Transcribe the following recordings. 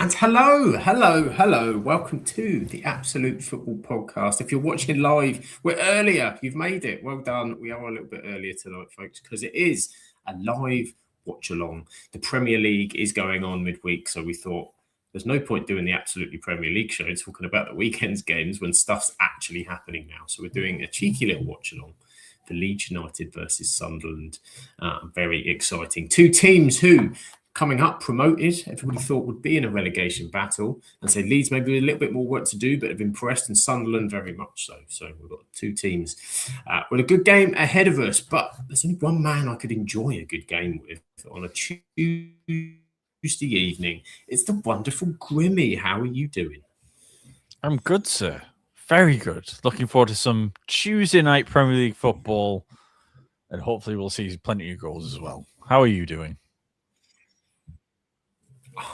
And hello. Welcome to the Absolute Football Podcast. If you're watching live, we're earlier. You've made it. Well done. We are a little bit earlier tonight, folks, because it is a live watch along. The Premier League is going on midweek, so we thought there's no point doing the Absolutely Premier League show talking about the weekend's games when stuff's actually happening now. So we're doing a cheeky little watch along for Leeds United versus Sunderland. Very exciting. Two teams who coming up promoted, everybody thought would be in a relegation battle, and so Leeds maybe a little bit more work to do, but have impressed, and Sunderland very much so. So we've got two teams with a good game ahead of us, but there's only one man I could enjoy a good game with on a Tuesday evening. It's the wonderful Grimmy. How are you doing? I'm good, sir. Very good. Looking forward to some Tuesday night Premier League football, and hopefully we'll see plenty of goals as well. How are you doing?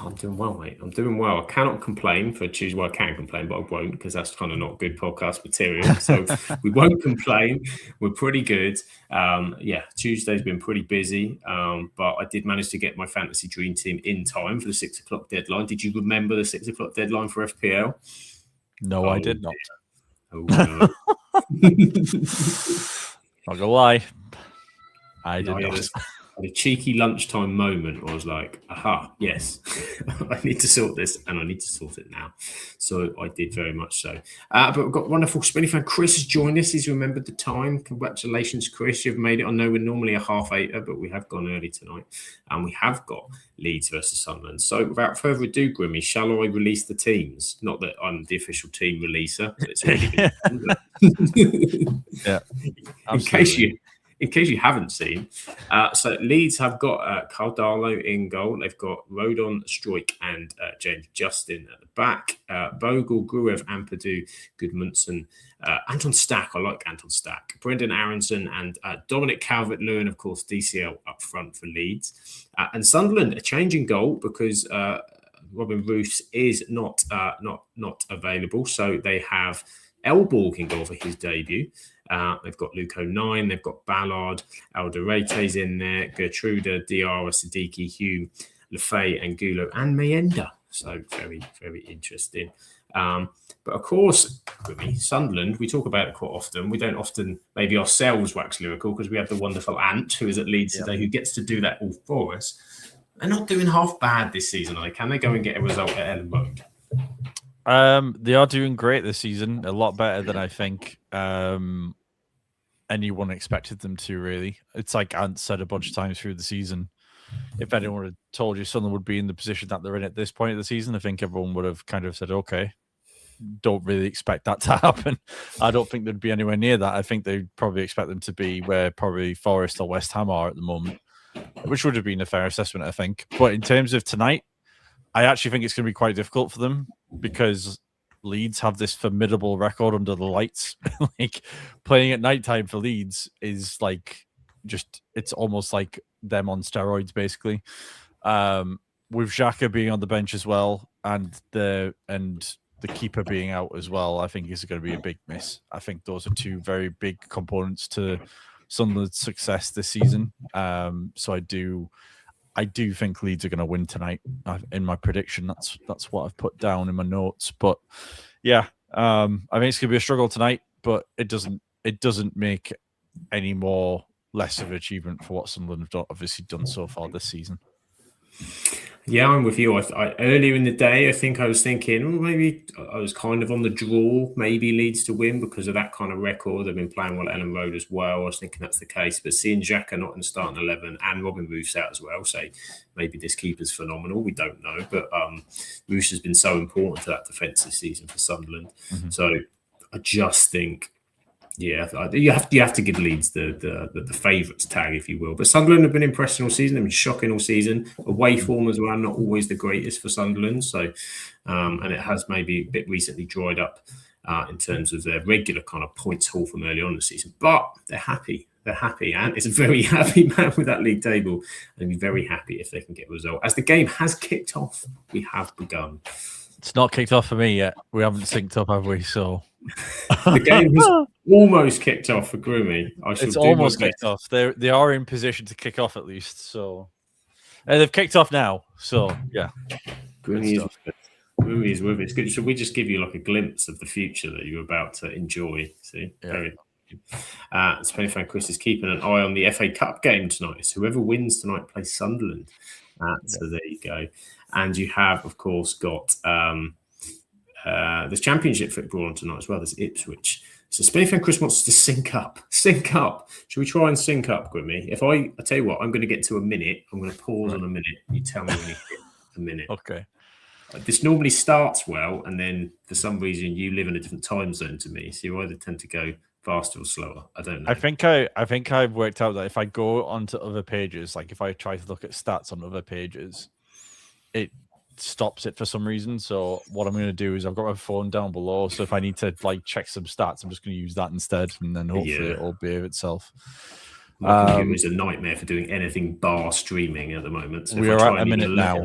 I'm doing well, mate. I'm doing well. I cannot complain for Tuesday. Well, I can complain, but I won't because that's kind of not good podcast material. So we won't complain. We're pretty good. Tuesday's been pretty busy, but I did manage to get my fantasy dream team in time for the 6 o'clock deadline. Did you remember the 6 o'clock deadline for FPL? No, I did not. Oh, no. Not gonna lie. I did not. Had a cheeky lunchtime moment where I was like, aha, yes, I need to sort this, and I need to sort it now. So I did very much so. But we've got wonderful Spinny fan. Chris has joined us. He's remembered the time. Congratulations, Chris. You've made it. I know we're normally a half eighter, but we have gone early tonight. And we have got Leeds versus Sunderland. So without further ado, Grimmy, shall I release the teams? Not that I'm the official team releaser, but it's already been Yeah, absolutely. In case you haven't seen, so Leeds have got Caldalo in goal. They've got Rodon, Stroik, and James Justin at the back. Bogle, Gruev, Ampadu, Gudmundsson, Anton Stack. I like Anton Stack. Brendan Aronson and Dominic Calvert-Lewin, of course, DCL up front for Leeds. And Sunderland, a change in goal because Robin Roos is not available. So they have Elborg in goal for his debut. They've got Luke O'Nien, they've got Ballard, Alderete's in there, Gertruda, Diarra, Siddiqui, Hume, Lefay, and Gulo, and Mayenda. So very, very interesting. But of course, with me, Sunderland, we talk about it quite often. We don't often maybe ourselves wax lyrical because we have the wonderful Ant, who is at Leeds today, who gets to do that all for us. They're not doing half bad this season, are they? Can they go and get a result at Ellen Road? They are doing great this season, a lot better than I think anyone expected them to, really. It's like Ant said a bunch of times through the season. If anyone had told you Sunderland would be in the position that they're in at this point of the season, I think everyone would have kind of said, okay, don't really expect that to happen. I don't think they'd be anywhere near that. I think they'd probably expect them to be where probably Forest or West Ham are at the moment, which would have been a fair assessment, I think. But in terms of tonight, I actually think it's going to be quite difficult for them because Leeds have this formidable record under the lights. Like playing at nighttime for Leeds is like it's almost like them on steroids, basically. With Xhaka being on the bench as well, and the keeper being out as well, I think is going to be a big miss. I think those are two very big components to Sunderland's success this season. So I do think Leeds are going to win tonight. In my prediction, that's what I've put down in my notes. But yeah, I think it's going to be a struggle tonight. But it doesn't make any more less of an achievement for what Sunderland have obviously done so far this season. Yeah, I'm with you. I earlier in the day, I think I was thinking, maybe I was kind of on the draw, maybe Leeds to win because of that kind of record. They've been playing well at Ellen Road as well. I was thinking that's the case. But seeing Xhaka not in the starting 11 and Robin Roos out as well, say maybe this keeper's phenomenal. We don't know. But Roos has been so important to that defence this season for Sunderland. Mm-hmm. So I just think, yeah, you have to give Leeds the favourites tag, if you will. But Sunderland have been impressing all season. They've been shocking all season. Away form as well, not always the greatest for Sunderland. So, and it has maybe a bit recently dried up in terms of their regular kind of points haul from early on in the season. But they're happy. They're happy. And it's a very happy man with that league table. And be very happy if they can get a result. As the game has kicked off, we have begun. It's not kicked off for me yet. We haven't synced up, have we? So the game has almost kicked off for Grimmy. It's almost kicked off. They are in position to kick off at least. So they've kicked off now. So yeah. Grimmy is with it. Grimmy is with it. It's good. Should we just give you like a glimpse of the future that you're about to enjoy? See, very. Spanish fan Chris is keeping an eye on the FA Cup game tonight. So whoever wins tonight plays Sunderland. So there you go. And you have, of course, got the Championship football on tonight as well. There's Ipswich. So Spanish fan Chris wants us to sync up. Sync up. Should we try and sync up, Grimmy? I tell you what, I'm going to get to a minute. I'm going to pause on a minute. You tell me when you hit a minute. Okay. This normally starts well, and then for some reason you live in a different time zone to me, so you either tend to go faster or slower. I don't know. I think I've worked out that if I go onto other pages, like if I try to look at stats on other pages, it stops it for some reason. So what I'm going to do is I've got my phone down below. So if I need to like check some stats, I'm just going to use that instead, and then hopefully it'll behave itself. My computer is a nightmare for doing anything bar streaming at the moment. So we are at a minute now.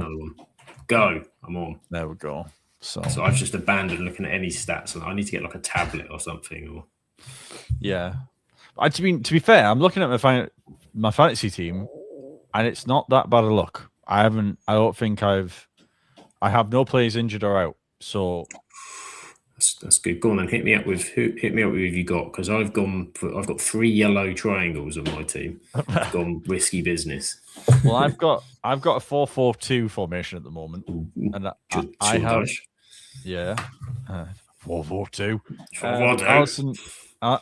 Go. I'm on. There we go. So I've just abandoned looking at any stats, and I need to get like a tablet or something. Or yeah, to be fair, I'm looking at my fantasy team, and it's not that bad a look. I have no players injured or out, so that's good. Go on and hit me up with who you got, because I've got 3 yellow triangles on my team. I've gone risky business. Well, I've got a 4-4-2 formation at the moment, and I have 4-4-2.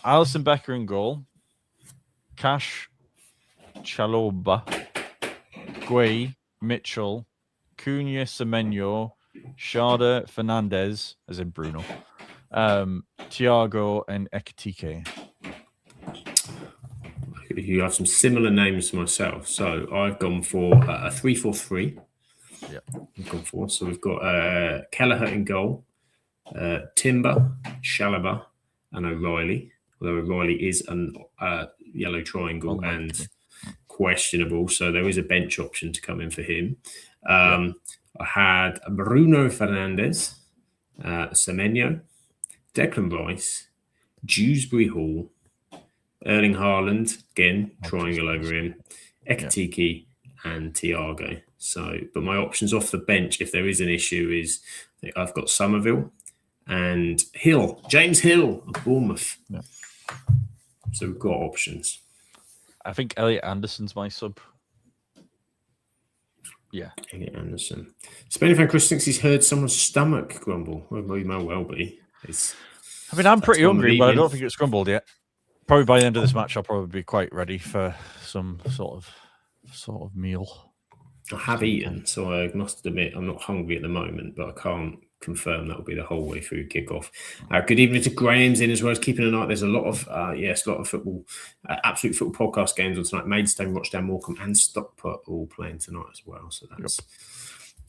Alison Becker in goal, Cash, Chaloba, Guay, Mitchell, Cunha, Semenyo, Sharda, Fernandez, as in Bruno, Thiago, and Ekitike. You have some similar names to myself. So I've gone for a 3-4-3. Yeah, I've gone for. So we've got Kelleher in goal, Timber, Chalobah, and O'Reilly. Although O'Reilly is a yellow triangle and questionable, so there is a bench option to come in for him. I had Bruno Fernandes, Semenyo, Declan Rice, Dewsbury Hall, Erling Haaland, again, triangle over him, Ekitike, and Thiago. So, but my options off the bench, if there is an issue, is I've got Somerville and Hill, James Hill of Bournemouth. Yeah. So we've got options. I think Elliot Anderson's my sub. Yeah. Elliot Anderson. Spain fan Chris thinks he's heard someone's stomach grumble. Well, he may well be. I'm pretty hungry, but I don't think it's grumbled yet. Probably by the end of this match, I'll probably be quite ready for some sort of meal. I have eaten, so I must admit I'm not hungry at the moment, but I can't confirm that will be the whole way through kickoff. Good evening to Graham's in as well as keeping an eye. There's a lot of football, absolute football podcast games on tonight. Maidstone, Rochdale, Morecambe, and Stockport all playing tonight as well. So that's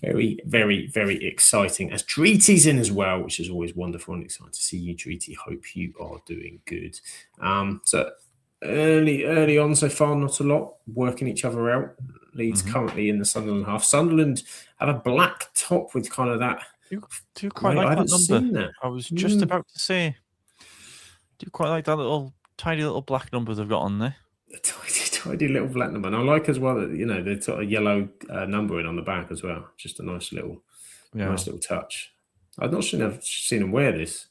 very, very, very exciting. As Dreety's in as well, which is always wonderful and exciting to see you, Dreety. Hope you are doing good. So early on so far, not a lot, working each other out. Leeds currently in the Sunderland half. Sunderland have a black top with kind of that. Do you quite like that number? I was just about to say, do you quite like that tiny little black number they've got on there? A tiny little black number. And I like as well that, the sort of yellow numbering on the back as well. Just a nice little touch. I've not seen them wear this.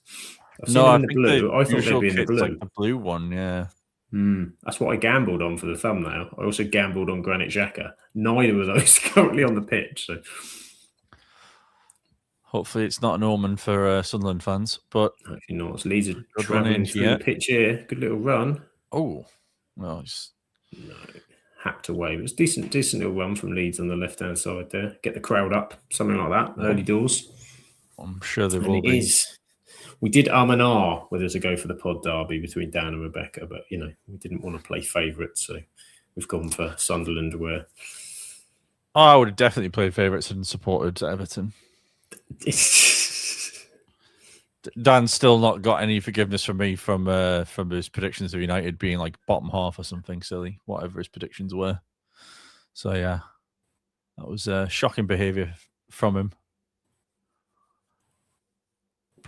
I've seen them in the blue. I thought they'd be in the blue. Like the blue one, yeah. That's what I gambled on for the thumbnail. I also gambled on Granit Xhaka. Neither of those currently on the pitch. So hopefully it's not an omen for Sunderland fans. But hopefully not. Leeds are travelling through the pitch here. Good little run. Oh, well, hacked away. It was decent little run from Leeds on the left-hand side there. Get the crowd up, something like that. Early doors. I'm sure there will be. We did and ah whether to go for the pod derby between Dan and Rebecca, but we didn't want to play favourites, so we've gone for Sunderland. Where I would have definitely played favourites and supported Everton. Dan's still not got any forgiveness from me from his predictions of United being like bottom half or something silly, whatever his predictions were. So yeah, that was shocking behaviour from him.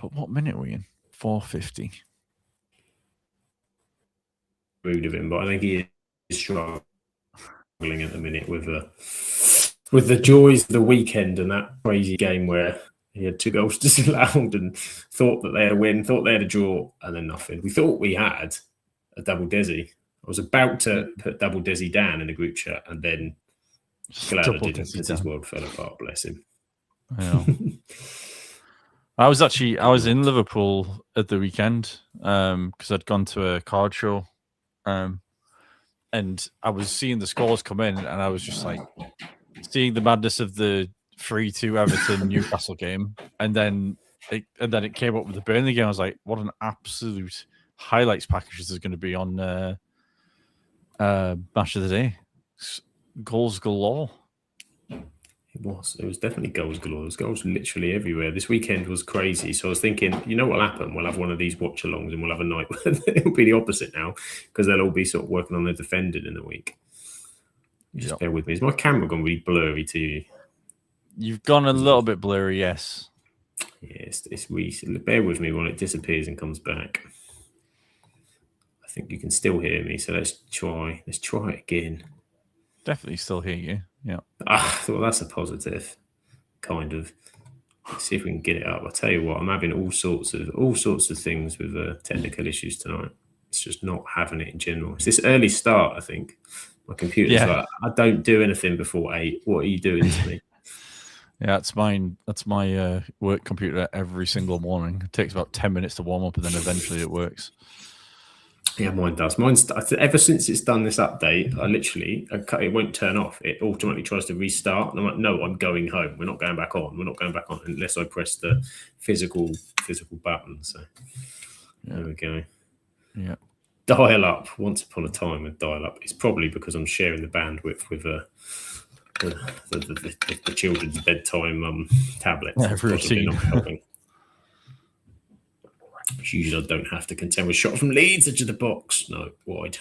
But what minute are we in? 4:50. Rude of him, but I think he is struggling at the minute with with the joys of the weekend and that crazy game where he had 2 goals disallowed and thought that they had a win, thought they had a draw, and then nothing. We thought we had a double Desi. I was about to put double Desi down in the group chat, and then glad I didn't because his world fell apart. Bless him. Yeah. I was in Liverpool at the weekend because I'd gone to a card show, and I was seeing the scores come in, and I was just like seeing the madness of the 3-2 Everton Newcastle game, and then it came up with the Burnley game. I was like, what an absolute highlights package this is going to be on Match of the Day. Goals galore. It was definitely goals galore. There's goals literally everywhere. This weekend was crazy. So I was thinking, you know what'll happen? We'll have one of these watch-alongs and we'll have a night where it'll be the opposite now because they'll all be sort of working on their defending in the week. Just bear with me. Is my camera gone really blurry to you? You've gone a little bit blurry, yes. Yes, it's recent. Bear with me while it disappears and comes back. I think you can still hear me, so let's try it again. Definitely still hear you. Yeah. Well, that's a positive, kind of. Let's see if we can get it up. I'll tell you what, I'm having all sorts of things with technical issues tonight. It's just not having it in general. It's this early start, I think. My computer's like, I don't do anything before 8. What are you doing to me? Yeah, that's mine. That's my work computer every single morning. It takes about 10 minutes to warm up, and then eventually it works. Yeah, mine does. Mine's ever since it's done this update. It won't turn off. It automatically tries to restart, and I'm like, no, I'm going home. We're not going back on. We're not going back on unless I press the physical button. So there we go. Yeah. Dial up. Once upon a time with dial up. It's probably because I'm sharing the bandwidth with the children's bedtime tablets. Routine. Not helping. Usually I don't have to contend with shot from Leeds edge of the box. No, wide.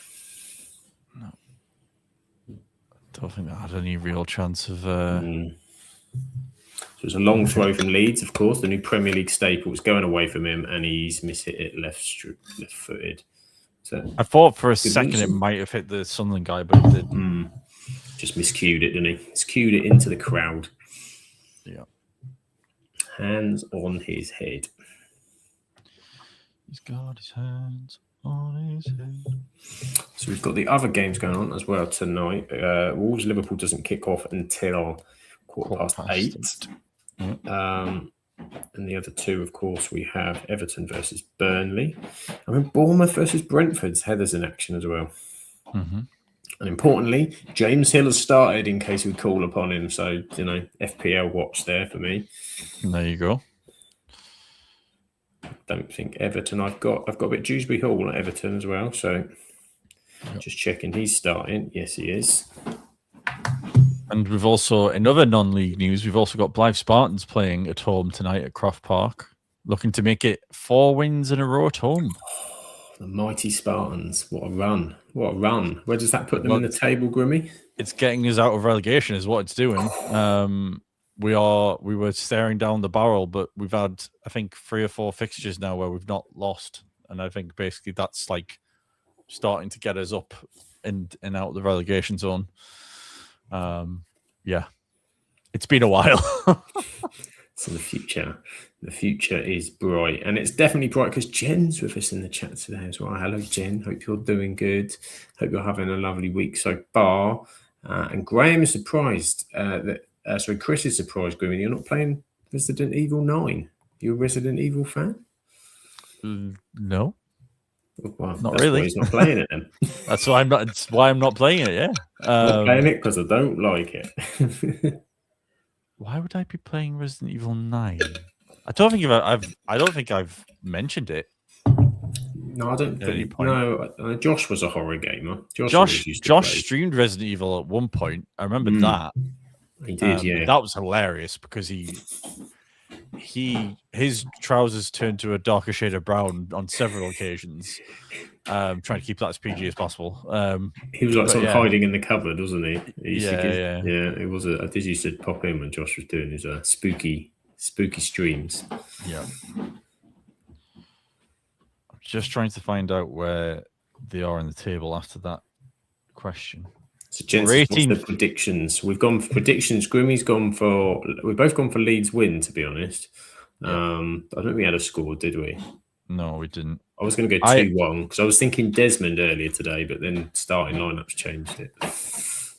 No. Don't think that had any real chance of... So it's a long throw from Leeds, of course. The new Premier League staple. It's going away from him, and he's mishit it left-footed. So I thought for a second it might have hit the Sunderland guy, but it didn't. Just miscued it, didn't he? He's cued it into the crowd. Yeah. Hands on his head. He's got his hands on his head. So we've got the other games going on as well tonight. Wolves Liverpool doesn't kick off until quarter past 8. And the other two, of course, we have Everton versus Burnley. And then Bournemouth versus Brentford's Heather's in action as well. Mm-hmm. And importantly, James Hill has started in case we call upon him. So, FPL watch there for me. And there you go. Don't think Everton. I've got a bit Dewsbury Hall at Everton as well. So just checking he's starting. Yes, he is. And we've also, in other non-league news, we've also got Blythe Spartans playing at home tonight at Croft Park, looking to make it 4 wins in a row at home. The mighty Spartans. What a run. What a run. Where does that put them in the table, Grimmy? It's getting us out of relegation is what it's doing. We were staring down the barrel, but we've had, I think, 3 or 4 fixtures now where we've not lost. And I think basically that's like starting to get us up and out of the relegation zone. Yeah, it's been a while. So the future is bright, and it's definitely bright because Jen's with us in the chat today as well. Hello, Jen. Hope you're doing good. Hope you're having a lovely week so far. And Graham is surprised Chris is surprised, Grimmy, you're not playing Resident Evil 9. You a Resident Evil fan? No. Well, not really. Why he's not playing it then. That's why I'm not. It's why I'm not playing it. Yeah, not playing it because I don't like it. Why would I be playing Resident Evil 9? I don't think I've mentioned it. No, I don't think. No, Josh was a horror gamer. Josh streamed Resident Evil at one point. I remember that. He did, yeah. That was hilarious because his trousers turned to a darker shade of brown on several occasions, trying to keep that as PG as possible. He was like hiding in the cupboard, wasn't he? Yeah. It was. I did used to pop in when Josh was doing his spooky streams. Yeah. I'm just trying to find out where they are in the table after that question. So, gents, what's the predictions? We've gone for predictions. Grimmy's gone for. We've both gone for Leeds win, to be honest. I don't think we had a score, did we? No, we didn't. I was going to go 2-1 because I was thinking Desmond earlier today, but then starting lineups changed it.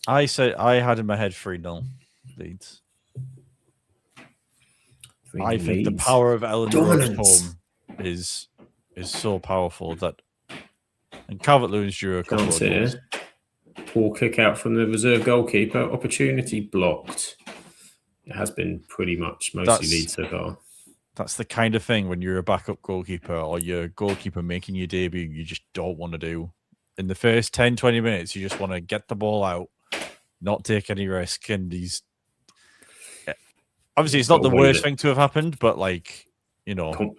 I had in my head 3-0 Leeds. I think the power of Ellen Road home is so powerful that, and Calvert-Lewin's drew a couple of goals. Poor kick out from the reserve goalkeeper. Opportunity blocked. It has been pretty much mostly Leeds so far. That's the kind of thing when you're a backup goalkeeper or you're a goalkeeper making your debut, you just don't want to do. In the first 10, 20 minutes, you just want to get the ball out, not take any risk. And obviously, it's not the worst thing to have happened, but it's going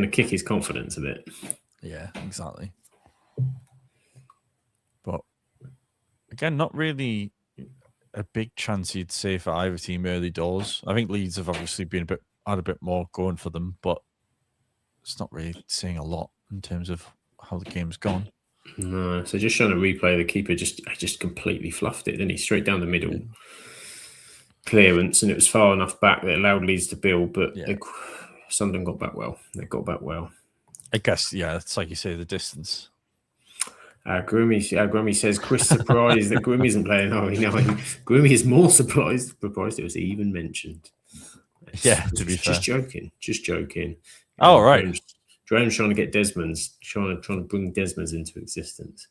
to kick his confidence a bit. Yeah, exactly. But again, not really a big chance you'd say for either team early doors. I think Leeds have obviously had a bit more going for them, but it's not really saying a lot in terms of how the game's gone. No, so just trying to replay, the keeper just completely fluffed it, didn't he? Straight down the middle. Clearance, and it was far enough back that allowed Leeds to build, but Sunderland got back well. They got back well. I guess, it's like you say, the distance. Grimmy says, Chris surprised that Grimmy isn't playing RE9. Grimmy is more surprised it was even mentioned. To be fair. Just joking. Oh, right. Graham's trying to get trying to bring Desmond's into existence.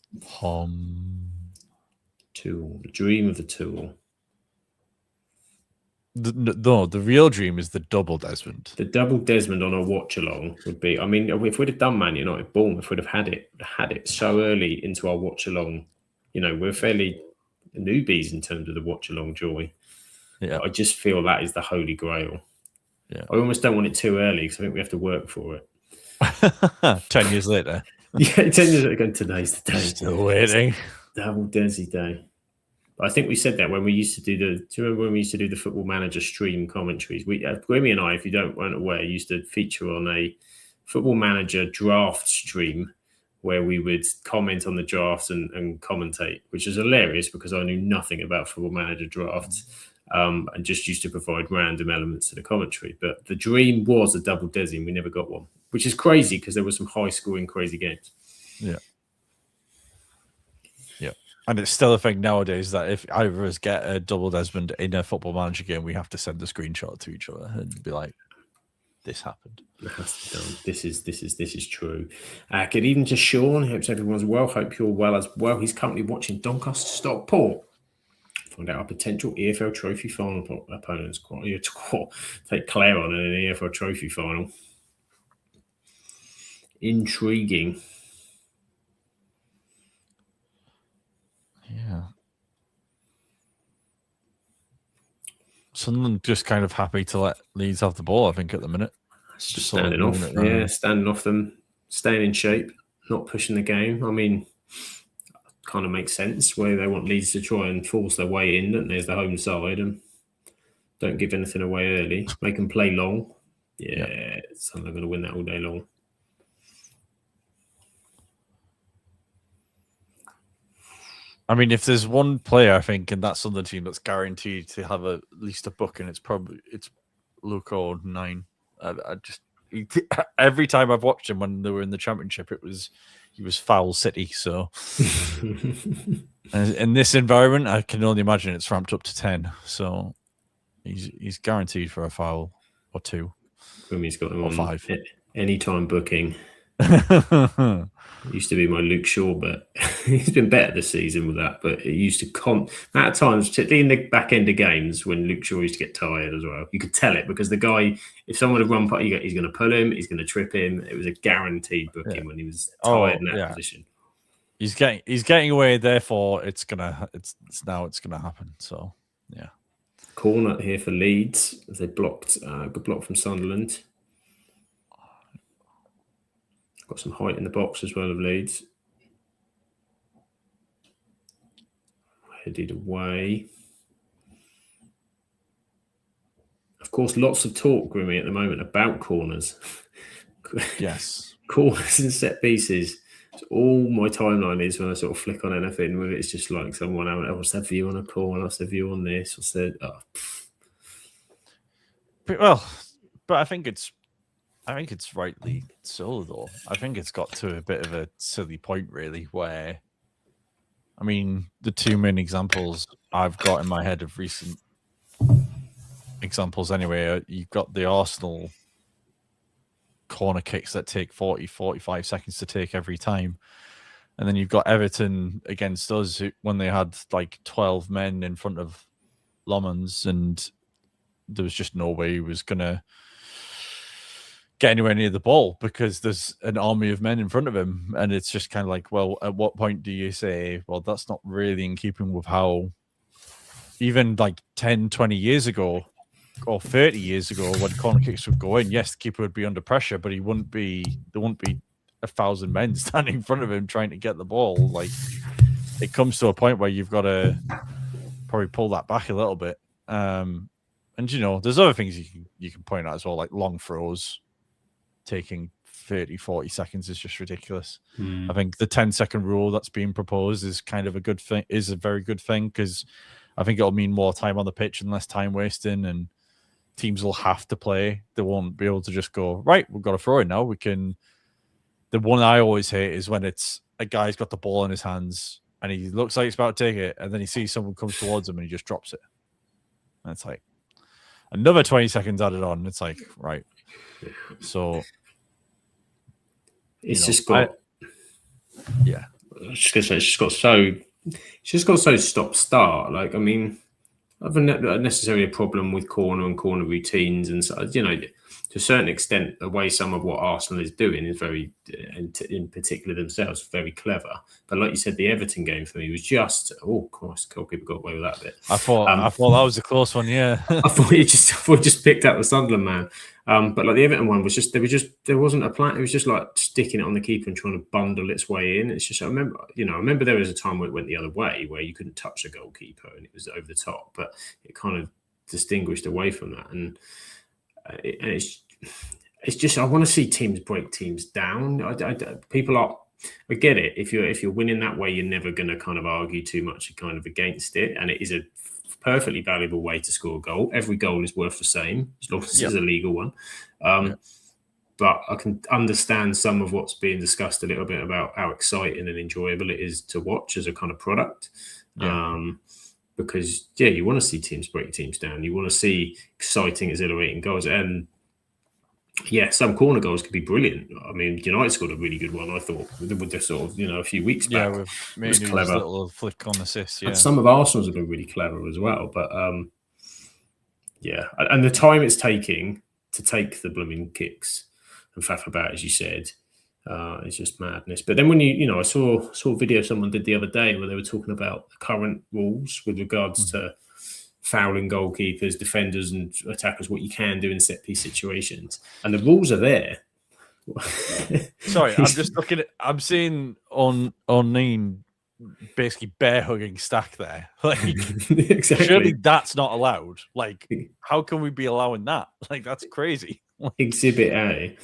Tool, the dream of the tool. The real dream is the double Desmond. The double Desmond on a watch along would be. I mean, if we'd have done Man United, Bournemouth would have had it so early into our watch along. We're fairly newbies in terms of the watch along joy. Yeah, I just feel that is the holy grail. Yeah, I almost don't want it too early because I think we have to work for it. 10 years later. 10 years ago. Today's the day. Still waiting. Double Desi day. I think we said that when we used to do do you remember when we used to do the Football Manager stream commentaries? Grimmy and I, if you weren't aware, used to feature on a Football Manager draft stream where we would comment on the drafts and commentate, which is hilarious because I knew nothing about Football Manager drafts and just used to provide random elements to the commentary. But the dream was a double Desi and we never got one, which is crazy because there were some high-scoring, crazy games. Yeah. And it's still a thing nowadays that if either of us get a double Desmond in a Football Manager game, we have to send a screenshot to each other and be like, "This happened." It has to be done. This is true. Good evening to Sean. Hope everyone's well. Hope you're well as well. He's currently watching Doncaster Stockport. Find out our potential EFL Trophy final opponents. Take Claire on in an EFL Trophy final. Intriguing. Yeah. Sunderland just kind of happy to let Leeds have the ball, I think, at the minute. Just standing off. Yeah, standing off them, staying in shape, not pushing the game. I mean, kind of makes sense where they want Leeds to try and force their way in, don't they, as the home side, and don't give anything away early. Make them play long. Yeah. Sunderland are going to win that all day long. I mean, if there's one player, I think, in that Sunderland team that's guaranteed to have at least a booking, it's Luko 9. Every time I've watched him when they were in the Championship, he was foul city. So in this environment, I can only imagine it's ramped up to 10. So he's guaranteed for a foul or two. He's got him or on 5 anytime booking. Used to be my Luke Shaw, but he's been better this season with that. But it used to at times, particularly in the back end of games, when Luke Shaw used to get tired as well. You could tell it because the guy, if someone had run, he's going to pull him, he's going to trip him. It was a guaranteed booking when he was tired in that position. He's getting away. Therefore, it's gonna happen. So yeah. Corner here for Leeds as they blocked. Good block from Sunderland. Got some height in the box as well of Leeds. Headed away. Of course, lots of talk, Grimmy, at the moment about corners. Yes. Corners and set pieces. All my timeline is when I sort of flick on anything, whether it's just like someone else, what's their view on a call, what's their view on this, what's their Well, but I think it's rightly so, though. I think it's got to a bit of a silly point, really, where, I mean, the two main examples I've got in my head of recent examples anyway, you've got the Arsenal corner kicks that take 40, 45 seconds to take every time. And then you've got Everton against us when they had like 12 men in front of Lomans, and there was just no way he was going to get anywhere near the ball because there's an army of men in front of him. And it's just kind of like, well, at what point do you say, well, that's not really in keeping with how even like 10, 20 years ago or 30 years ago when corner kicks would go in, yes, the keeper would be under pressure, but there wouldn't be 1,000 men standing in front of him trying to get the ball. Like, it comes to a point where you've got to probably pull that back a little bit. And there's other things you can point out as well, like long throws taking 30, 40 seconds is just ridiculous. I think the 10-second rule that's being proposed is kind of a good thing, is a very good thing, because I think it'll mean more time on the pitch and less time wasting, and teams will have to play. They won't be able to just go, right, we've got to throw it now. The one I always hate is when it's a guy's got the ball in his hands and he looks like he's about to take it, and then he sees someone comes towards him and he just drops it. And it's like another 20 seconds added on. It's like, right. So it's just got yeah. I was just gonna say it's just got so stop start. Like, I mean, I haven't necessarily a problem with corner routines, and so, to a certain extent, the way some of what Arsenal is doing is very, in particular themselves, very clever. But like you said, the Everton game for me was just, oh, Christ, goalkeeper got away with that bit. I thought that was a close one, yeah. I thought you just picked up the Sunderland man. But like the Everton one was just, there wasn't a plan. It was just like sticking it on the keeper and trying to bundle its way in. It's just, I remember there was a time where it went the other way, where you couldn't touch a goalkeeper and it was over the top, but it kind of distinguished away from that. And it's just, I want to see teams break teams down. I get it. If you're winning that way, you're never going to kind of argue too much kind of against it. And it is a perfectly valuable way to score a goal. Every goal is worth the same, as long as it's a legal one. But I can understand some of what's being discussed a little bit about how exciting and enjoyable it is to watch as a kind of product. Because, you want to see teams break teams down. You want to see exciting, exhilarating goals. And, some corner goals could be brilliant. I mean, United scored a really good one, I thought, with the sort of, a few weeks back. Yeah, with maybe a little flick on assist, And some of Arsenal's have been really clever as well. But, and the time it's taking to take the blooming kicks and faff about, as you said, it's just madness. But then when I saw a video someone did the other day where they were talking about the current rules with regards to fouling goalkeepers, defenders and attackers, what you can do in set-piece situations. And the rules are there. Sorry, I'm just looking at, I'm seeing on Neen basically bear hugging Stack there. Like, exactly. Surely that's not allowed. Like, how can we be allowing that? Like, that's crazy. Exhibit A.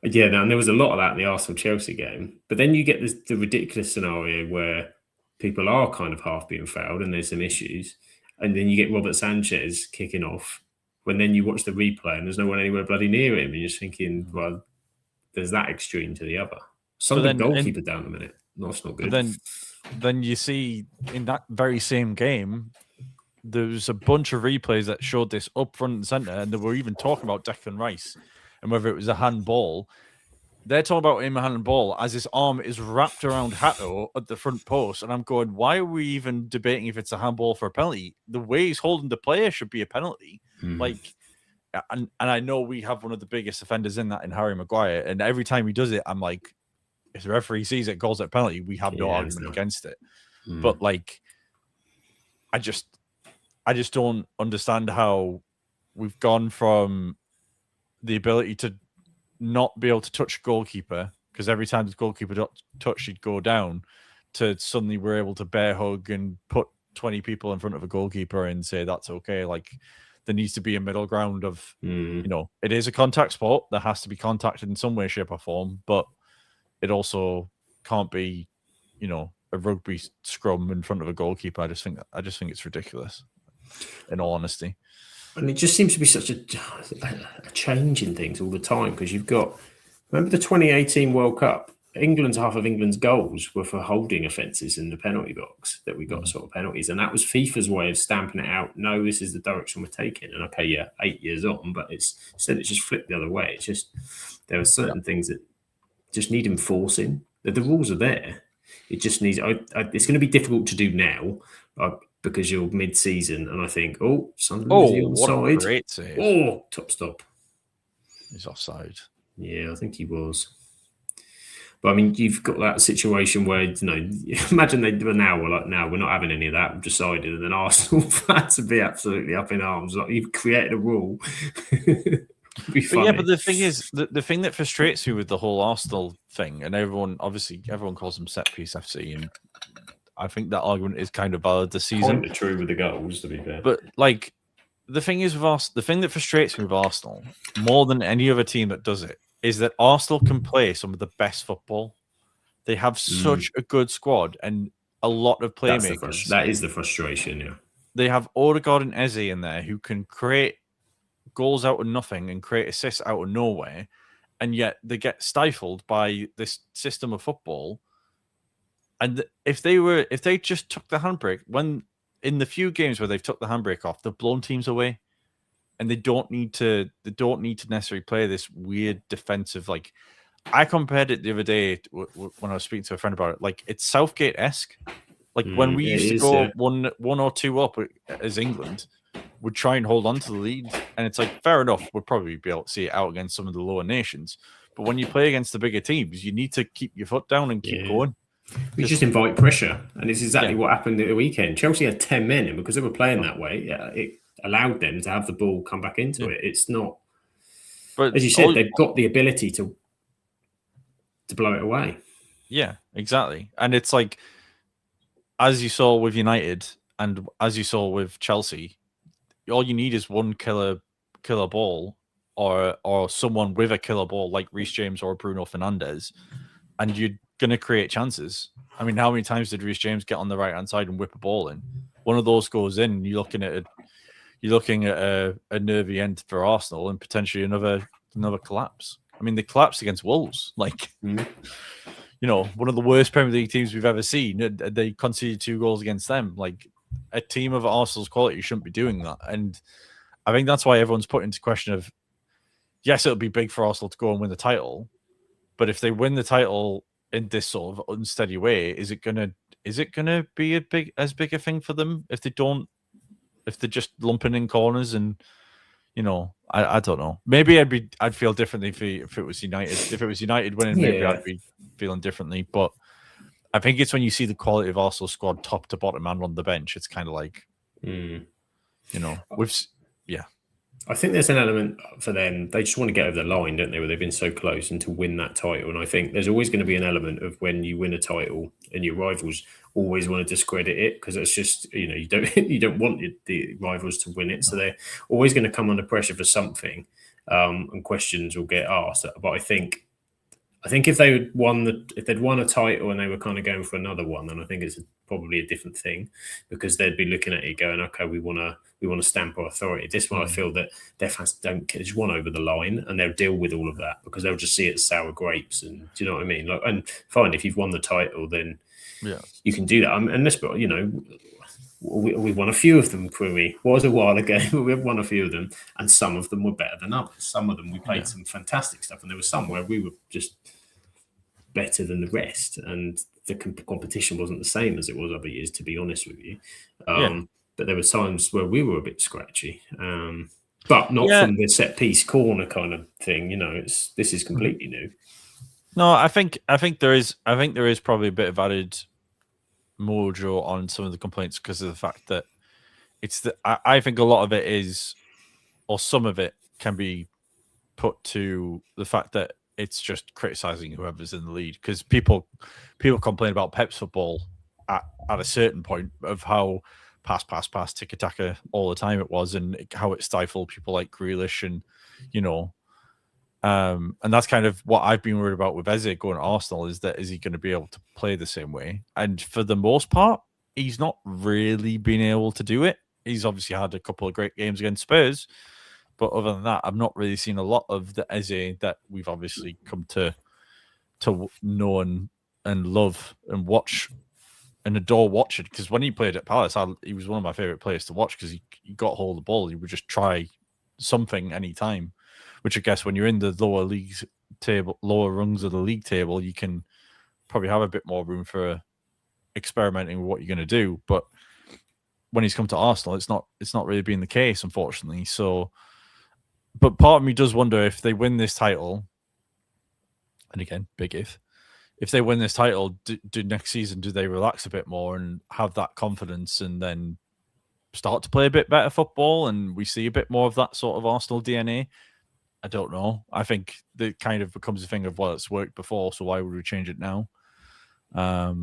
Yeah, and there was a lot of that in the Arsenal-Chelsea game. But then you get the ridiculous scenario where people are kind of half being fouled and there's some issues. And then you get Robert Sanchez kicking off when then you watch the replay and there's no one anywhere bloody near him. And you're just thinking, well, there's that extreme to the other. Some the goalkeeper down a minute. That's not good. Then you see in that very same game, there's a bunch of replays that showed this up front and centre, and they were even talking about Declan Rice and whether it was a handball. They're talking about him a handball as his arm is wrapped around Hato at the front post, and I'm going, why are we even debating if it's a handball for a penalty? The way he's holding the player should be a penalty. Like, and I know we have one of the biggest offenders in that in Harry Maguire, and every time he does it, I'm like, if the referee sees it, calls it a penalty, we have no argument against it. But like, I just don't understand how we've gone from the ability to not be able to touch a goalkeeper, because every time the goalkeeper got touched, he'd go down, to suddenly we're able to bear hug and put 20 people in front of a goalkeeper and say that's okay. Like, there needs to be a middle ground of, it is a contact sport. There has to be contacted in some way, shape or form, but it also can't be, a rugby scrum in front of a goalkeeper. I just think it's ridiculous, in all honesty. And it just seems to be such a change in things all the time, because you've got, remember the 2018 World Cup? Half of England's goals were for holding offences in the penalty box, that we got sort of penalties. And that was FIFA's way of stamping it out. No, this is the direction we're taking. And okay, yeah, 8 years on, but it's just flipped the other way. It's just, there are certain things that just need enforcing. The rules are there. It just needs, it's going to be difficult to do now, because you're mid-season, and I think, Sunderland is what onside. A great save. Oh, top stop. He's offside. Yeah, I think he was. But I mean, you've got that situation where, imagine they were now, we're like, no, we're not having any of that. We've decided. And then Arsenal fans would be absolutely up in arms. Like, you've created a rule. But the thing is, the thing that frustrates me with the whole Arsenal thing, and everyone calls them set piece FC, and I think that argument is kind of valid this season. Kind of true with the goals, to be fair. But like, the thing is with Arsenal, the thing that frustrates me with Arsenal more than any other team that does it is that Arsenal can play some of the best football. They have such a good squad and a lot of playmakers. That is the frustration, yeah. They have Odegaard and Eze in there who can create goals out of nothing and create assists out of nowhere, and yet they get stifled by this system of football. And if they just took the handbrake, when in the few games where they've took the handbrake off, they've blown teams away, and they don't need to necessarily play this weird defensive. Like, I compared it the other day when I was speaking to a friend about it. Like, it's Southgate-esque. Like when we used to go 1 or 2 up as England, would try and hold on to the lead, and it's like, fair enough, we'll probably be able to see it out against some of the lower nations. But when you play against the bigger teams, you need to keep your foot down and keep going. We just invite pressure, and it's exactly what happened at the weekend. Chelsea had 10 men, and because they were playing that way, it allowed them to have the ball come back into it. It's not, but as you said, they've got the ability to blow it away. Yeah, exactly. And it's like, as you saw with United and as you saw with Chelsea, all you need is one killer ball or someone with a killer ball like Reece James or Bruno Fernandes, and you're going to create chances. I mean, how many times did Reece James get on the right hand side and whip a ball in? One of those goes in, and you're looking at a nervy end for Arsenal and potentially another collapse. I mean, they collapsed against Wolves, like one of the worst Premier League teams we've ever seen. They conceded 2 goals against them. Like, a team of Arsenal's quality shouldn't be doing that. And I think that's why everyone's put into question of, yes, it'll be big for Arsenal to go and win the title, but if they win the title in this sort of unsteady way, is it gonna be as big a thing for them if they're just lumping in corners? And I don't know. Maybe I'd feel differently if it was United. If it was United winning, maybe I'd be feeling differently. But I think it's when you see the quality of Arsenal's squad top to bottom and on the bench, it's kind of like, I think there's an element for them. They just want to get over the line, don't they? Where they've been so close, and to win that title. And I think there's always going to be an element of when you win a title and your rivals always want to discredit it, because it's just, you don't want the rivals to win it. So they're always going to come under pressure for something, and questions will get asked. But I think if they'd won a title and they were kind of going for another one, then I think it's probably a different thing, because they'd be looking at it going, okay, we want to stamp our authority. This one, I feel that their fans don't just want over the line, and they'll deal with all of that because they'll just see it as sour grapes. And do you know what I mean? Like, and fine, if you've won the title, then you can do that. And this, we won a few of them, Crewmy. Was a while ago, but we've won a few of them, and some of them were better than others. Some of them we played some fantastic stuff, and there was some where we were just better than the rest, and the competition wasn't the same as it was other years, to be honest with you. But there were times where we were a bit scratchy, but not from the set piece corner kind of thing. This is completely new. No, I think there is probably a bit of added mojo on some of the complaints because of the fact that I think a lot of it is, or some of it can be put to the fact that it's just criticizing whoever's in the lead, because people complain about Pep's football at a certain point of how pass, tiki-taka all the time it was, and how it stifled people like Grealish and, And that's kind of what I've been worried about with Eze going to Arsenal, is he going to be able to play the same way? And for the most part, he's not really been able to do it. He's obviously had a couple of great games against Spurs, but other than that, I've not really seen a lot of the Eze that we've obviously come to know and love and watch and adore watching. Because when he played at Palace, he was one of my favourite players to watch, because he got hold of the ball. He would just try something anytime, which I guess when you're in the lower rungs of the league table, you can probably have a bit more room for experimenting with what you're going to do. But when he's come to Arsenal, it's not really been the case, unfortunately. So, but part of me does wonder if they win this title, and again, big if they win this title, do next season, do they relax a bit more and have that confidence and then start to play a bit better football, and we see a bit more of that sort of Arsenal DNA? I don't know. I think it kind of becomes a thing of, well, it's worked before, so why would we change it now? But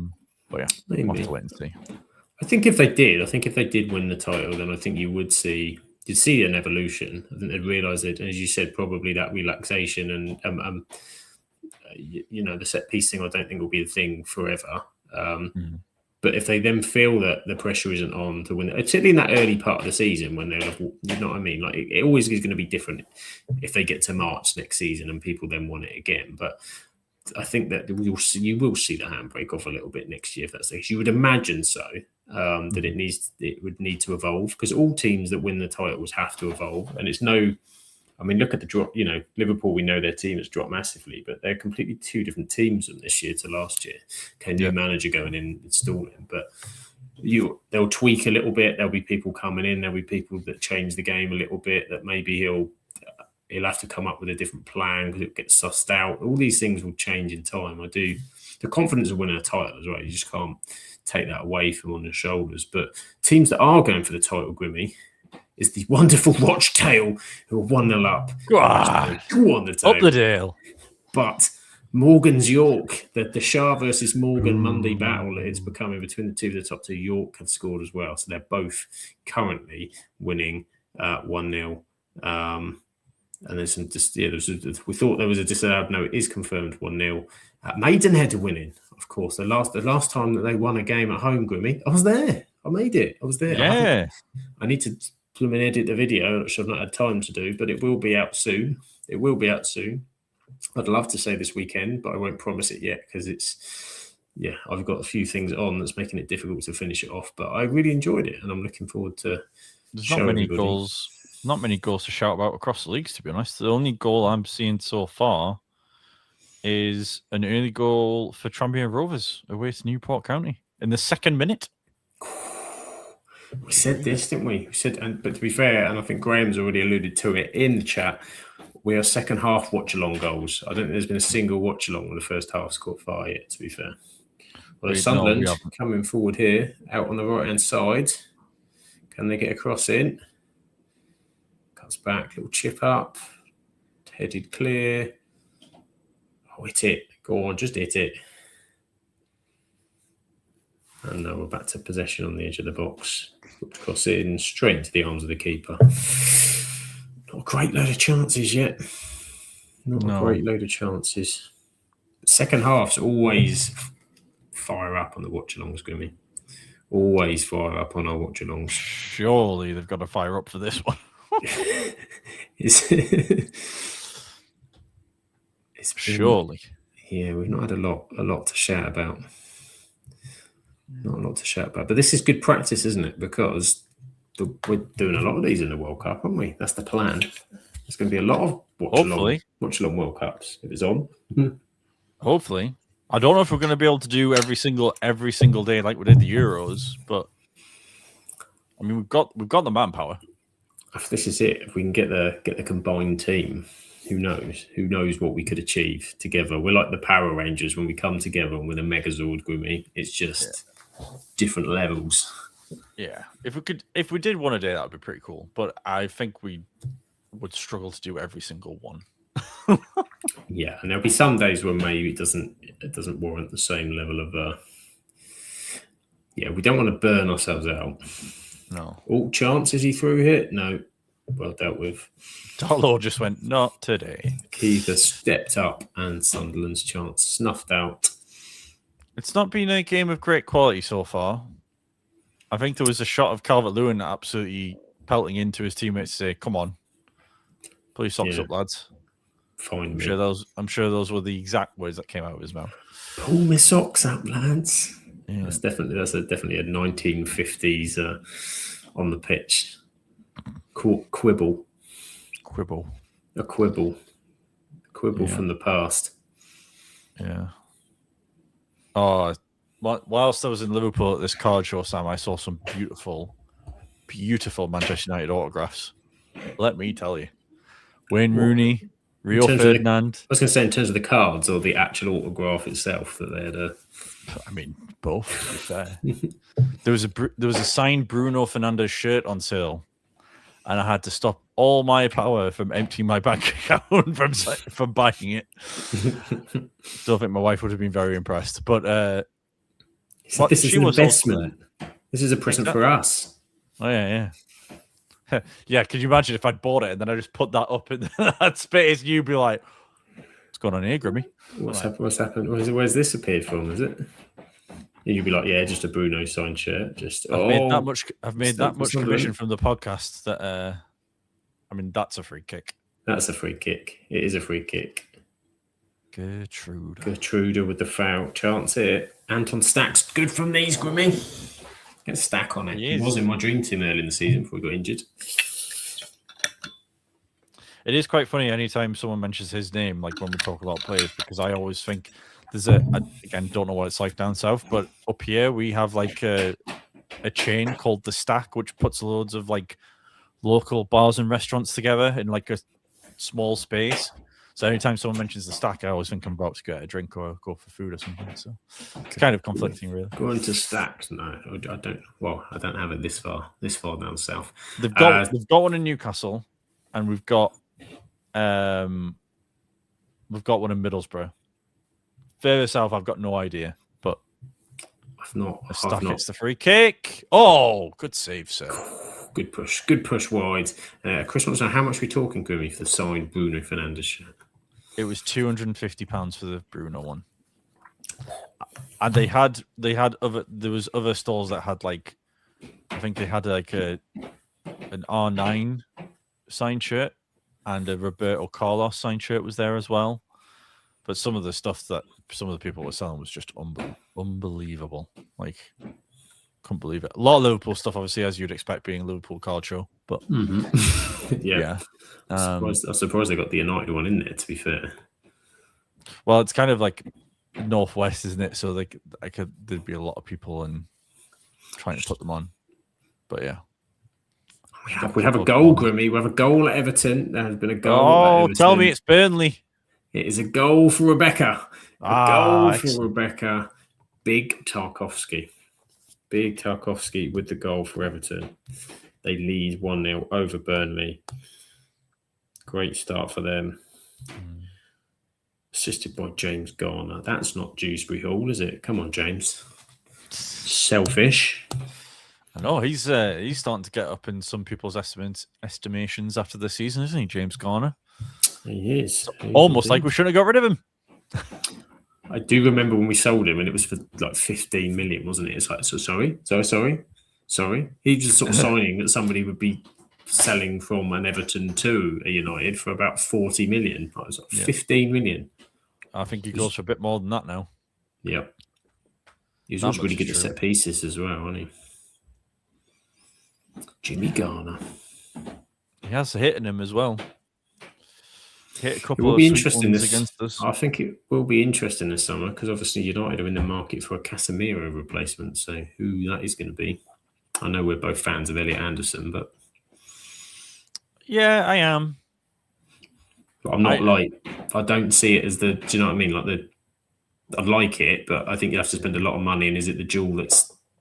yeah, we'll have to wait and see. I think if they did win the title, then I think you'd see an evolution. I think they'd realise it, as you said, probably that relaxation and the set piece thing, I don't think will be the thing forever. But if they then feel that the pressure isn't on to win, particularly in that early part of the season when they're, you know what I mean? Like it always is going to be different if they get to March next season and people then want it again. But I think that you will see the handbrake off a little bit next year if that's the case. You would imagine so. That it would need to evolve, because all teams that win the titles have to evolve, and it's no. I mean, look at the drop. Liverpool. We know their team has dropped massively, but they're completely two different teams from this year to last year. Okay, new manager going in, installing, but they'll tweak a little bit. There'll be people coming in. There'll be people that change the game a little bit. That maybe he'll have to come up with a different plan because it gets sussed out. All these things will change in time. The confidence of winning a title as well. You just can't take that away from on their shoulders. But teams that are going for the title, Grimmy, is the wonderful Rochdale, who are 1-0 up. Go on the table. Up the Dale. But Morgan's York, the Shah versus Morgan Monday battle that it's becoming between the two of the top two, York have scored as well. So they're both currently winning 1-0. And there's some we thought there was a disallowed. No, it is confirmed 1-0. Maidenhead are winning, of course. The last time that they won a game at home, Grimmy, I was there. I made it. I was there. Yeah. I need to edit the video, which I've not had time to do, but it will be out soon. I'd love to say this weekend, but I won't promise it yet because I've got a few things on that's making it difficult to finish it off. But I really enjoyed it, and I'm looking forward to. There's not many goals. Not many goals to shout about across the leagues, to be honest. The only goal I'm seeing so far is an early goal for Tranmere Rovers away to Newport County in the 2nd minute. We said this, didn't we? But to be fair, and I think Graham's already alluded to it in the chat, we are second half watch-along goals. I don't think there's been a single watch-along when the first half scored far yet, to be fair. Well, Sunderland coming forward here, out on the right-hand side. Can they get a cross in? Back, little chip up, headed clear. Oh, hit it. Go on, just hit it. And now we're back to possession on the edge of the box. Cross in straight into the arms of the keeper. Not a great load of chances yet. Second half's always fire up on the watch-alongs, Grimmy. Always fire up on our watch-alongs. Surely they've got to fire up for this one. Surely. Yeah, we've not had a lot to shout about. Not a lot to shout about. But this is good practice, isn't it? Because we're doing a lot of these in the World Cup, aren't we? That's the plan. There's going to be a lot of watch-along World Cups if it's on. Hopefully. I don't know if we're going to be able to do every single day like we did the Euros, but I mean we've got the manpower. If this is it, if we can get the combined team, who knows? Who knows what we could achieve together? We're like the Power Rangers when we come together and with a Megazord, Grimmy. It's just different levels. Yeah, if we did one a day, that would be pretty cool. But I think we would struggle to do every single one. Yeah, and there'll be some days where maybe it doesn't warrant the same level of. We don't want to burn ourselves out. No. All chances he threw here? No. well dealt with. Darlow just went, not today. Keither stepped up and Sunderland's chance snuffed out. It's not been a game of great quality so far. I think there was a shot of Calvert-Lewin absolutely pelting into his teammates to say, come on, pull your socks up, lads. I'm sure those were the exact words that came out of his mouth. Pull my socks up, lads. Yeah. That's definitely a 1950s on the pitch quibble. A quibble from the past. Yeah. Oh, whilst I was in Liverpool at this card show, Sam, I saw some beautiful Manchester United autographs. Let me tell you, Wayne Rooney, Rio Ferdinand. I was going to say in terms of the cards or the actual autograph itself that they had. I mean, both. To be fair, there was a signed Bruno Fernandes shirt on sale, and I had to stop all my power from emptying my bank account from buying it. Don't think my wife would have been very impressed, but this is an investment. This is a present for us. Oh yeah. Yeah, could you imagine if I'd bought it and then I just put that up in that space? You'd be like, "What's going on here, Grimmy? What's happened? Where's this appeared from? Is it?" And you'd be like, "Yeah, just a Bruno signed shirt." I've made that much commission from the podcast that I mean, that's a free kick. That's a free kick. It is a free kick. Gertrude with the foul chance here. Anton Stack's good from these, Grimmy. Get a Stack on it. He was in my dream team early in the season before he got injured. It is quite funny anytime someone mentions his name, like when we talk about players, because I always think I don't know what it's like down south, but up here we have like a chain called The Stack, which puts loads of like local bars and restaurants together in like a small space. So anytime someone mentions The Stack, I always think I'm about to get a drink or go for food or something. So it's kind of conflicting, really. Going to Stacks? No, I don't. Well, I don't have it this far down south. They've got one in Newcastle, and we've got one in Middlesbrough. Further south, I've got no idea, but I've not. It's the free kick. Oh, good save, sir. Good push wide. Chris wants to know how much we're talking, Grimmy, for the signed Bruno Fernandes shirt. It was £250 for the Bruno one, and they had other stores that had like, I think they had like an R9 signed shirt and a Roberto Carlos signed shirt was there as well. But some of the stuff that some of the people were selling was just unbelievable. Like, couldn't believe it. A lot of Liverpool stuff, obviously, as you'd expect, being a Liverpool card show. But yeah. I'm surprised they got the United one in there, to be fair. Well, it's kind of like Northwest, isn't it? So there'd be a lot of people and trying to put them on. But yeah. We have a goal, Grimmy. We have a goal at Everton. There has been a goal. Oh, tell me it's Burnley. It is a goal for Rebecca. For Rebecca. Big Tarkowski with the goal for Everton. They lead 1-0 over Burnley. Great start for them. Assisted by James Garner. That's not Dewsbury Hall, is it? Come on, James. Selfish. I know he's starting to get up in some people's estimations after the season, isn't he, James Garner? He is. Almost like we shouldn't have got rid of him. I do remember when we sold him, and it was for like 15 million, wasn't it? It's like, sorry. He was sort of signing that somebody would be selling from an Everton to a United for about 40 million. It was like 15 million. I think he goes for a bit more than that now. Yeah. He was also really good at set pieces as well, wasn't he? Jimmy Garner. He has a hit in him as well. Hit a couple of interesting against us. I think it will be interesting this summer because obviously United are in the market for a Casemiro replacement. So who that is going to be? I know we're both fans of Elliot Anderson, but yeah, I am. But I'm not I don't see it as do you know what I mean? I'd like it, but I think you have to spend a lot of money. And is it the jewel that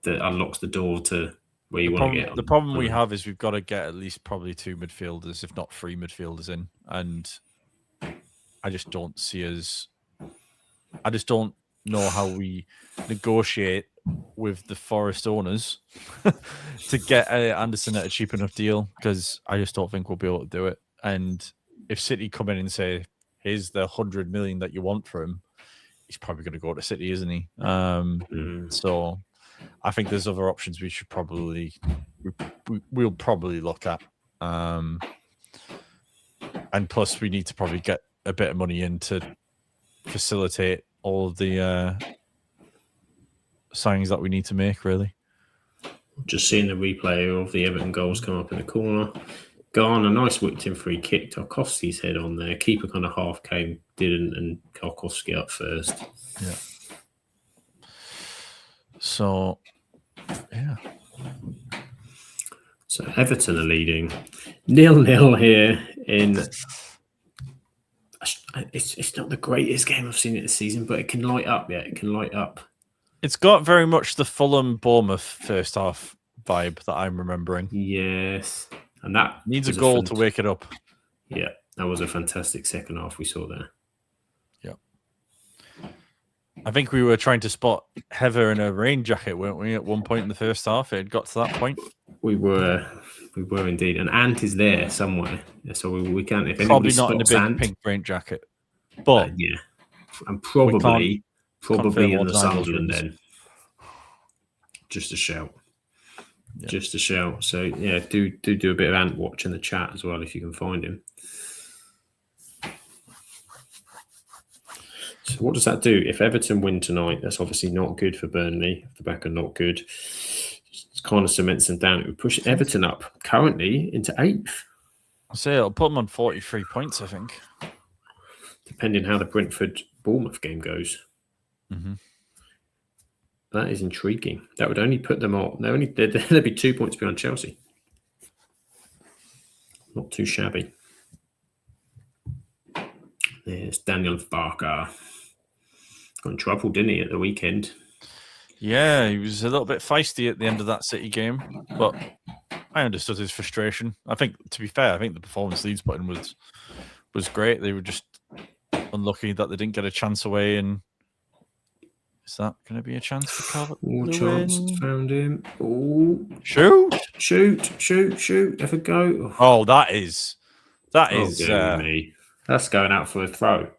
unlocks the door to where you want to get? The problem we have is we've got to get at least probably 2 midfielders, if not 3 midfielders in. And I just don't know how we negotiate with the Forest owners to get Anderson at a cheap enough deal, because I just don't think we'll be able to do it. And if City come in and say, here's the 100 million that you want for him, he's probably going to go to City, isn't he? So I think there's other options we should probably we'll probably look at. And plus, we need to probably get a bit of money in to facilitate all of the signings that we need to make, really. Just seeing the replay of the Everton goals come up in the corner. Garner, nice whipped in free kick. Tarkovsky's head on there. Keeper kind of half came, didn't, and Tarkovsky up first. Yeah. So, yeah. So Everton are leading 0-0 here in. It's not the greatest game I've seen it this season, but it can light up. Yeah, it can light up. It's got very much the Fulham Bournemouth first half vibe that I'm remembering. Yes. And that needs a goal to wake it up. Yeah, that was a fantastic second half we saw there. Yeah. I think we were trying to spot Heather in a rain jacket, weren't we, at one point in the first half? It had got to that point. We were indeed. And Ant is there somewhere. So we can't, if probably not in a big Ant, pink rain jacket. But yeah. And probably in the Sunderland then. Just a shout. Yeah. Just a shout. So yeah, do a bit of Ant watch in the chat as well if you can find him. So what does that do? If Everton win tonight, that's obviously not good for Burnley. If the back are not good, it kind of cements them down. It would push Everton up currently into 8th. I'll say it'll put them on 43 points, I think. Depending how the Brentford-Bournemouth game goes. Mm-hmm. That is intriguing. That would only put them on. There'd be 2 points behind Chelsea. Not too shabby. There's Daniel Farker. Got in trouble, didn't he, at the weekend? Yeah, he was a little bit feisty at the end of that City game, but I understood his frustration. I think, to be fair, I think the performance Leeds put in was great. They were just unlucky that they didn't get a chance away. And is that going to be a chance for Calvert-Lewin? Chance, found him. Oh, shoot! Have a go. Oh, that is me. That's going out for a throw.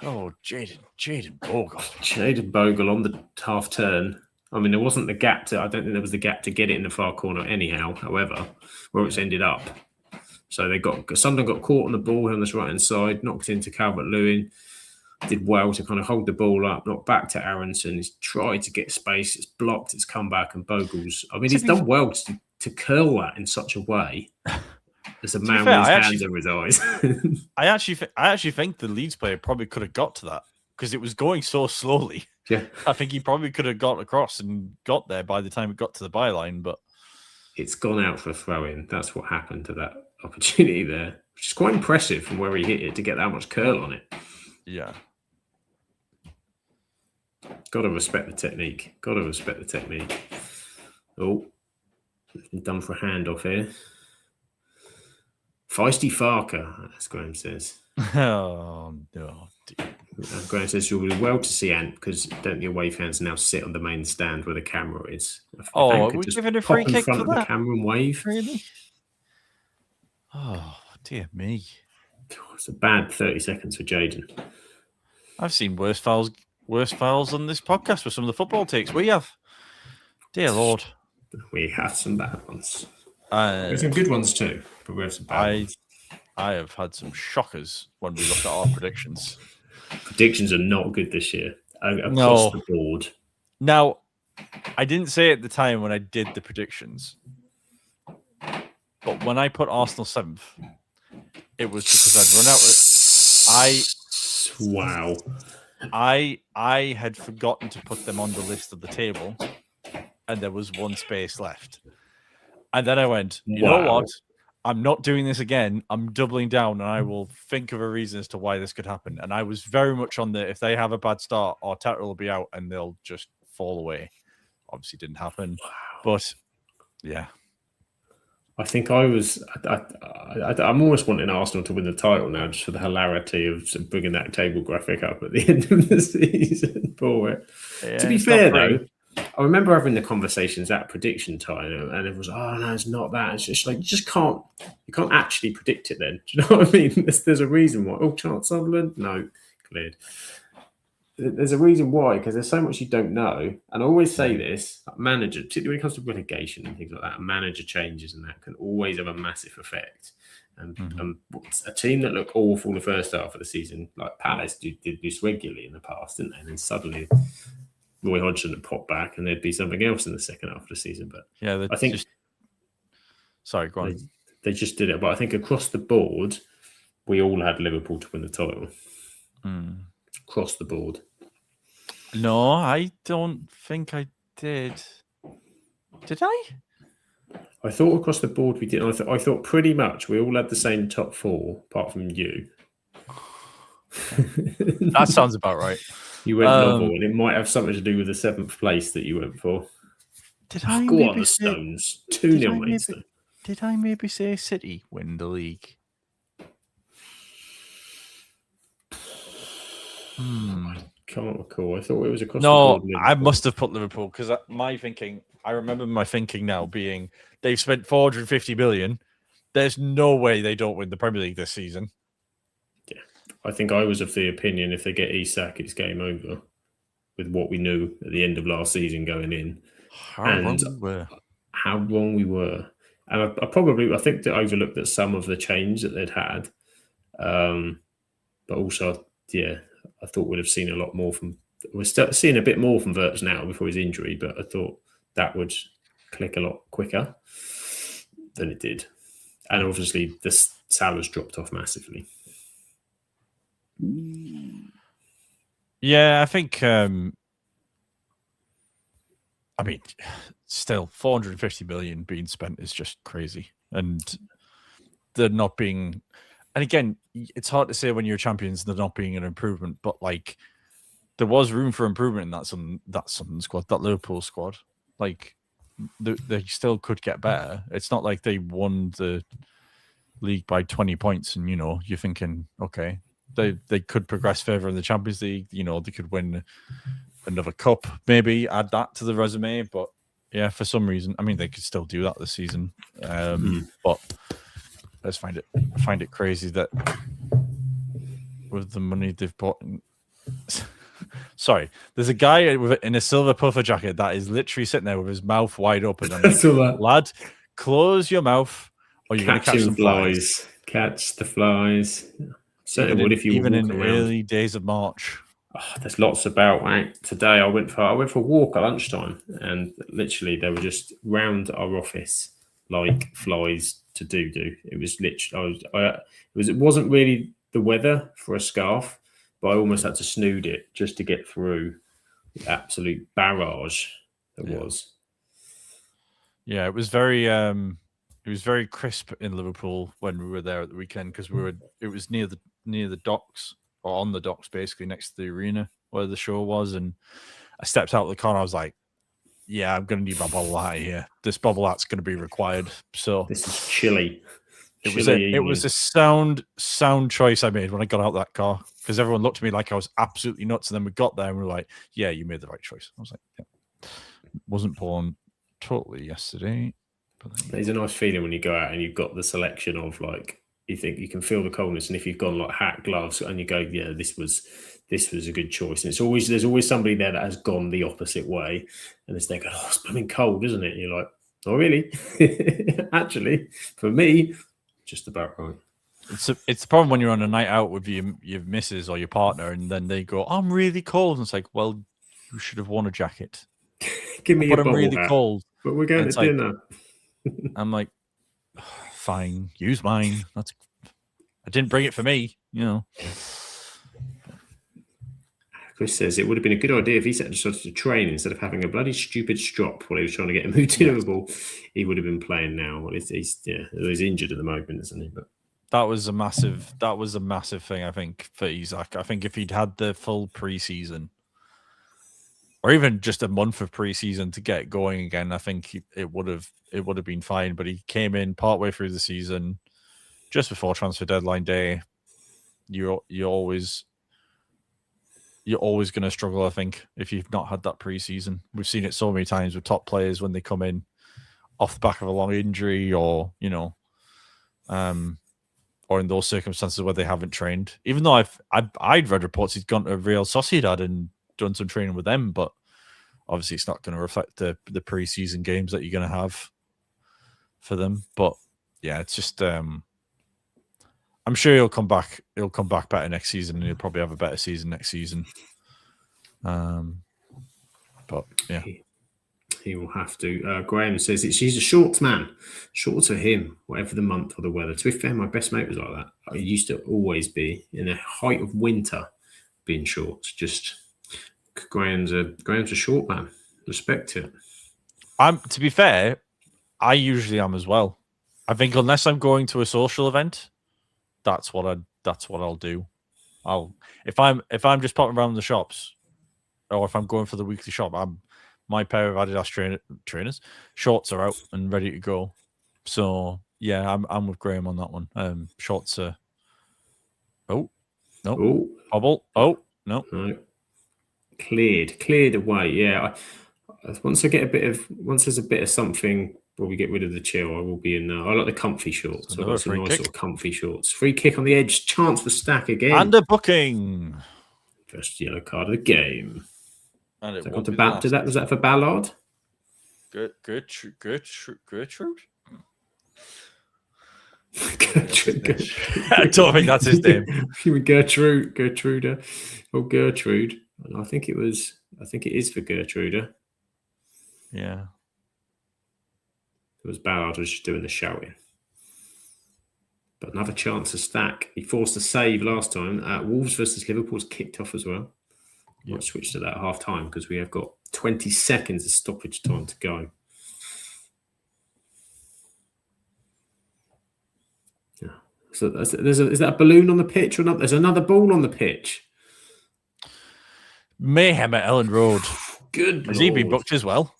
Oh, Jayden Bogle. Jayden Bogle on the half turn. I mean, there wasn't the gap I don't think there was the gap to get it in the far corner anyhow, however, where it's ended up. So Sunderland got caught on the ball on this right-hand side, knocked into Calvert-Lewin, did well to kind of hold the ball up, knocked back to Aronson. He's tried to get space. It's blocked. It's come back, and Bogle's. I mean, he's done well to curl that in such a way. There's a man with his hands over his eyes. I actually think the Leeds player probably could have got to that because it was going so slowly. Yeah, I think he probably could have got across and got there by the time it got to the byline, but it's gone out for a throw-in. That's what happened to that opportunity there, which is quite impressive from where he hit it to get that much curl on it. Yeah. Got to respect the technique. Oh, been done for a handoff here. Feisty Farker, as Graham says. Oh, no. Graham says you'll be well to see Ant because don't the away fans now sit on the main stand where the camera is? Are we giving a free kick front for of that? The camera and wave. Really? Oh, dear me. It's a bad 30 seconds for Jayden. I've seen worse fouls on this podcast with some of the football takes we have. Dear Lord. We have some bad ones. There's some good ones too, but we have some bad ones. I have had some shockers when we look at our predictions. Predictions are not good this year across the board. Now, I didn't say at the time when I did the predictions, but when I put Arsenal 7th, it was because I'd run out. Wow. I had forgotten to put them on the list of the table, and there was one space left. And then I went, you know what? I'm not doing this again. I'm doubling down, and I will think of a reason as to why this could happen. And I was very much on if they have a bad start, Arteta will be out, and they'll just fall away. Obviously, didn't happen, but yeah. I think I'm almost wanting Arsenal to win the title now, just for the hilarity of bringing that table graphic up at the end of the season for it. Yeah, to be fair, though, I remember having the conversations at prediction time, and it was, oh no, it's not that. It's just like you can't actually predict it. Then, do you know what I mean? There's a reason why. Oh, chance Sunderland, no, cleared. There's a reason why, because there's so much you don't know. And I always say this: manager, particularly when it comes to relegation and things like that, manager changes and that can always have a massive effect. And a team that looked awful in the first half of the season, like Palace, did this regularly in the past, didn't they? And then suddenly Roy Hodgson would pop back, and there'd be something else in the second half of the season. But yeah, I think sorry, go on. They just did it. But I think across the board, we all had Liverpool to win the title. Across the board. No, I don't think I did. Did I? I thought across the board we did. I thought pretty much we all had the same top four, apart from you. That sounds about right. You went novel, and it might have something to do with the 7th place that you went for. Did I go maybe on the say, Stones? 2-0 Maidstone. Did I maybe say City win the league? I can't recall. I thought it was across the board. No, I must have put Liverpool because I remember my thinking now being they've spent 450 million. There's no way they don't win the Premier League this season. Yeah, I think I was of the opinion if they get Isak, it's game over with what we knew at the end of last season going in. How wrong we were. And I think they overlooked that some of the change that they'd had. But also, yeah, I thought we'd have seen a lot more from... We're seeing a bit more from Wirtz now before his injury, but I thought that would click a lot quicker than it did. And obviously, the Salah's dropped off massively. Yeah, I think... still, 450 million being spent is just crazy. And they're not being... And again, it's hard to say when you're champions they're not being an improvement, but like there was room for improvement in that Sunderland squad, that Liverpool squad. Like they still could get better. It's not like they won the league by 20 points and, you're thinking, okay, they could progress further in the Champions League. They could win another cup, maybe add that to the resume. But yeah, for some reason, they could still do that this season. But I just find it crazy that with the money they've bought. Sorry, there's a guy in a silver puffer jacket that is literally sitting there with his mouth wide open. I'm like, lad, close your mouth, or you're going to catch some flies. Catch the flies. Certainly would if you even in early days of March. Oh, there's lots about. Today I went for a walk at lunchtime, and literally they were just round our office like flies to do. It was literally. It wasn't really the weather for a scarf, but I almost had to snood it just to get through the absolute barrage that was. Yeah, it was very crisp in Liverpool when we were there at the weekend because it was near the docks, or on the docks basically next to the arena where the show was, and I stepped out of the car and I was like, yeah, I'm going to need my bubble hat here. This bubble hat's going to be required. So this is chilly. It was a sound choice I made when I got out of that car because everyone looked at me like I was absolutely nuts. And then we got there and we were like, yeah, you made the right choice. I was like, yeah. Wasn't born totally yesterday. There's a nice feeling when you go out and you've got the selection of like, you think you can feel the coldness. And if you've gone like hat, gloves, and you go, yeah, this was a good choice. And there's always somebody there that has gone the opposite way. And it's there going, oh, it's blooming cold, isn't it? And you're like, oh, really? Actually, for me, just about right. It's the problem when you're on a night out with your missus or your partner, and then they go, I'm really cold. And it's like, well, you should have worn a jacket. Give me a bubble really hat. Cold. But we're going to dinner. I'm like, fine, use mine. I didn't bring it for me, Chris says it would have been a good idea if he started to train instead of having a bloody stupid strop while he was trying to get a move to Liverpool. He would have been playing now. Well, he's injured at the moment, isn't he? But that was a massive thing, I think, for Isak. I think if he'd had the full preseason, or even just a month of preseason to get going again, I think it would have been fine. But he came in partway through the season, just before transfer deadline day. You you're always going to struggle, I think, if you've not had that pre-season. We've seen it so many times with top players when they come in off the back of a long injury or, or in those circumstances where they haven't trained. Even though I'd read reports he's gone to Real Sociedad and done some training with them, but obviously it's not going to reflect the pre-season games that you're going to have for them. But yeah, it's just I'm sure he'll come back. He'll come back better next season, and he'll probably have a better season next season. But yeah, he will have to. Graham says he's a shorts man. Shorts for him, whatever the month or the weather. To be fair, my best mate was like that. I used to always be in the height of winter, being shorts. Just Graham's a short man. Respect it. To be fair, I usually am as well. I think unless I'm going to a social event, that's what I'll do. If I'm just popping around the shops, or if I'm going for the weekly shop, my pair of Adidas trainers shorts are out and ready to go. So yeah, I'm with Graham on that one. Shorts are. Oh no! Bubble. Oh no! Cleared away. Yeah. Once there's a bit of something where we get rid of the chill, I will be in. I like the comfy shorts. I've got some nice sort of comfy shorts. Free kick on the edge. Chance for Stack again. And a booking. First yellow card of the game. And it was that for Ballard? Gertrude. I don't think that's his name. Gertrude. Oh, Gertrude. I think it is for Gertrude. Yeah. It was Ballard was just doing the shouting. But another chance to Stack. He forced a save last time. Wolves versus Liverpool's kicked off as well. Might switch to that at half time because we have got 20 seconds of stoppage time to go. Yeah. So is that a balloon on the pitch or not? There's another ball on the pitch. Mayhem at Ellen Road. Good. Has he been booked as well?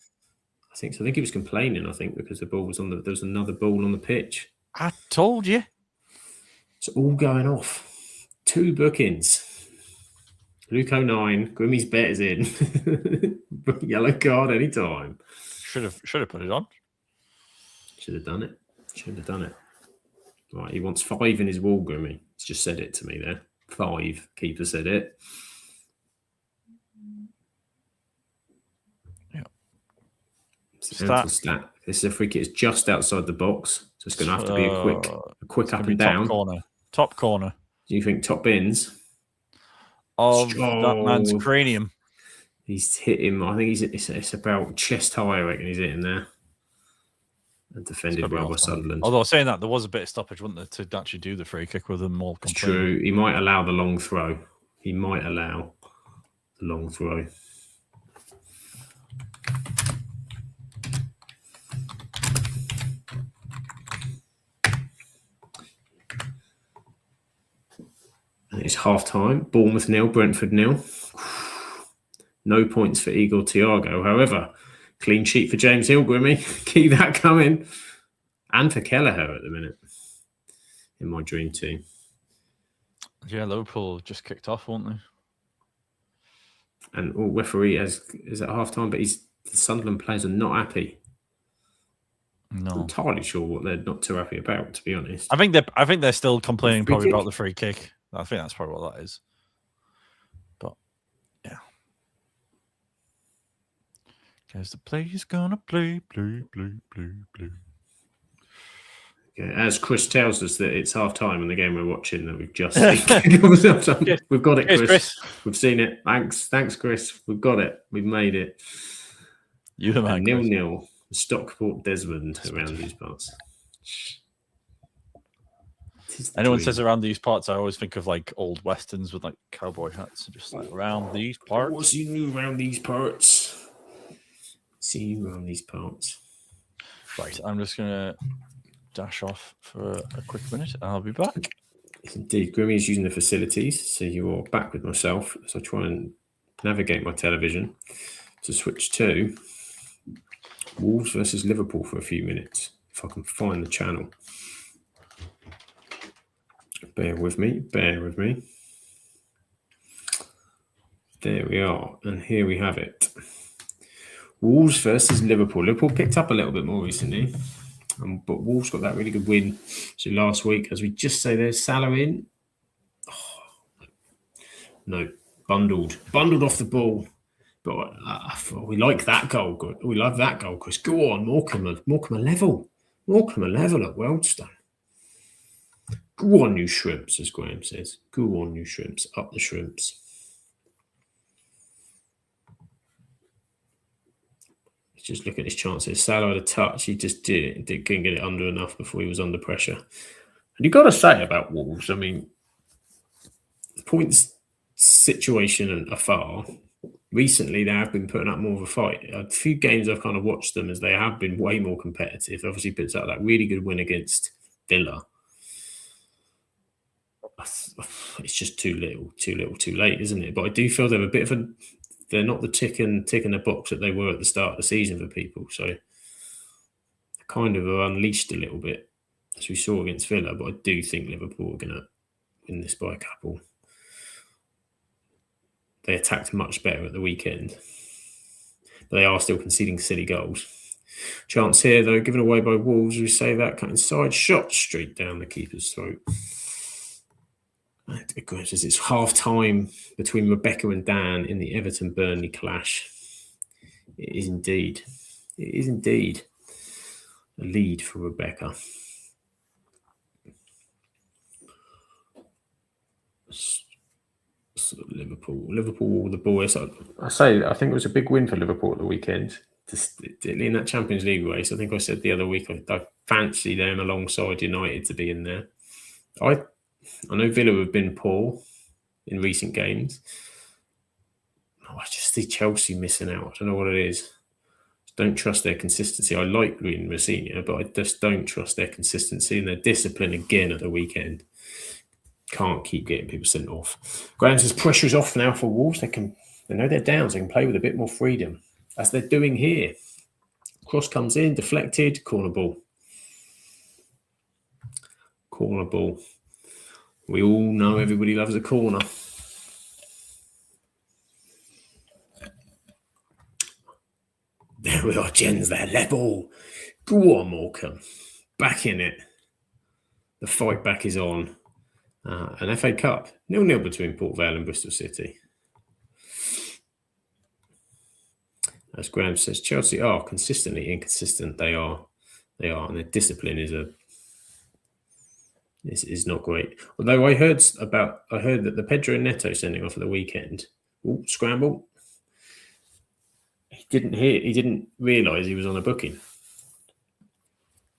I think so. I think he was complaining. Because the ball was there was another ball on the pitch. I told you. It's all going off. 2 bookings. Luke 09, Grimmy's bet is in. Yellow card anytime. Should have put it on. Should have done it. Right, he wants 5 in his wall, Grimmy. He's just said it to me there. 5. Keeper said it. Yeah. Stat. This is a free kick. It's just outside the box. So it's going to have to be a quick up and down. Top corner. Do you think top bins? Of that man's cranium. He's hit him. I think it's about chest high, I reckon he's hitting there. And defended well by Sunderland. Although saying that, there was a bit of stoppage, wasn't there, to actually do the free kick with them all complete. True. He might allow the long throw. And it's half time. Bournemouth 0, Brentford 0. No points for Igor Thiago. However, clean sheet for James Hill, Grimmy. Keep that coming. And for Kelleher at the minute. In my dream team. Yeah, Liverpool just kicked off, won't they? And referee is at half time, but the Sunderland players are not happy. No. I'm entirely sure what they're not too happy about, to be honest. I think they're still complaining probably about the free kick. I think that's probably what that is. But yeah. Because the player's gonna play. Yeah, as Chris tells us that it's half time in the game we're watching that we've just we've got it, Chris. We've seen it. Thanks, Chris. We've got it. We've made it. You the man. 0-0. Stockport Desmond around these parts. Anyone says around these parts, I always think of like old westerns with like cowboy hats, just like around these parts. What's you around these parts? Right, I'm just gonna dash off for a quick minute. I'll be back. Indeed, Grimmy is using the facilities, so you are back with myself as I try and navigate my television to switch to Wolves versus Liverpool for a few minutes. If I can find the channel. Bear with me. There There we are. And here we have it. Wolves versus Liverpool. Liverpool picked up a little bit more recently. But Wolves got that really good win last week. As we just say, there's Salah in. Oh, no, bundled off the ball. But we like that goal. We love that goal, Chris. Go on, Morecambe a level. Morecambe a level at Wealdstone. Go on, you shrimps, as Graham says. Go on, you shrimps. Up the shrimps. Let's just look at his chances. Salah had a touch. He just couldn't get it under enough before he was under pressure. And you've got to say about Wolves, I mean, points situation and afar. Recently, they have been putting up more of a fight. A few games I've kind of watched them as they have been way more competitive. Obviously, puts out that really good win against Villa. It's just too little, too late, isn't it? But I do feel they're a bit of they're not the tick in the box that they were at the start of the season for people. So kind of are unleashed a little bit, as we saw against Villa. But I do think Liverpool are going to win this by a couple. They attacked much better at the weekend. But they are still conceding silly goals. Chance here, though, given away by Wolves. We say that cut inside, shot straight down the keeper's throat. It's half time between Rebecca and Dan in the Everton-Burnley clash. It is indeed a lead for Rebecca. So Liverpool, the boys. I think it was a big win for Liverpool at the weekend. In that Champions League race, I think I said the other week I fancy them alongside United to be in there. I know Villa have been poor in recent games. I just see Chelsea missing out. I don't know what it is. Don't trust their consistency. I like Green Messina, but I just don't trust their consistency and their discipline again at the weekend. Can't keep getting people sent off. Graham says pressure is off now for Wolves. They know they're down, so they can play with a bit more freedom, as they're doing here. Cross comes in, deflected, corner ball. Corner ball. We all know everybody loves a corner. There we are, Jens there, level. Go on, Morecambe. Back in it. The fight back is on. An FA Cup, 0-0 between Port Vale and Bristol City. As Graham says, Chelsea are consistently inconsistent. They are, and their discipline is not great. Although I heard that the Pedro Neto sending off at the weekend. Ooh, scramble. He didn't realise he was on a booking.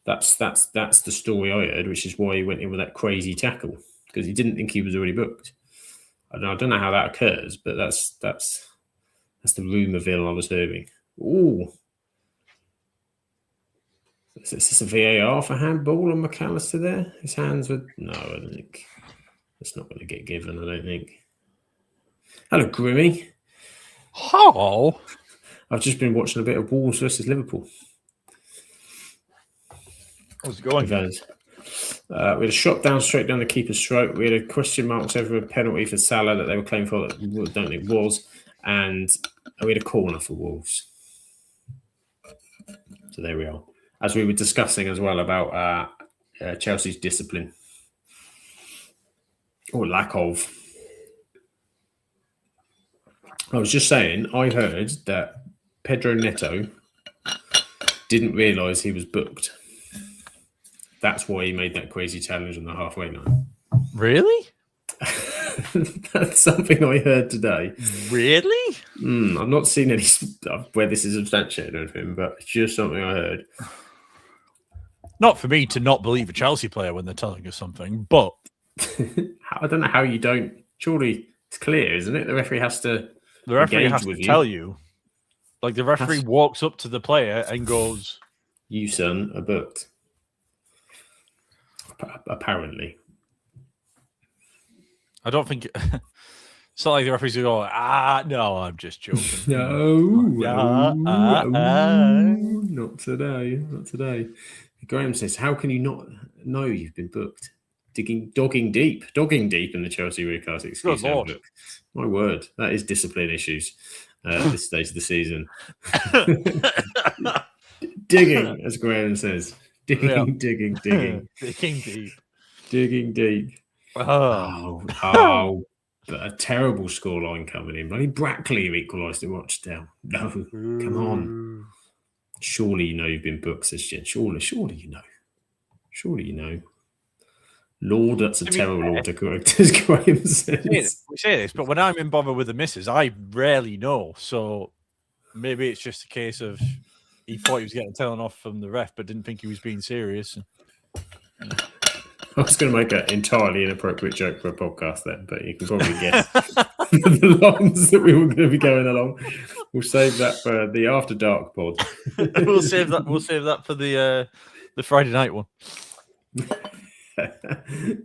That's the story I heard, which is why he went in with that crazy tackle, because he didn't think he was already booked. I don't know how that occurs, but that's the rumourville I was hearing. Ooh. Is this a VAR for handball on McAllister there? His hands were... No, I don't think. It's not going to get given, I don't think. Hello, Grimmy. Hello. I've just been watching a bit of Wolves versus Liverpool. How's it going? We had a shot straight down the keeper's throat. We had a question marks over a penalty for Salah that they were claiming for that I don't think was. And we had a corner for Wolves. So there we are. As we were discussing as well about Chelsea's discipline. Or lack of. I was just saying, I heard that Pedro Neto didn't realise he was booked. That's why he made that crazy challenge on the halfway line. Really? That's something I heard today. Really? I've not seen any where this is substantiated of him, but it's just something I heard. Not for me to not believe a Chelsea player when they're telling us something, but... I don't know how you don't. Surely it's clear, isn't it? The referee has to... The referee has to tell you. Like, the referee walks up to the player and goes... You, son, are booked. Apparently. I don't think... It's not like the referee's going to go, no, I'm just joking. No, not today. Not today. Graham says, how can you not know you've been booked? dogging deep in the Chelsea recast excuse Good Lord. handbook. My word, that is discipline issues at this stage of the season. Digging, as Graham says. Digging deep. Digging deep. Oh, but a terrible scoreline coming in. Bloody Brackley have equalised at Rochdale. No, come on. Surely you know you've been booked, says Jen. Surely you know. Surely you know. Lord, that's a terrible autocorrect, as Graham says. We say this, but when I'm in bother with the missus, I rarely know. So maybe it's just a case of he thought he was getting telling off from the ref, but didn't think he was being serious. I was going to make an entirely inappropriate joke for a podcast then, but you can probably guess the lines that we were going to be going along. We'll save that for the After Dark pod. We'll save that for the Friday night one.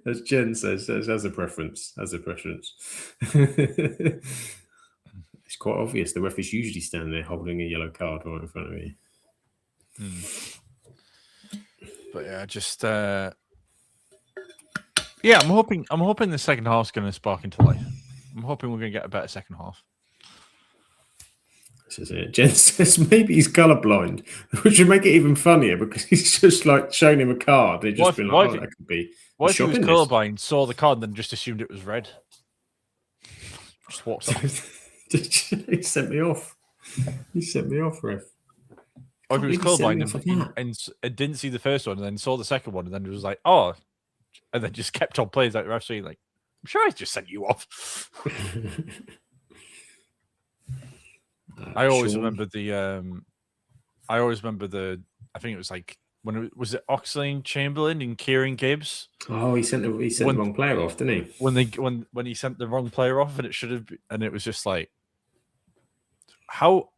As Jen says, as a preference. It's quite obvious. The ref is usually standing there holding a yellow card right in front of you. But yeah, just I'm hoping the second half's going to spark into life. I'm hoping we're going to get a better second half. This is it. Jen says maybe he's colourblind, which would make it even funnier because he's just like showing him a card. They've just been like, that could be. What if he was colourblind, saw the card, and then just assumed it was red? Just walked off. He sent me off. Ref. Or if he was colourblind and didn't see the first one, and then saw the second one, and then was like, oh, and then just kept on playing like the ref saying, like, I'm sure I just sent you off. I always remember I think it was like was it Oxlade Chamberlain and Kieran Gibbs? Oh, he sent the wrong player off, didn't he? When he sent the wrong player off, and it should have, and it was just like, how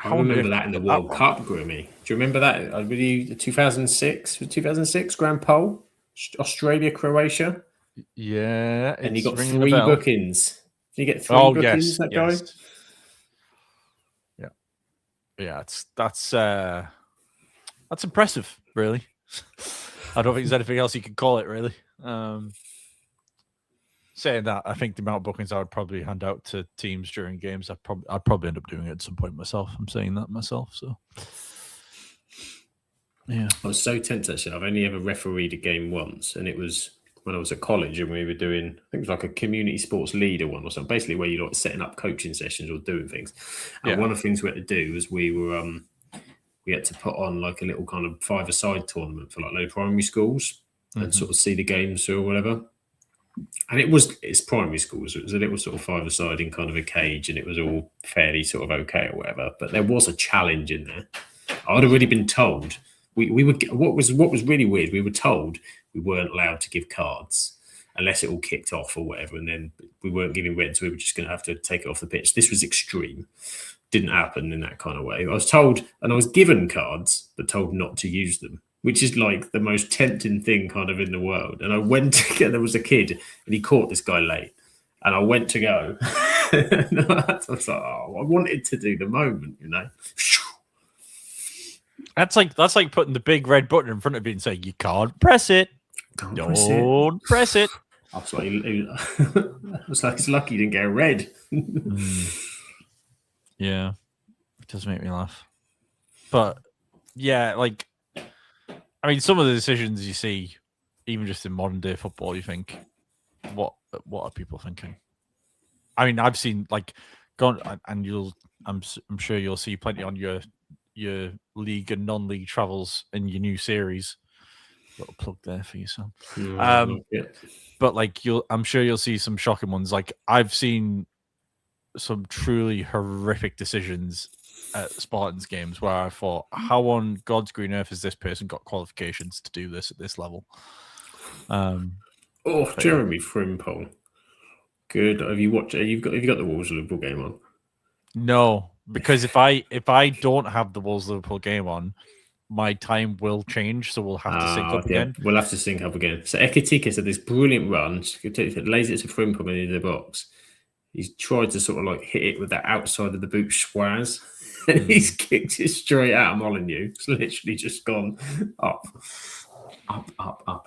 I remember that in the World Cup, Grimmy. Do you remember that? I really 2006 Grand Pole, Australia, Croatia. Yeah, and you got 3 bookings. Did you get 3 bookings? That guy. Yeah, that's impressive, really. I don't think there's anything else you can call it, really. Saying that, I think the amount of bookings I would probably hand out to teams during games, I'd probably end up doing it at some point myself. I'm saying that myself, so yeah. I was so tempted actually. I've only ever refereed a game once, and it was when I was at college, and we were doing, I think it was like a community sports leader one or something, basically where you're like setting up coaching sessions or doing things. And one of the things we had to do was we had to put on like a little kind of 5-a-side tournament for like low primary schools and sort of see the games or whatever. And it's primary schools. So it was a little sort of 5-a-side in kind of a cage, and it was all fairly sort of okay or whatever. But there was a challenge in there. I'd already been told we would. What was really weird. We were told we weren't allowed to give cards unless it all kicked off or whatever, and then we weren't giving red, so we were just going to have to take it off the pitch. This was extreme. Didn't happen in that kind of way. I was told, and I was given cards, but told not to use them, which is like the most tempting thing kind of in the world. And I went to get, there was a kid, and he caught this guy late, and I went to go. And I was like, oh, I wanted to do the moment, you know. That's like putting the big red button in front of you and saying you can't press it. Don't press it. I was like, it's lucky you didn't get a red. Yeah, it does make me laugh. But yeah, like, I mean, some of the decisions you see, even just in modern day football, you think, what are people thinking? I mean, I've seen like gone, and I'm sure you'll see plenty on your league and non-league travels in your new series. Little plug there for you, Sam. But like I'm sure you'll see some shocking ones. Like I've seen some truly horrific decisions at Spartans games where I thought, how on God's green earth has this person got qualifications to do this at this level? Jeremy Frimpong. Good. Have you watched? Have you got the Wolves Liverpool game on? No, because if I don't have the Wolves Liverpool game on, my time will change, so we'll have to sync up again. We'll have to sync up again. So Ekitika said this brilliant run, lays it to Frimpong into the box. He's tried to sort of like hit it with that outside of the boot schwaz, and he's kicked it straight out of Molyneux. It's literally just gone up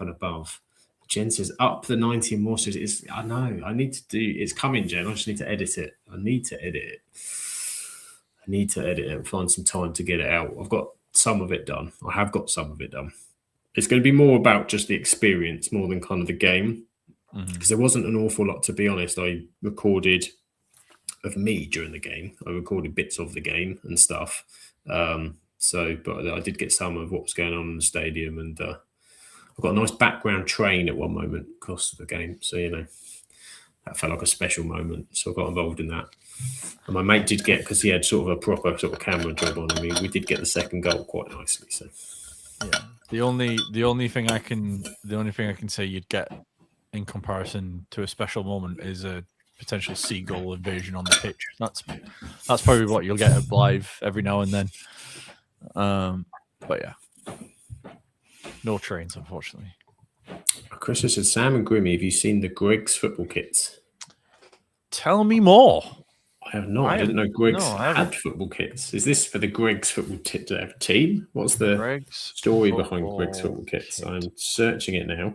and above. Jen says up the 90 more. So I know. I need to do. It's coming, Jen. I just need to edit it. I need to edit it and find some time to get it out. I've got some of it done. I have got some of it done. It's going to be more about just the experience more than kind of the game, because there wasn't an awful lot, to be honest. I recorded of me during the game. I recorded bits of the game and stuff. But I did get some of what was going on in the stadium, and I've got a nice background train at one moment across the game. So, that felt like a special moment. So I got involved in that. And my mate did get, because he had sort of a proper sort of camera job on him, we did get the second goal quite nicely. So yeah, the only thing I can say you'd get in comparison to a special moment is a potential seagull invasion on the pitch. That's probably what you'll get at live every now and then. But yeah, no trains, unfortunately. Chris said, Sam and Grimmy, have you seen the Greggs football kits? Tell me more. I have not. I didn't know Greggs had football kits. Is this for the Greggs football team? What's the Greggs story behind Greggs football kits? I'm searching it now.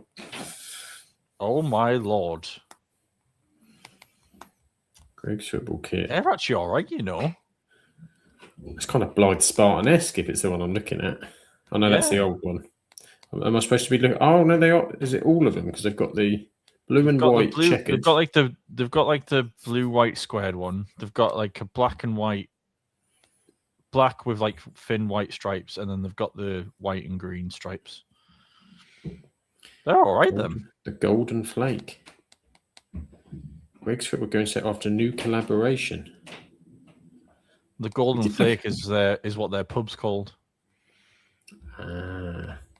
Oh my lord. Greggs football kit. They're actually all right, It's kind of Blythe Spartan-esque if it's the one I'm looking at. I know that's the old one. Am I supposed to be looking? Oh no, they are. Is it all of them? Because they've got the blue and white checkered. They've got like the blue white squared one. They've got like a black and white, black with like thin white stripes, and then they've got the white and green stripes. They're all right then. The golden flake. Greggs football going set after new collaboration. The golden flake is what their pub's called.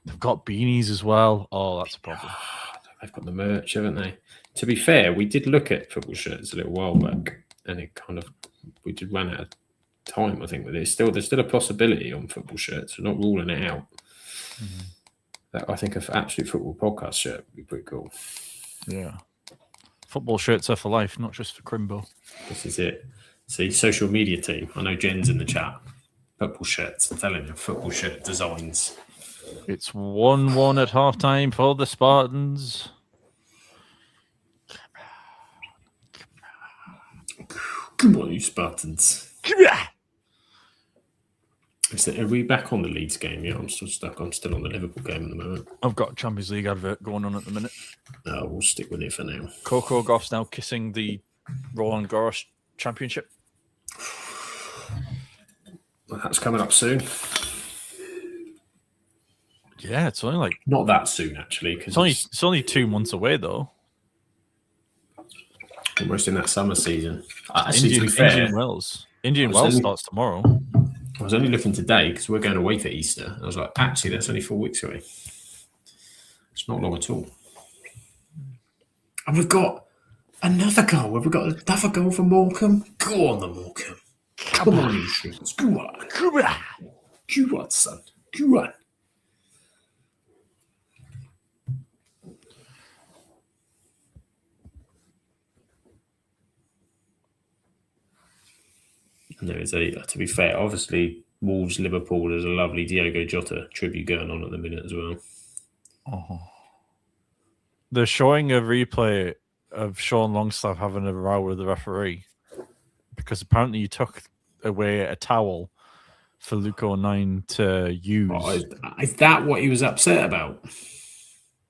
They've got beanies as well. Oh, that's a problem. They've got the merch, haven't they? To be fair, we did look at football shirts a little while back, and we did run out of time, I think. But there's still a possibility on football shirts. We're not ruling it out. That I think an absolute football podcast shirt would be pretty cool. Yeah, football shirts are for life, not just for Crimbo. This is it. See, social media team. I know Jen's in the chat. Football shirts. I'm telling you, football shirt designs. It's 1-1 at halftime for the Spartans. Come on, you Spartans. Are we back on the Leeds game? Yeah, I'm still stuck. I'm still on the Liverpool game at the moment. I've got a Champions League advert going on at the minute. We'll stick with it for now. Coco Gauff's now kissing the Roland Garros Championship. Well, that's coming up soon. Yeah, it's only like not that soon actually. Because it's only 2 months away though. Almost in that summer season. Indian Wells starts tomorrow. I was only looking today because we're going away for Easter. I was like, actually, that's only 4 weeks away. It's not long at all. And we've got another goal. We've got another goal for Morecambe. Go on, the Morecambe. Come on, you strings. Go on. Go on, son. Go on. And there is to be fair, obviously, Wolves, Liverpool, there's a lovely Diogo Jota tribute going on at the minute as well. Oh. They're showing a replay of Sean Longstaff having a row with the referee because apparently you took away a towel for Luke O'Nien to use. Oh, is that what he was upset about?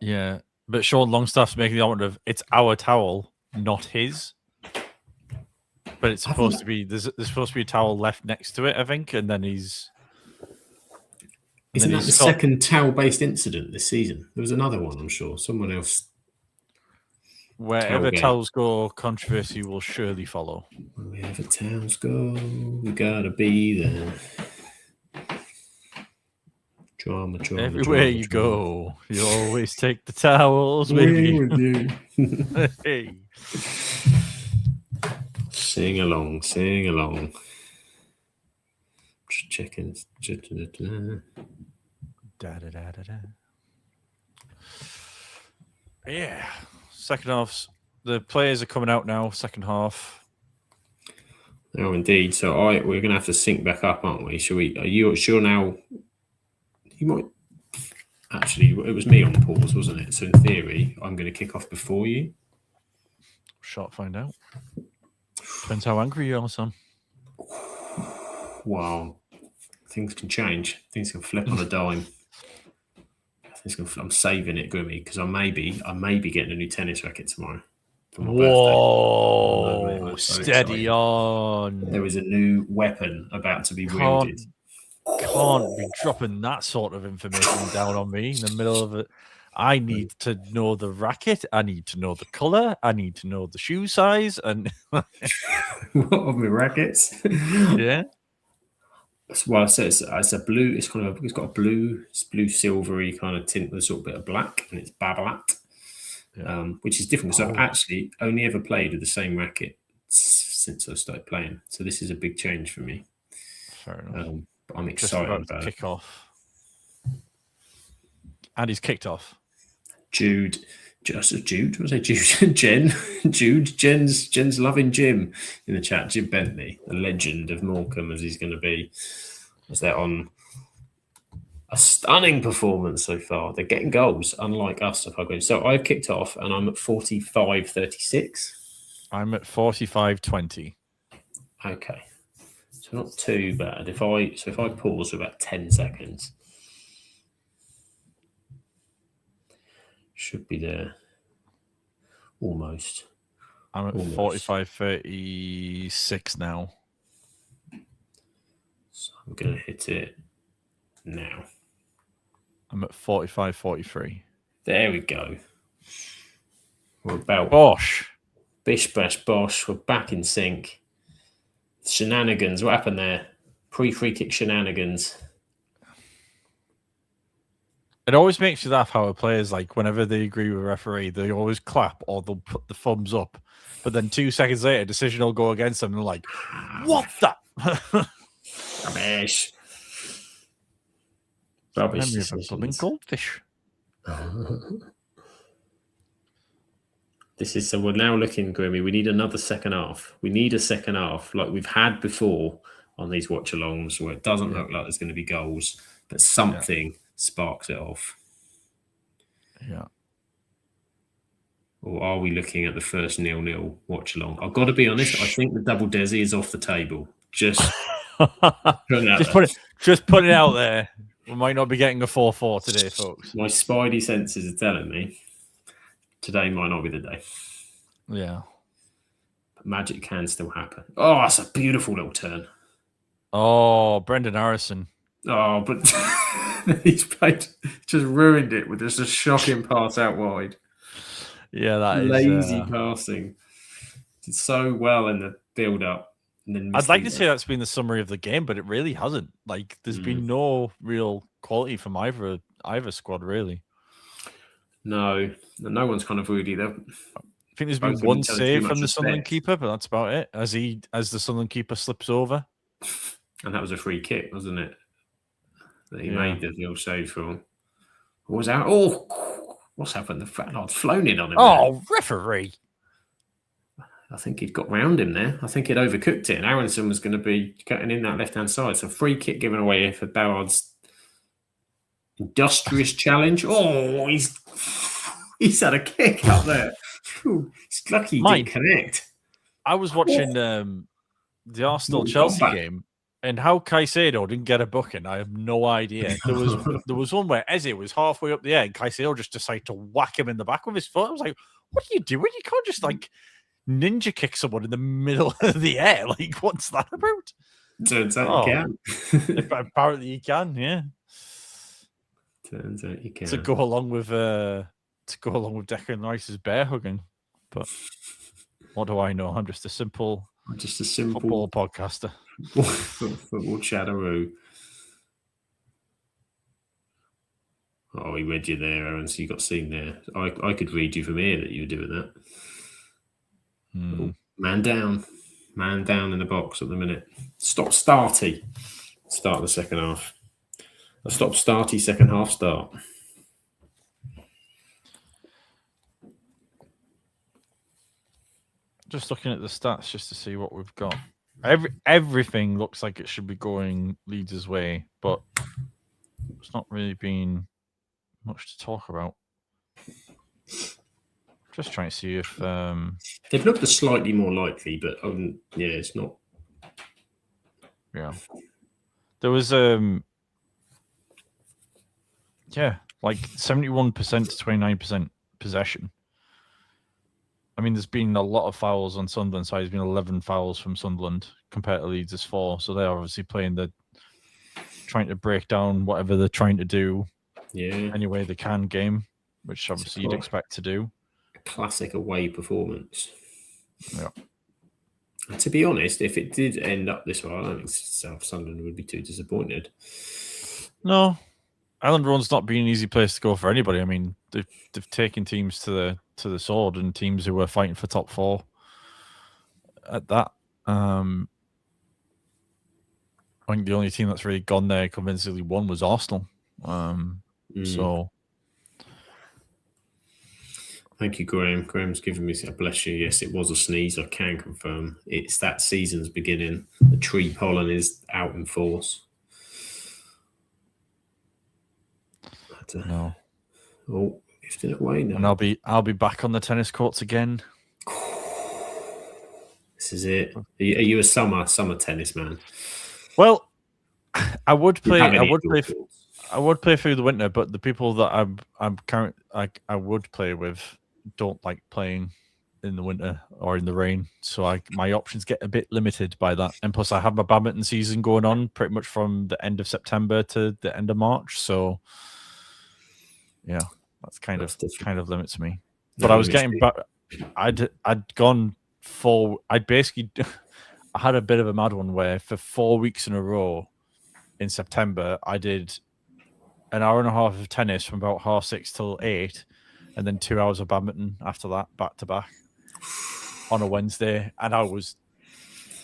Yeah, but Sean Longstaff's making the argument of it's our towel, not his. But it's supposed to be there's supposed to be a towel left next to it, I think, and then he's. Isn't that the second towel-based incident this season? There was another one, I'm sure. Someone else. Wherever towels go, controversy will surely follow. Wherever towels go, we gotta be there. Drama. Everywhere you go, you always take the towels with you. Hey. Sing along. Just checking. Yeah. Second half. The players are coming out now. Second half. Oh, indeed. So we're going to have to sync back up, aren't we? Are you sure now? You might. Actually, it was me on pause, wasn't it? So in theory, I'm going to kick off before you. Short find out. Depends how angry you are, son. Wow. Things can change. Things can flip on a dime. I'm saving it, Grimmy, because I may be getting a new tennis racket tomorrow for my birthday. Whoa, I'm so steady excited. on. There is a new weapon about to be wielded. Can't be dropping that sort of information down on me in the middle of it. I need to know the racket. I need to know the color. I need to know the shoe size. And What of my rackets? yeah. Well, so it's a blue. It's got a blue silvery kind of tint with a sort of bit of black, and it's Babolat, which is different. So I've actually only ever played with the same racket since I started playing. So this is a big change for me. Fair enough. But I'm excited about kick off. And he's kicked off. Jude. Was it Jude? Jen's loving Jim in the chat. Jim Bentley, the legend of Morecambe, as he's going to be. As they're on a stunning performance so far. They're getting goals, unlike us. So I've kicked off, and I'm at 45-36. I'm at 45-20. Okay, so not too bad. If I pause for about 10 seconds. Should be there. Almost. I'm at 45-36 now. So I'm going to hit it now. I'm at 45-43. There we go. We're about... Bosh. Bish, bash, bosh. We're back in sync. Shenanigans. What happened there? Pre-free kick shenanigans. It always makes you laugh how a player's like, whenever they agree with a referee, they always clap or they'll put the thumbs up. But then 2 seconds later, a decision will go against them and they're like, what the? Rubbish. Memory of a blooming goldfish. So we're now looking, Grimmy. We need another second half. We need a second half like we've had before on these watch-alongs where it doesn't look like there's going to be goals, but something sparks it off. Yeah. Or are we looking at the first 0-0 watch-along? I've got to be honest, I think the double Desi is off the table. Just put it out there. We might not be getting a 4-4 today, folks. My spidey senses are telling me today might not be the day. Yeah. But magic can still happen. Oh, that's a beautiful little turn. Oh, Brendan Harrison. Oh, but he's just ruined it with just a shocking pass out wide. Yeah, that is lazy passing. Did so well in the build-up. I'd like to say that's been the summary of the game, but it really hasn't. Like, there's been no real quality from either squad, really. No one's kind of really there. I think there's been one save from the Sunderland keeper, but that's about it. As the Sunderland keeper slips over, and that was a free kick, wasn't it? That he made the real save for. What was that? Oh, what's happened? The fat lad's flown in on him. Oh, there. Referee! I think he'd got round him there. I think he'd overcooked it, and Aronson was going to be cutting in that left-hand side. So free kick given away for Ballard's industrious challenge. Oh, he's had a kick up there. It's lucky he didn't connect. I was watching the Arsenal-Chelsea game, and how Caicedo didn't get a booking, I have no idea. There was one where Eze was halfway up the air, and Caicedo just decided to whack him in the back with his foot. I was like, what are you doing? You can't just like ninja kick someone in the middle of the air. Like, what's that about? Turns out you can. Apparently you can, yeah. Turns out you can. To go along with Declan Rice's bear hugging. But what do I know? I'm just a simple football podcaster. Football chatteroo. Oh, he read you there, Aaron. So you got seen there. I could read you from here that you were doing that. Oh, man down in the box at the minute. Starty. Start the second half. A starty second half start. Just looking at the stats just to see what we've got. Everything looks like it should be going Leeds' way, but it's not really been much to talk about. Just trying to see if they've looked slightly more likely, but yeah, it's not. Yeah, there was like 71% to 29% possession. I mean, there's been a lot of fouls on Sunderland side. There's been 11 fouls from Sunderland compared to Leeds' 4. So they're obviously trying to break down whatever they're trying to do any way they can game, which obviously you'd expect to do. A classic away performance. Yeah. And to be honest, if it did end up this way, I don't think South Sunderland would be too disappointed. No. Island Road's not been an easy place to go for anybody. I mean, they've taken teams to the sword and teams who were fighting for top 4 at that. I think the only team that's really gone there convincingly won was Arsenal. So thank you, Graham. Graham's given me a bless you. Yes, it was a sneeze. I can confirm it's that season's beginning. The tree pollen is out in force. No. Oh, lifting it away now. And I'll be back on the tennis courts again. This is it. Are you a summer tennis man? Well, I would play through the winter, but the people that I would play with don't like playing in the winter or in the rain, so my options get a bit limited by that. And plus, I have my badminton season going on pretty much from the end of September to the end of March. So, yeah, that's kind of limits me. But I was getting back. I'd gone for. I had a bit of a mad one where for 4 weeks in a row in September, I did an hour and a half of tennis from about 6:30 till 8, and then 2 hours of badminton after that, back to back on a Wednesday, and I was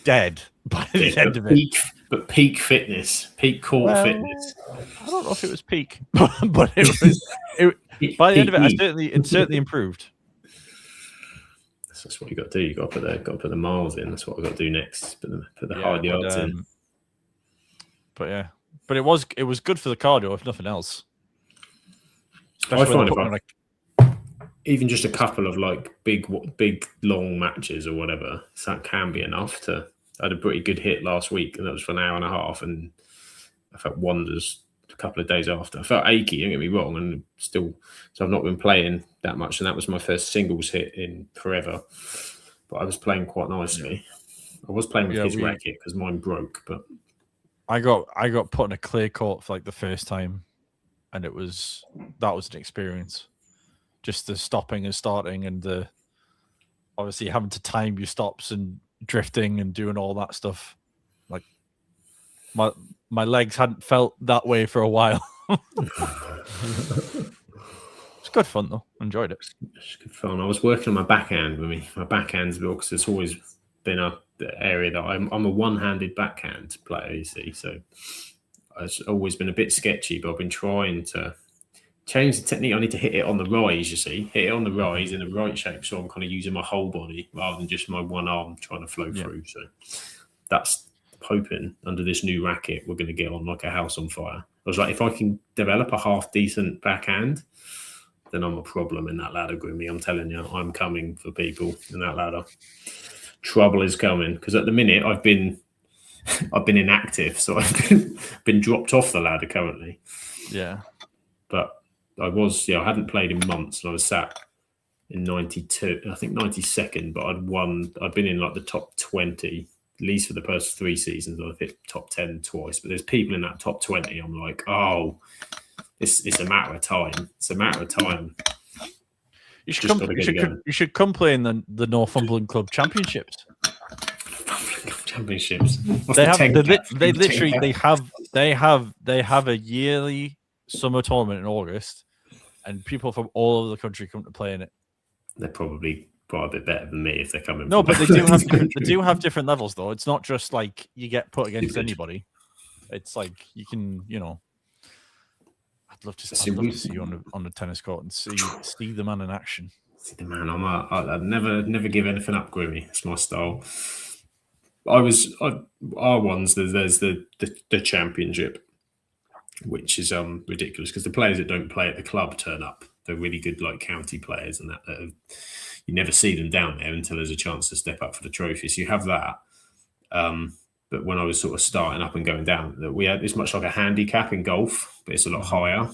dead by the end of it. But peak fitness, peak court fitness. I don't know if it was peak, but it was. By the end of it, it certainly improved. That's what you got to do. You got to put the miles in. That's what I got to do next. Put the hard yards in. But yeah, but it was good for the cardio, if nothing else. Especially I find even just a couple of like big long matches or whatever, so that can be enough to. I had a pretty good hit last week, and that was for an hour and a half, and I felt wonders a couple of days after. I felt achy, don't get me wrong, and still, so I've not been playing that much, and that was my first singles hit in forever. But I was playing quite nicely. Yeah. I was playing with his racket because mine broke, but I got put in a clay court for like the first time, and that was an experience. Just the stopping and starting, and the obviously having to time your stops and drifting and doing all that stuff. Like my legs hadn't felt that way for a while. It's good fun though. Enjoyed it. It's good fun. I was working on my backhand with me. My backhand's because it's always been the area that I'm a one-handed backhand player, you see. So it's always been a bit sketchy, but I've been trying to change the technique. I need to hit it on the rise, you see. Hit it on the rise in the right shape, so I'm kind of using my whole body rather than just my one arm trying to flow through. So that's hoping under this new racket we're going to get on like a house on fire. I was like, if I can develop a half decent backhand, then I'm a problem in that ladder, Grimmy. I'm telling you, I'm coming for people in that ladder. Trouble is coming because at the minute I've been inactive, so I've been dropped off the ladder currently. Yeah, but I hadn't played in months, and I was sat in 92, I think 92nd, but I'd been in like the top 20, at least for the first 3 seasons. I've hit top 10 twice, but there's people in that top 20. I'm like, oh, it's a matter of time. It's a matter of time. You should come play in the Northumberland Club Championships. Championships. They have a yearly summer tournament in August, and people from all over the country come to play in it. They're probably quite a bit better than me if they're coming. No, but they do have different levels though. It's not just like you get put against anybody. It's like you can, I'd love to see you on the tennis court and see the man in action. See the man. I'd never give anything up, Grimmy. It's my style. Our ones. There's the championship, which is ridiculous because the players that don't play at the club turn up. They're really good, like county players, and that you never see them down there until there's a chance to step up for the trophy. So you have that. But when I was sort of starting up and going down, we had it's much like a handicap in golf, but it's a lot higher.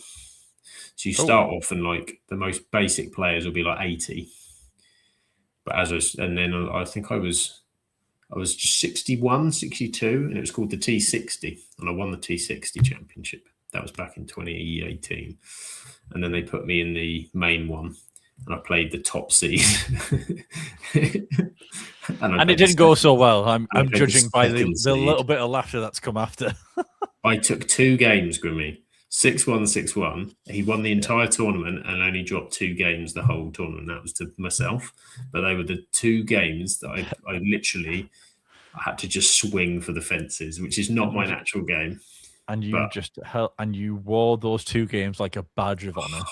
So you start off and like the most basic players will be like 80. But and then I think I was just 61, 62, and it was called the T60, and I won the T60 championship. That was back in 2018. And then they put me in the main one, and I played the top seed. and it didn't go so well. I'm judging by the little bit of laughter that's come after. I took 2 games, Grimmy. 6-1, 6-1. He won the entire tournament and only dropped 2 games the whole tournament. That was to myself. But they were the 2 games that I literally had to just swing for the fences, which is not my natural game. And you wore those 2 games like a badge of honor.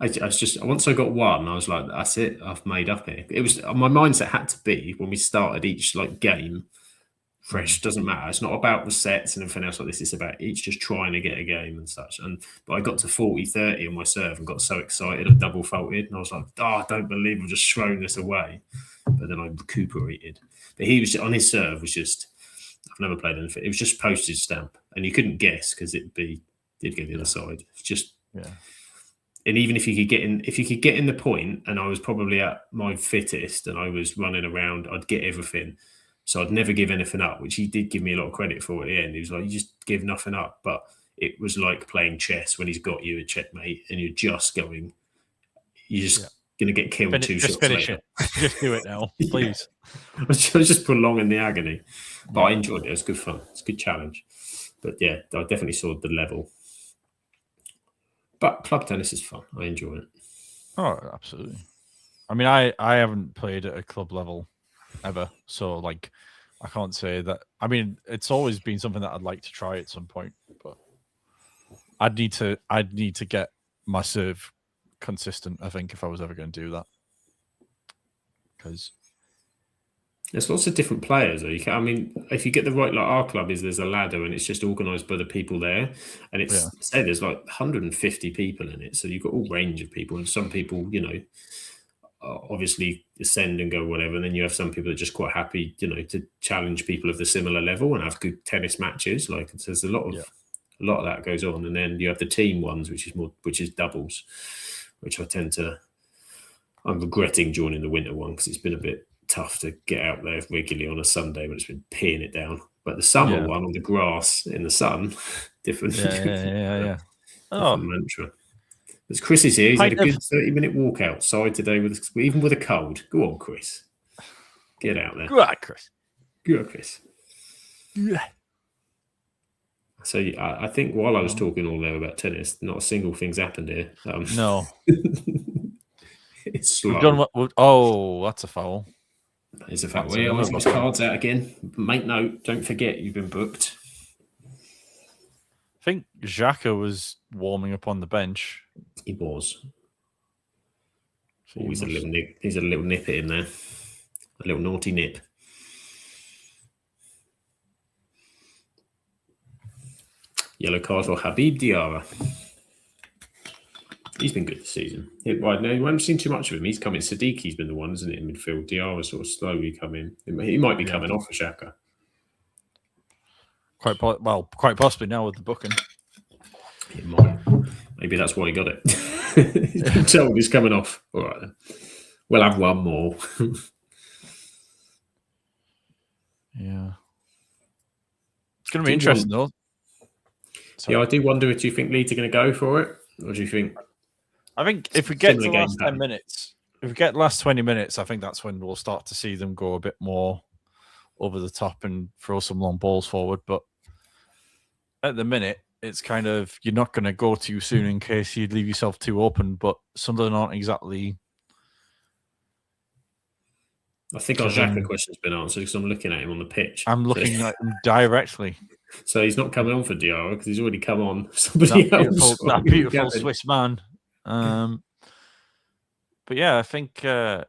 I was just once I got one, I was like, "That's it. I've made up here." It was my mindset had to be when we started each like game fresh. Doesn't matter. It's not about the sets and everything else like this. It's about each just trying to get a game and such. But I got to 40-30 on my serve and got so excited I double faulted, and I was like, "Oh, I don't believe I've just thrown this away." But then I recuperated. But he was on his serve was just. I've never played anything. It was just postage stamp, and you couldn't guess because did go the other side. It's just And even if you could get in the point, and I was probably at my fittest, and I was running around, I'd get everything. So I'd never give anything up, which he did give me a lot of credit for at the end. He was like, "You just give nothing up," but it was like playing chess when he's got you at checkmate, and you're just going, you're just going to get killed 2 shots later. Just finish it. Just do it now, please. I was just prolonging the agony, but I enjoyed it. It was good fun. It's a good challenge. But yeah, I definitely saw the level. But club tennis is fun. I enjoy it. Oh, absolutely. I mean, I haven't played at a club level ever, so like I can't say that. I mean, it's always been something that I'd like to try at some point, but I'd need to get my serve consistent, I think, if I was ever going to do that. Because there's lots of different players. Though. I mean, if you get the right, like our club there's a ladder and it's just organised by the people there, and it's say there's like 150 people in it, so you've got all range of people, and some people, obviously ascend and go whatever, and then you have some people that are just quite happy, to challenge people of the similar level and have good tennis matches. Like there's a lot of that goes on, and then you have the team ones, which is doubles, which I'm regretting joining the winter one because it's been a bit tough to get out there regularly on a Sunday, but it's been peeing it down. But the summer one on the grass in the sun, different. Yeah. Different mantra. But Chris is here. He's had a good 30-minute walk outside today even with a cold. Go on, Chris. Get out there. Go on, Chris. Yeah. So I think while I was talking all there about tennis, not a single thing's happened here. No. It's slow. That's a foul. It's a foul. Well, his cards out again. Make note. Don't forget you've been booked. I think Xhaka was warming up on the bench. He was. He's a little nip. He's a little nip in there. A little naughty nip. Yellow card for Habib Diarra. He's been good this season. I haven't seen too much of him. He's come in. Sadiqi's been the one, isn't it, in midfield? Diarra sort of slowly come in. He might be coming off for Xhaka. Quite possibly now with the booking. It might. Maybe that's why he got it. He's been told he's coming off. All right, then. We'll have one more. Yeah. It's going to be interesting, though. Yeah, I do wonder, do you think Leeds are going to go for it? Or do you think... I think if we get to the last 10 minutes, if we get the last 20 minutes, I think that's when we'll start to see them go a bit more over the top and throw some long balls forward. But at the minute, it's kind of, you're not going to go too soon in case you leave yourself too open, but Sunderland aren't exactly... I think our Xhaka question's been answered because I'm looking at him on the pitch. I'm looking at him directly. So he's not coming on for Diarra because he's already come on somebody else. That beautiful Swiss man. But yeah, I think... Do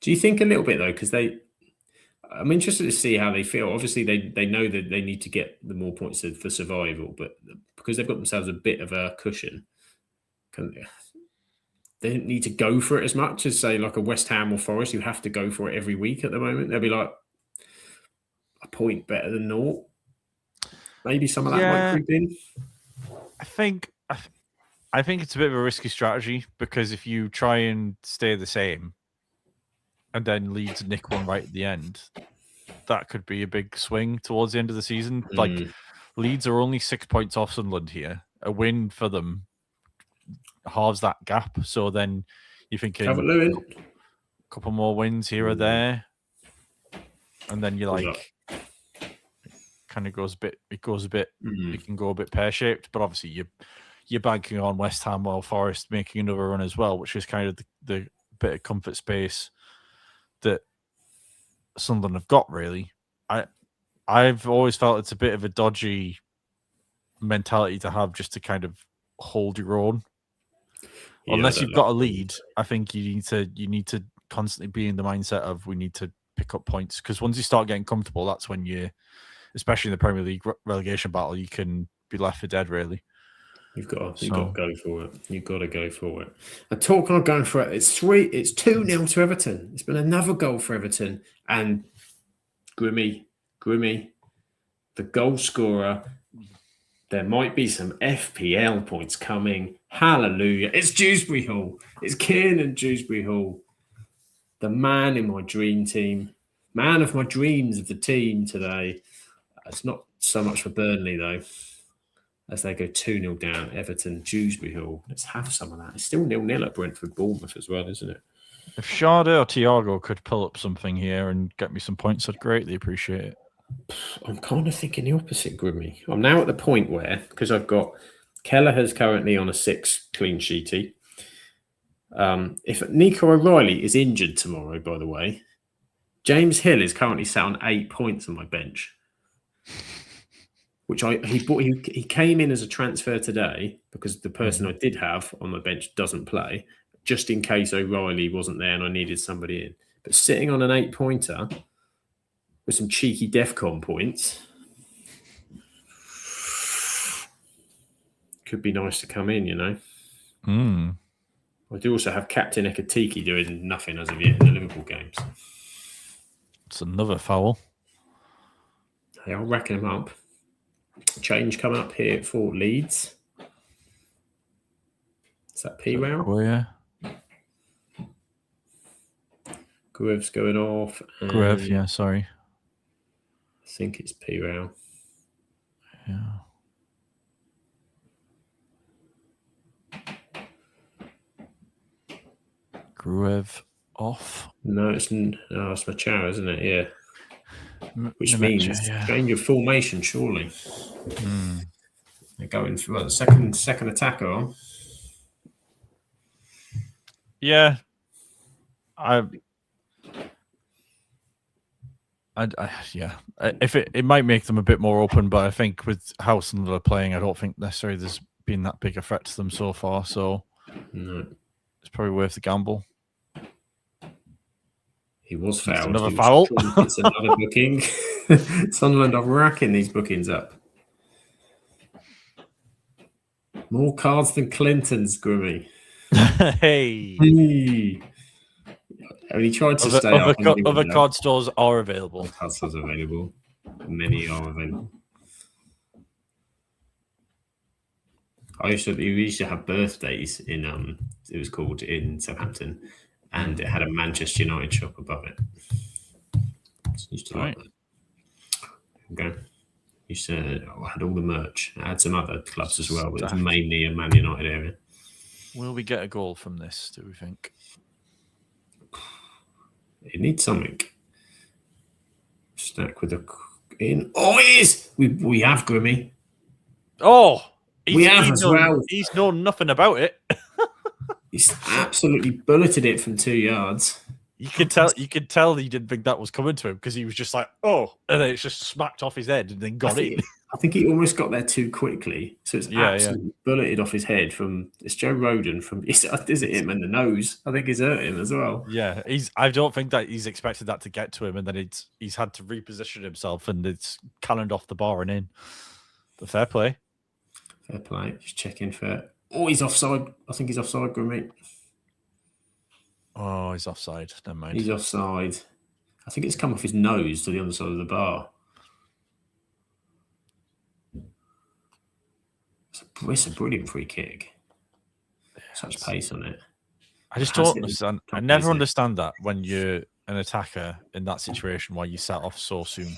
you think a little bit, though, because I'm interested to see how they feel. Obviously, they know that they need to get the more points for survival, but because they've got themselves a bit of a cushion, they don't need to go for it as much as, say, like a West Ham or Forest, who have to go for it every week at the moment. They'll be like a point better than naught. Maybe some of that might creep in. I think it's a bit of a risky strategy, because if you try and stay the same and then Leeds nick one right at the end, that could be a big swing towards the end of the season. Like, Leeds are only 6 points off Sunderland here. A win for them halves that gap. So then you're thinking a couple more wins here or there, and then you're like, kind of goes a bit. It can go a bit pear-shaped. But obviously you're banking on West Ham or Forest making another run as well, which is kind of the bit of comfort space that Sunderland have got, really. I've always felt it's a bit of a dodgy mentality to have, just to kind of hold your own. Yeah, unless you've got a lead, I think you need to constantly be in the mindset of, we need to pick up points, because once you start getting comfortable, that's when you, especially in the Premier League relegation battle, you can be left for dead, really. You've got to go for it. You've got to go for it. And talking of going for it, it's 2-0 to Everton. It's been another goal for Everton. And Grimmy, the goal scorer. There might be some FPL points coming. Hallelujah. It's Dewsbury Hall. It's Kiernan Dewsbury Hall. The man in my dream team. Man of my dreams of the team today. It's not so much for Burnley, though, as they go 2-0 down. Everton, Dewsbury Hall. Let's have some of that. It's still 0-0 at Brentford Bournemouth as well, isn't it? If Sade or Thiago could pull up something here and get me some points, I'd greatly appreciate it. I'm kind of thinking the opposite, Grimmy. I'm now at the point where, because I've got Kelleher's currently on a 6 clean sheety. If Nico O'Reilly is injured tomorrow, by the way, James Hill is currently sat on 8 points on my bench, which he came in as a transfer today, because the person I did have on my bench doesn't play, just in case O'Reilly wasn't there and I needed somebody in. But sitting on an 8-pointer with some cheeky DEFCON points could be nice to come in, you know. I do also have Captain Ekatiki doing nothing as of yet in the Liverpool games. It's another foul. Hey, I'll rack him up. Change coming up here for Leeds. Is that P-Rail? Oh, yeah. Gruev's going off. Gruev, yeah, sorry. I think it's P-Rail. Yeah. Gruev off. No, it's Machar, isn't it? Yeah. Which means change of formation, surely. They're going for the second attacker on. Yeah. If it might make them a bit more open, but I think with how Sunderland are playing, I don't think necessarily there's been that big a threat to them so far. So no, it's probably worth the gamble. He was fouled. It's another foul. It's another booking. Sunderland are racking these bookings up. More cards than Clinton's, Grimmy. Hey. I mean, he tried to stay up. Other card stores are available. Card stores are available. Many are available. We used to have birthdays in it was called in Southampton, and it had a Manchester United shop above it. Used to like that. Okay. I had all the merch. I had some other clubs as well, but it's mainly a Man United area. Will we get a goal from this, do we think? It needs something. Stack with a in. Oh, it is! We have Grimmy. Oh! We have as well. He's known nothing about it. He's absolutely bulleted it from 2 yards. You could tell he didn't think that was coming to him, because he was just like, oh, and then it's just smacked off his head and then got in. I think he almost got there too quickly, so it's Yeah, absolutely bulleted off his head. It's Joe Roden from. Is it him in the nose? I think he's hurt him as well. Yeah, I don't think that he's expected that to get to him, and then he's had to reposition himself, and it's cannoned off the bar and in. But fair play. Fair play. Just checking for. Oh, he's offside. I think he's offside, Grimmy. Oh, he's offside. Never mind. He's offside. I think it's come off his nose to the other side of the bar. It's a brilliant free kick. Such pace on it. I just don't understand. I never understand that when you're an attacker in that situation why you set off so soon.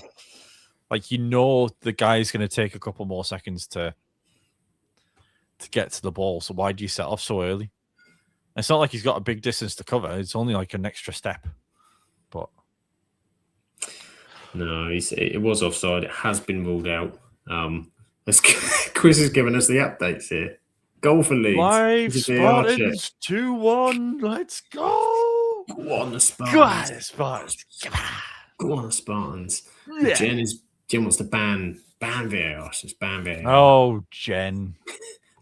Like, you know the guy's going to take a couple more seconds to get to the ball, so why do you set off so early? It's not like he's got a big distance to cover. It's only like an extra step. But no, it was offside. It has been ruled out. Chris has given us the updates here. Goal for Leeds. Live Spartans 2-1. Let's go. Go on, the Spartans. Go on, the Spartans. Go on, the Spartans. Yeah. Jen wants to ban VAR. Just ban VAR. Oh, Jen.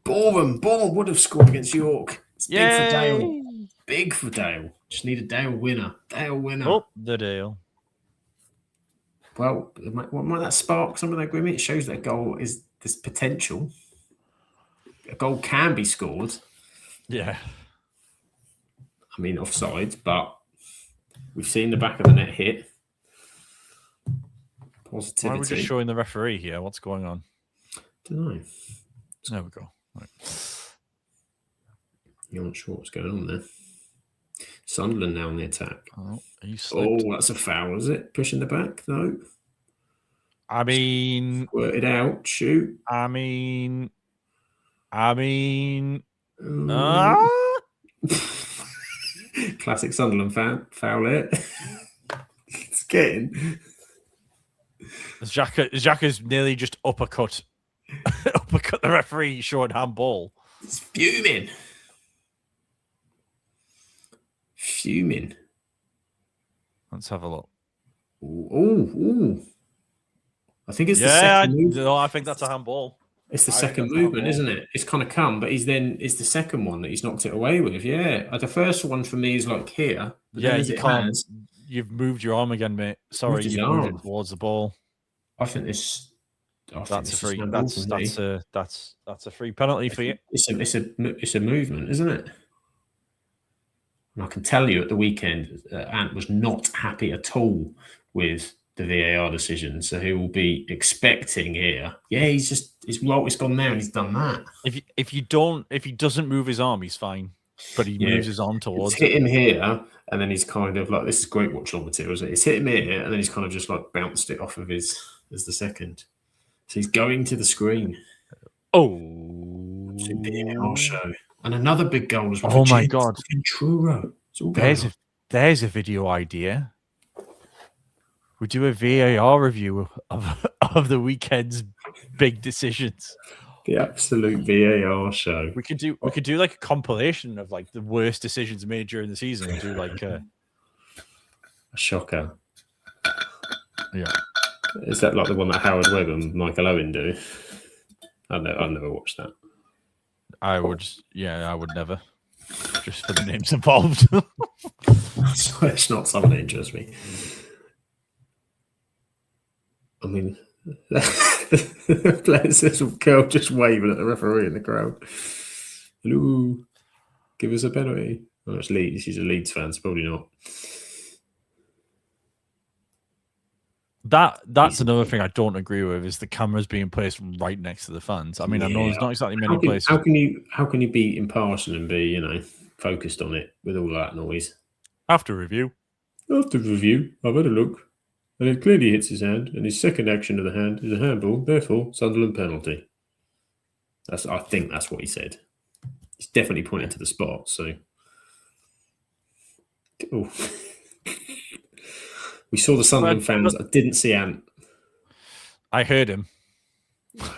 Boreham would have scored against York. It's big Yay. for Dale. Big for Dale. Just need a Dale winner. Oh, the Dale. Well, what might that spark some of that, Grimmy? It shows that a goal is this potential. A goal can be scored. Yeah. I mean, offside, but we've seen the back of the net hit. Positivity. Why are we just showing the referee here? What's going on? Don't know. There we go. Right. You're not sure what's going on there. Sunderland now on the attack. Oh, that's a foul, is it? Pushing the back? No. I mean... Squirt it out. Shoot. I mean... Classic Sunderland fan. Foul it. It's getting... Xhaka's nearly just uppercut the referee showing handball. It's fuming. Let's have a look. Ooh. I think it's the second move. No, I think that's a handball. It's the second movement, isn't it? It's kind of come, but it's the second one that he's knocked it away with. Yeah. The first one for me is like here. Yeah, you can't. You've moved your arm again, mate. Sorry, you've moved it towards the ball. I think this. That's a free. That's a free penalty for you. It's a movement, isn't it? And I can tell you at the weekend, Ant was not happy at all with the VAR decision, so he will be expecting here. Yeah, it's gone there and he's done that. If he doesn't move his arm, he's fine. But he moves his arm towards. It's hit him here, and then he's kind of like, this is great watch long material, isn't it? It's hit him here, and then he's kind of just like bounced it off of his as the second. So he's going to the screen. Oh, VAR show. And another big goal as well. Oh my God. Truro. There's a video idea. We do a VAR review of the weekend's big decisions. The absolute VAR show. We could do like a compilation of like the worst decisions made during the season and do like a shocker. Yeah. Is that like the one that Howard Webb and Michael Owen do? I've never watched that. I would never. Just for the names involved. It's not something that interests me. I mean, there's a girl just waving at the referee in the crowd. Hello, give us a penalty. Oh, it's Leeds. She's a Leeds fan, so probably not. That's another thing I don't agree with is the cameras being placed right next to the fans. I mean, I know there's not exactly many places. How can you be impartial and be focused on it with all that noise? After review, I've had a look, and it clearly hits his hand, and his second action of the hand is a handball. Therefore, Sunderland penalty. I think that's what he said. He's definitely pointing to the spot. So, we saw the Sunderland fans. I didn't see Ant. I heard him.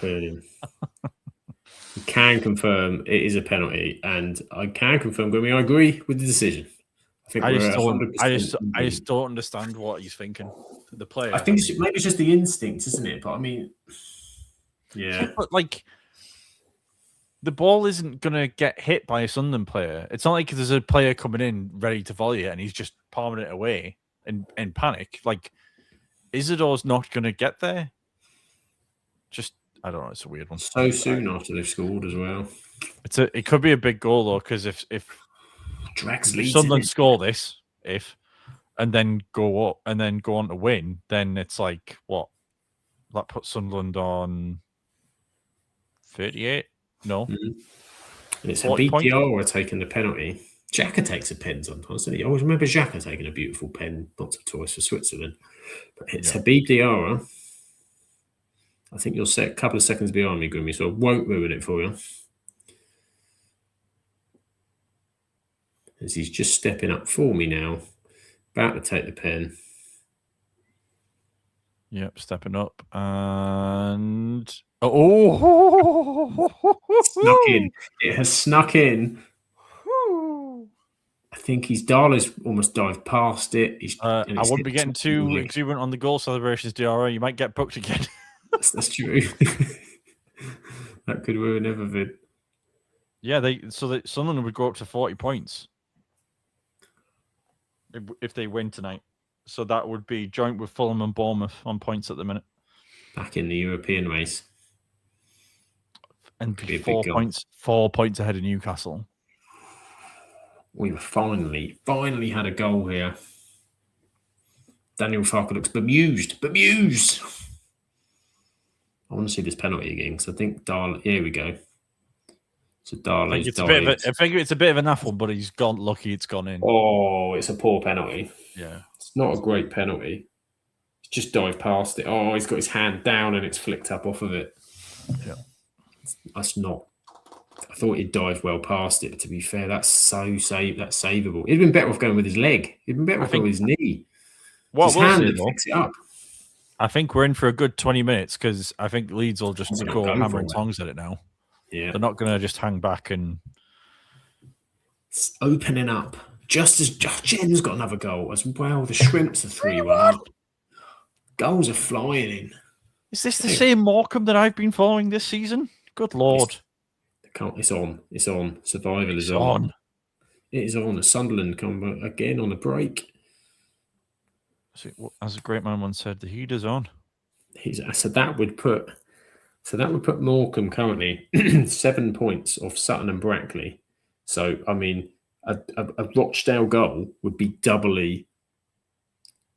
You can confirm it is a penalty, and I can confirm, Grimmy, I agree with the decision. I just don't understand what he's thinking. The player. I think maybe it's just the instinct, isn't it? But I mean, Yeah. But like, the ball isn't gonna get hit by a Sunderland player. It's not like there's a player coming in ready to volley it and he's just palming it away in panic. Like, Isidore's not gonna get there. Just, I don't know. It's a weird one. So soon after they've scored as well. It could be a big goal though, because if Drags Leeds Sunderland in. score this, and then go up and then go on to win, then it's like what? That puts Sunderland on 38. No, And it's 40 Habib points. Diarra taking the penalty. Xhaka takes a pen sometimes, doesn't he? I always remember Xhaka taking a beautiful pen once or twice for Switzerland. But it's Habib Diarra. I think you're set a couple of seconds behind me, Grimmy, so I won't ruin it for you. As he's just stepping up for me now. About to take the pen. Yep, stepping up. And snuck in. It has snuck in. I think Darlow's almost dived past it. I wouldn't be getting too exuberant on the goal celebrations, Diarra. You might get booked again. That's true. That could ruin everything. Yeah, Sunderland would go up to 40 points if they win tonight. So that would be joint with Fulham and Bournemouth on points at the minute. Back in the European race. And be 4 points ahead of Newcastle. We've finally had a goal here. Daniel Farker looks bemused. I want to see this penalty again because I think Darley. Here we go. So Darley's dived. I think it's a bit of an apple, but he's gone lucky. It's gone in. Oh, it's a poor penalty. Yeah, it's not a great penalty. He's just dived past it. Oh, he's got his hand down and it's flicked up off of it. Yeah, that's not. I thought he'd dive well past it, but to be fair, that's savable. He'd been better off going with his leg. He'd been better off going with his knee. What his hand fix it up. I think we're in for a good 20 minutes because I think Leeds will just go hammer and tongs at it now. Yeah, they're not going to just hang back and it's opening up. Just as Jen's got another goal as well. The Shrimps are 3-1. Goals are flying in. Is this the same Morecambe that I've been following this season? Good Lord. It's on. Survival is on. It is on. Sunderland come again on a break. As a great man once said, the heat is on. So that would put Morecambe currently 7 points off Sutton and Brackley. So I mean, a Rochdale goal would be doubly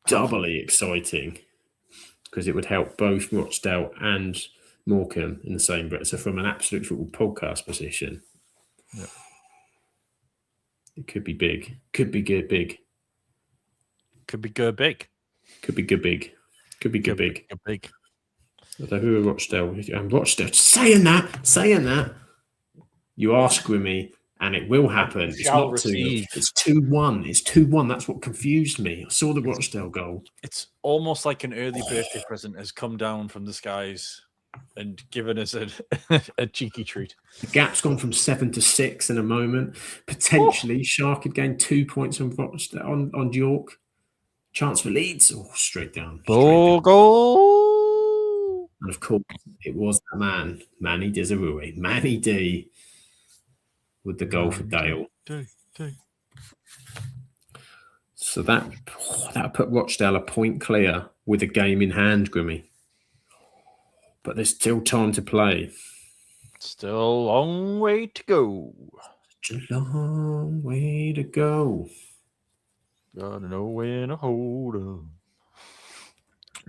exciting because it would help both Rochdale and Morecambe in the same breath. So from an absolute football podcast position, it could be big. Could be good big. Could be good big. Could be good big. Could be good big. Good big. So who are Rochdale? Rochdale. Saying that. You ask Grimmy, and it will happen. It's not 2-0. It's 2-1. It's 2-1. That's what confused me. I saw the Rochdale goal. It's almost like an early birthday present has come down from the skies and given us a cheeky treat. The gap's gone from 7 to 6 in a moment. Potentially, Shark could gain 2 points on York. Chance for Leeds. Oh, straight down. Goal. And of course, it was that man, Manny Desirue. Manny D with the goal for Dale. So that put Rochdale a point clear with a game in hand, Grimmy. But there's still time to play. Still a long way to go. Such a long way to go. Gotta know when to hold up.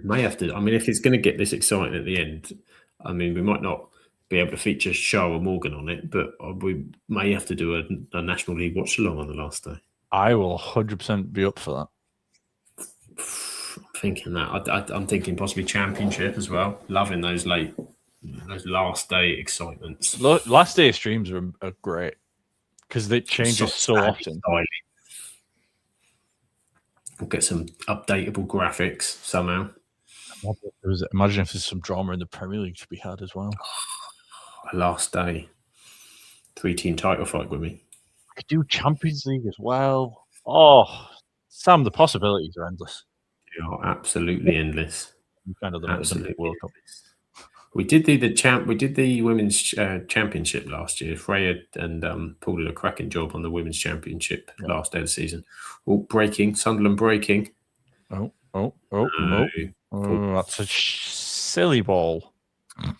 May have to. I mean, if it's going to get this exciting at the end, I mean, we might not be able to feature Shah or Morgan on it, but we may have to do a National League watch along on the last day. I will 100% be up for that. I'm thinking that. I'm thinking possibly Championship as well. Loving those last day excitements. Last day streams are great because they changes so often. We'll get some updatable graphics somehow. Imagine if there's some drama in the Premier League to be had as well. Last day. 3-team title fight with me. We could do Champions League as well. Oh, Sam, the possibilities are endless. They are absolutely endless. Kind of the World Cup. We did the champ. We did the women's championship last year. Freya and Paul did a cracking job on the women's championship last day of the season. Oh, breaking Sunderland breaking. Oh! No. That's a silly ball.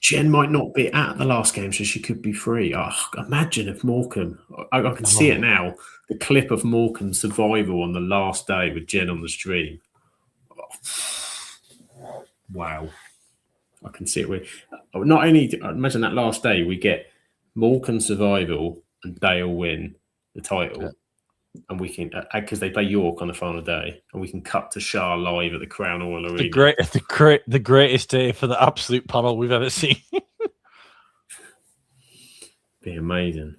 Jen might not be at the last game, so she could be free. Oh, imagine if Morecambe. I can see it now. The clip of Morecambe's survival on the last day with Jen on the stream. Oh. Wow. I can see it. Not only imagine that last day, we get Morecambe survival and Dale win the title, and we can because they play York on the final day, and we can cut to Shah live at the Crown Oil Arena. The greatest day for the absolute panel we've ever seen. Be amazing.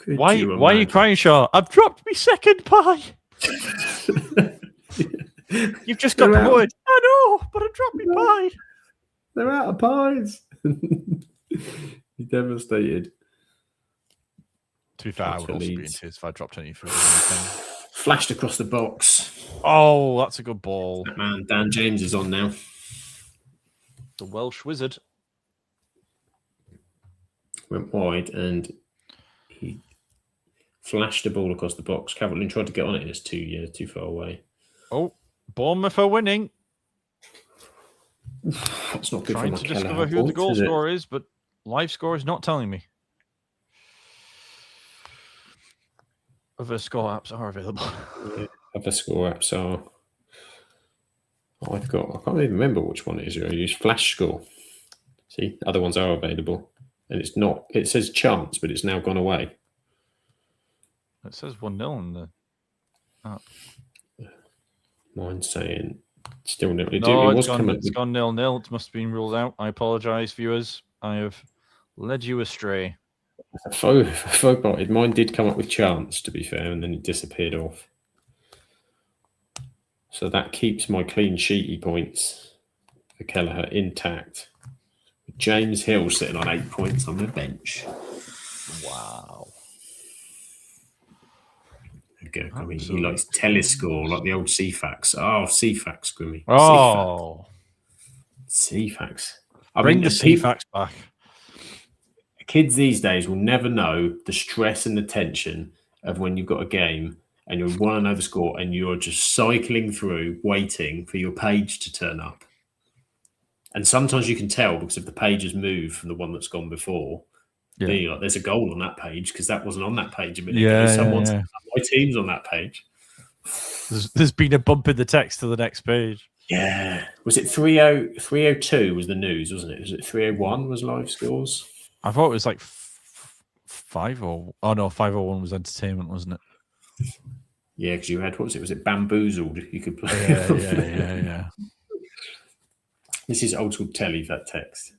Why are you crying, Shah? I've dropped me second pie. You've just got promoted. I know, but I dropped me pie. They're out of pies. He's devastated. To be fair, I would also be in tears if I dropped any food. Flashed across the box. Oh, that's a good ball. That man, Dan James is on now. The Welsh wizard. Went wide and he flashed the ball across the box. Calvert-Lewin tried to get on it and it's too far away. Oh, Bournemouth are winning. That's not good. Trying to discover who the goal scorer is, but live score is not telling me. Other score apps are available. Yeah, other score apps are. I can't even remember which one it is. I use Flash Score. See, other ones are available, and it's not. It says chance, but it's now gone away. It says 1-0 in the app. Mine's saying still nil. It's gone 0-0. It must have been ruled out. I apologise, viewers. I have led you astray. I forgot. Mine did come up with chance, to be fair, and then it disappeared off. So that keeps my clean sheety points for Kelleher intact. James Hill sitting on 8 points on the bench. Wow. There we go. He likes telescore, like the old CFAX. Oh, CFAX, Grimmy. Oh. CFAX. Bring the CFAX back. Kids these days will never know the stress and the tension of when you've got a game and you want to know the score and you're just cycling through waiting for your page to turn up. And sometimes you can tell because if the page has moved from the one that's gone before, there's a goal on that page because that wasn't on that page a minute ago. My team's on that page. There's been a bump in the text to the next page. Yeah. Was it 302 was the news, wasn't it? Was it 301 was live scores? I thought it was like 501 was entertainment, wasn't it? Yeah, because you had, what was it? Was it Bamboozled? You could play. Yeah. This is old school telly, that text.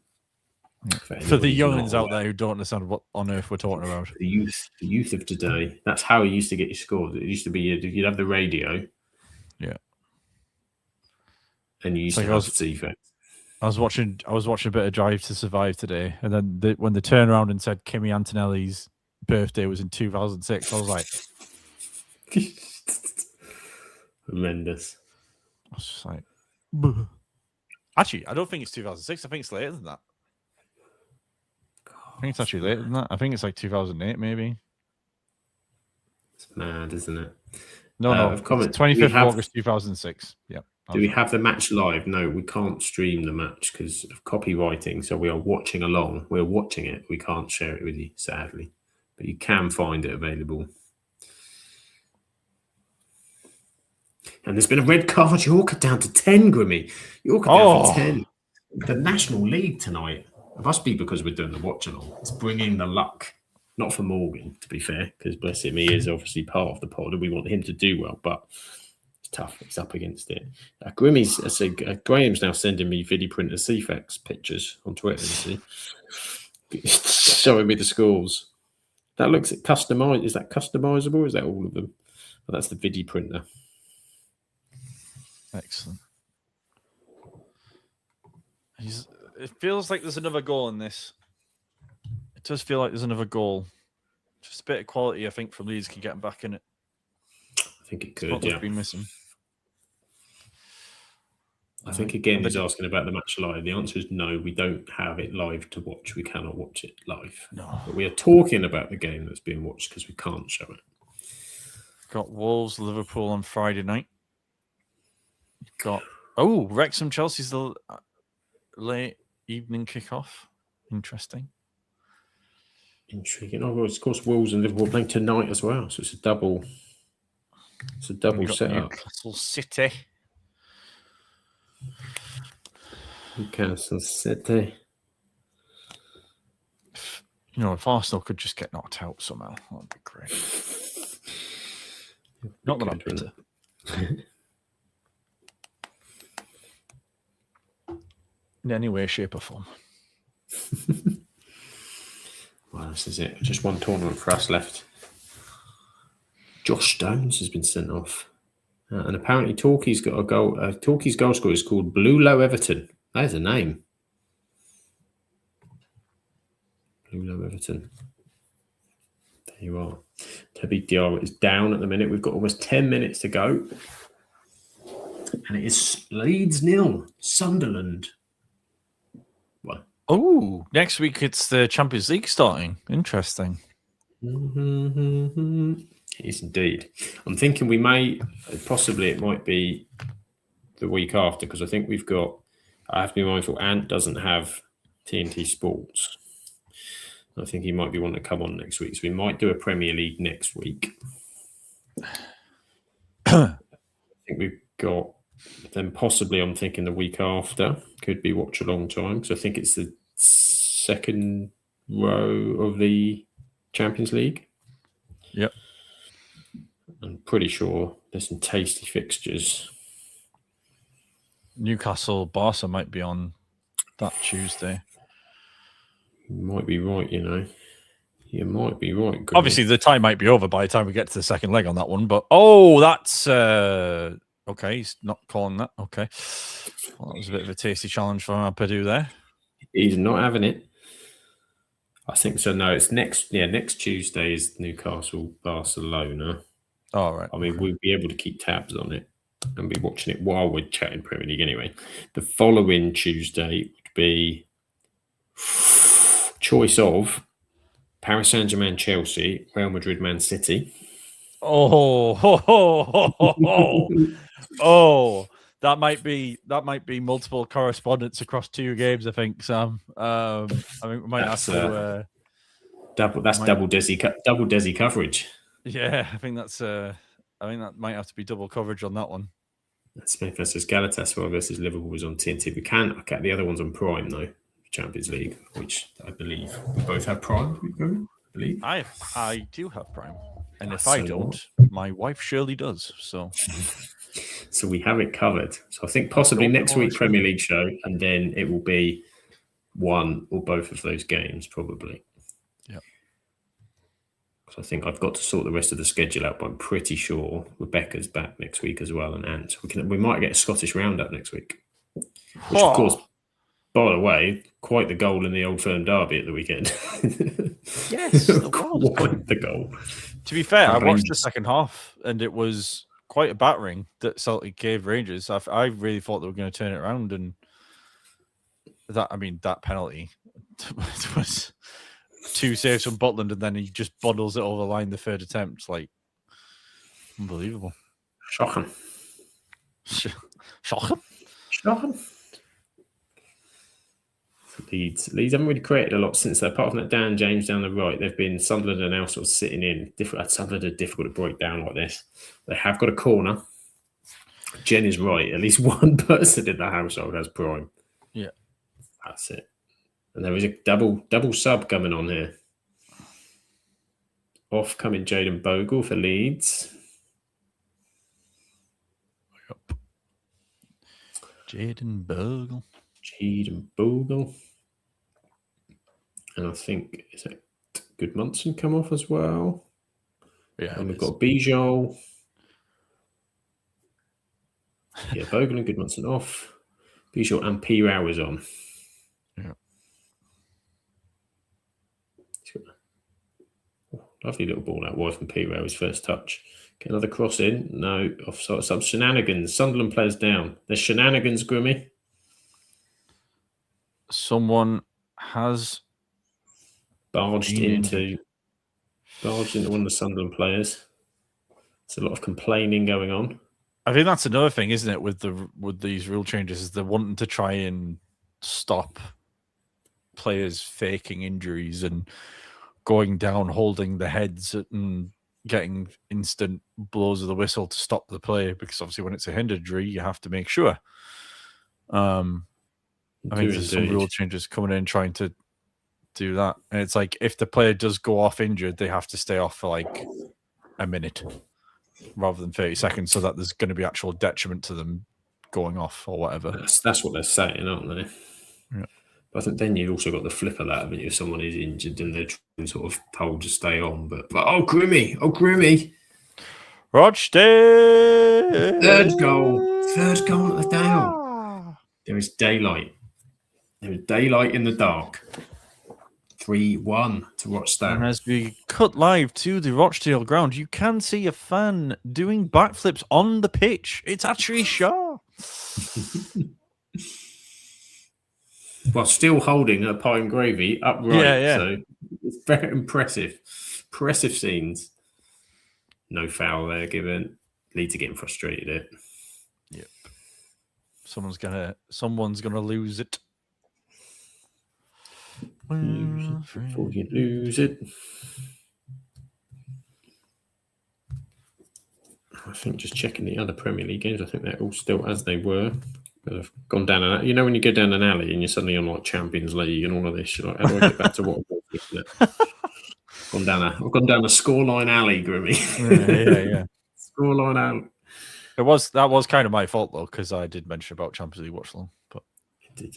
For the youngins out there who don't understand what on earth we're talking about. The youth of today. That's how you used to get your scores. It used to be you'd have the radio. Yeah. And you used to have CFAX. I was watching a bit of Drive to Survive today, and then when they turned around and said Kimi Antonelli's birthday was in 2006, I was like, horrendous. I was just like, bleh. Actually, I don't think it's 2006. I think it's later than that. I think it's actually later than that. I think it's like 2008, maybe. It's mad, isn't it? No. It's 25th of August, 2006. Yeah. Do we have the match live? No, we can't stream the match because of copywriting. So we are watching along. We're watching it. We can't share it with you, sadly. But you can find it available. And there's been a red card. York are down to 10, Grimmy. York are down to 10. The National League tonight. It must be because we're doing the watch along. It's bringing the luck. Not for Morgan, to be fair, because bless him, he is obviously part of the pod and we want him to do well. But tough. It's up against it. Graham's now sending me video printer CFAX pictures on Twitter. You see, showing me the scores. That looks customized. Is that customizable? Or is that all of them? Well, that's the video printer. Excellent. It feels like there's another goal in this. It does feel like there's another goal. Just a bit of quality, I think, from Leeds can get him back in it. I think it could. Been missing. I think again he's asking about the match live. The answer is no, we don't have it live to watch. We cannot watch it live. No. But we are talking about the game that's being watched because we can't show it. Got Wolves, Liverpool on Friday night. Got Wrexham, Chelsea's the late evening kickoff. Interesting. Intriguing. Oh, well, of course, Wolves and Liverpool playing tonight as well. So it's a double. It's a double setup. Newcastle City. Newcastle City. You know, if Arsenal could just get knocked out somehow, that would be great. Not that I'm bitter. In any way, shape, or form. Well, this is it. Just one tournament for us left. Josh Stones has been sent off. And apparently Torquay's got a goal. Torquay's goal scorer is called Blue Low Everton. That is a name. Blue Low Everton. There you are. Toby Diarra is down at the minute. We've got almost 10 minutes to go. And it is Leeds 0, Sunderland. What? Oh, next week it's the Champions League starting. Interesting. It is indeed. I'm thinking we may, possibly it might be the week after, because I think we've got, I have to be mindful, Ant doesn't have TNT Sports. I think he might be wanting to come on next week. So we might do a Premier League next week. I think we've got, then possibly I'm thinking the week after could be watch a long time. So I think it's the second row of the Champions League. Yep. I'm pretty sure there's some tasty fixtures. Newcastle Barca might be on that Tuesday. You might be right, you know. You might be right. Grimmy. Obviously, the time might be over by the time we get to the second leg on that one. But that's okay. He's not calling that. Okay, well, that was a bit of a tasty challenge for Purdue there. He's not having it. I think so. No, it's next. Yeah, next Tuesday is Newcastle Barcelona. All right. I mean, we'll be able to keep tabs on it and be watching it while we're chatting Premier League anyway. The following Tuesday would be choice of Paris Saint-Germain, Chelsea, Real Madrid, Man City. That might be multiple correspondence across two games. I think, Sam. I think we might have to double. That's double Desi coverage. Yeah, I think that might have to be double coverage on that one. Smith versus Galatasaray versus Liverpool was on TNT. We can. Okay, the other one's on Prime though. Champions League, which I believe we both have Prime. I believe I do have Prime, and if I don't, my wife Shirley does. So we have it covered. So I think possibly next week Premier League show, and then it will be one or both of those games probably. Yeah. So I think I've got to sort the rest of the schedule out, but I'm pretty sure Rebecca's back next week as well, and Ant. We might get a Scottish roundup next week, which of course. By the way, quite the goal in the Old Firm derby at the weekend. Yes, quite the goal. To be fair, I watched the second half, and it was quite a battering that Celtic gave Rangers. I really thought they were going to turn it around, and that penalty was 2 saves from Butland, and then he just bundles it over the line the third attempt. Like, unbelievable. Shocking. Leeds haven't really created a lot since that. Apart from that Dan James down the right, they've been Sunderland are now sort of sitting in. Sunderland are difficult to break down like this. They have got a corner. Jen is right. At least one person in the household has Prime. Yeah, that's it. And there is a double sub coming on here. Off coming Jaden Bogle for Leeds. Yep. Jaden Bogle. And I think, is it Goodmanson come off as well? Yeah. And we've got Bijol. Yeah, Bogle and Goodmanson off. Bijol and P. Rao is on. Yeah. Lovely little ball out wide from P. Rao, his first touch. Get another cross in. No, offside. Some shenanigans. Sunderland players down. There's shenanigans, Grimmy. Someone has barged into one of the Sunderland players. There's a lot of complaining going on. I think that's another thing, isn't it, with these rule changes, is they're wanting to try and stop players faking injuries and going down, holding the heads and getting instant blows of the whistle to stop the play, because obviously when it's a head injury, you have to make sure. I think there's some rule changes coming in trying to do that. And it's like, if the player does go off injured, they have to stay off for like a minute rather than 30 seconds, so that there's going to be actual detriment to them going off or whatever. That's what they're saying, aren't they? Yeah. But I think then you've also got the flip of that, haven't you? If someone is injured and they're sort of told to stay on. But oh, Grimmy. Rochdale! Third goal of the down. There is daylight. There is daylight in the dark. 3-1 to Rochdale. And as we cut live to the Rochdale ground, you can see a fan doing backflips on the pitch. It's actually Shaw. While still holding a pie and gravy upright. Yeah. So it's very impressive. Impressive scenes. No foul there given. Leeds are getting frustrated at it. Yep. Someone's gonna lose it. Before you lose it. I think just checking the other Premier League games, I think they're all still as they were. But I've gone down when you go down an alley and you're suddenly on like Champions League and all of this, you're like, how do I get back to what I was? I've gone down a scoreline alley, Grimmy. Yeah. Scoreline alley. That was kind of my fault though, because I did mention about Champions League watch along. But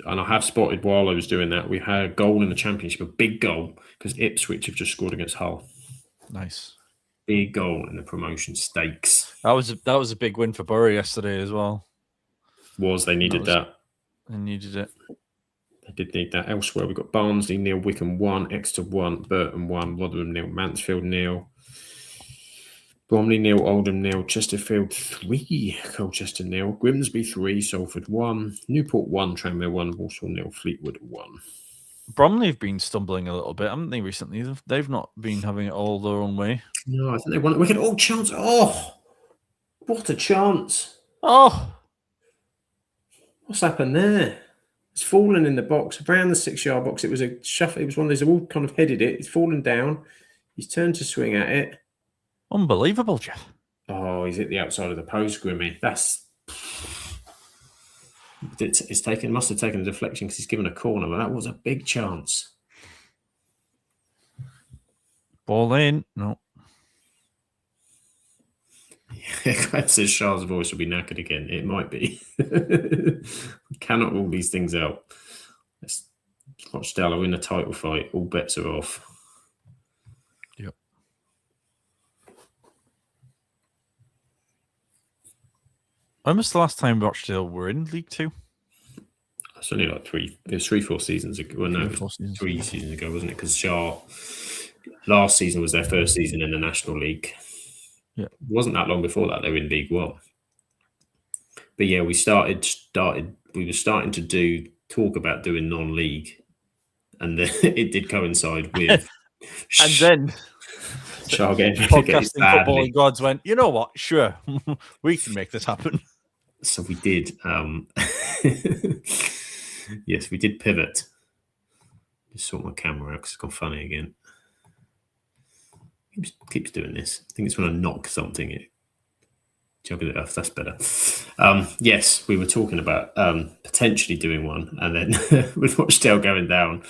and I have spotted while I was doing that, we had a goal in the Championship, a big goal, because Ipswich have just scored against Hull. Nice. Big goal in the promotion stakes. That was a big win for Bury yesterday as well. They needed that. They needed it. They did need that. Elsewhere, we've got Barnsley 0, Wycombe 1, Exeter 1, Burton 1, Rotherham 0, Mansfield 0, Bromley 0, Oldham 0, Chesterfield 3, Colchester 0, Grimsby 3, Salford 1, Newport 1, Tranmere 1, Walsall 0, Fleetwood 1. Bromley have been stumbling a little bit, haven't they, recently? They've not been having it all their own way. No, I think they won. We had all chance. Oh, what a chance. Oh. What's happened there? It's fallen in the box, around the 6-yard box. It was a shuffle. It was one of those, all kind of headed it. It's fallen down. He's turned to swing at it. Unbelievable, Jeff. Oh, he's at the outside of the post, Grimmy. Must have taken a deflection because he's given a corner, but that was a big chance. Ball in. No. Glad says Charles' voice will be knackered again. It might be. Cannot rule these things out. Let's watch Dallow in a title fight. All bets are off. Yep. When was the last time Rochdale were in League Two? It's only like 3-4 seasons ago. Well, no, 3 seasons ago, wasn't it? Because Shah last season was their first season in the National League. Yeah, it wasn't that long before that they were in League One. But yeah, we were starting to talk about doing non-league, and then it did coincide with. And then Shah getting podcasting footballing gods went, you know what? Sure, we can make this happen. So we did. Yes, we did pivot. Just sort my camera out because it's gone funny again. Keeps doing this. I think it's when I knock something, it juggle it off. That's better. Yes, we were talking about potentially doing one, and then with Rochdale going down,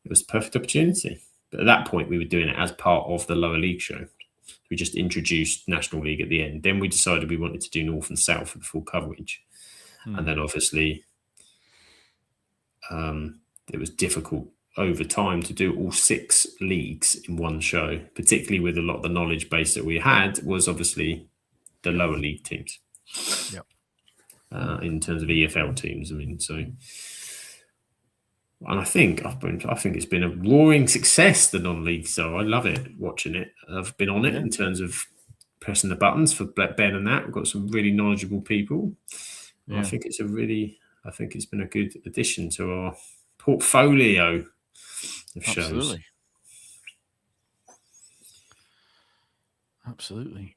it was the perfect opportunity. But at that point, we were doing it as part of the lower league show. We just introduced National League at the end. Then we decided we wanted to do North and South for the full coverage. And then obviously it was difficult over time to do all 6 leagues in one show, particularly with a lot of the knowledge base that we had was obviously the lower league teams. Yep. In terms of EFL teams, I mean, so... And I think it's been a roaring success, the non-league. So I love it watching it. I've been on it in terms of pressing the buttons for Ben and that. We've got some really knowledgeable people. Yeah. I think it's been a good addition to our portfolio of shows. Absolutely.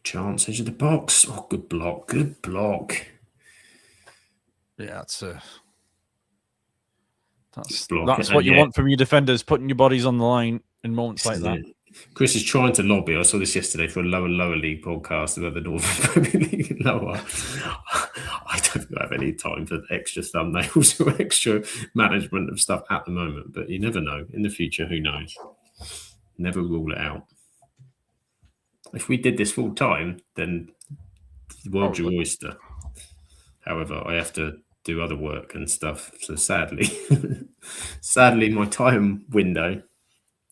Chance edge of the box. Oh, good block. Good block. Yeah, that's block. what you want from your defenders, putting your bodies on the line in moments like that. Chris is trying to lobby. I saw this yesterday for a lower league podcast about the Northern Premier League lower. I don't have any time for extra thumbnails or extra management of stuff at the moment, but you never know. In the future, who knows? Never rule it out. If we did this full time, then the world's your oyster. However, I have to do other work and stuff. So sadly, my time window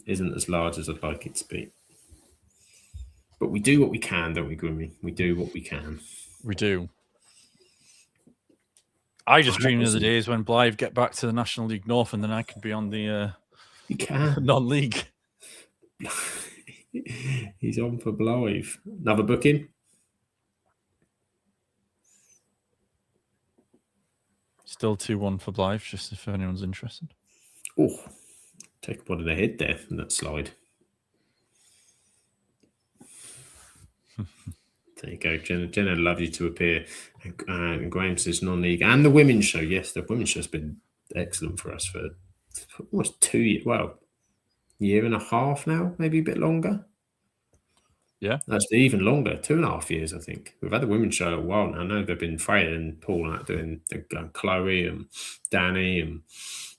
isn't as large as I'd like it to be. But we do what we can, don't we, Grimmy? We do what we can. We do. I just dream of the days when Blythe get back to the National League North and then I could be on the non-league. He's on for Blythe. Another booking? Still 2-1 for Blythe, just if anyone's interested. Oh, take one in the head there in that slide. There you go. Jenna loves you to appear. And Graham says non-league. And the women's show. Yes, the women's show's been excellent for us for almost 2 years. Well, year and a half now, maybe a bit longer. Yeah. That's even longer, 2.5 years, I think. We've had the women's show a while now. I know they've been Freya and Paul and that doing Chloe and Danny, and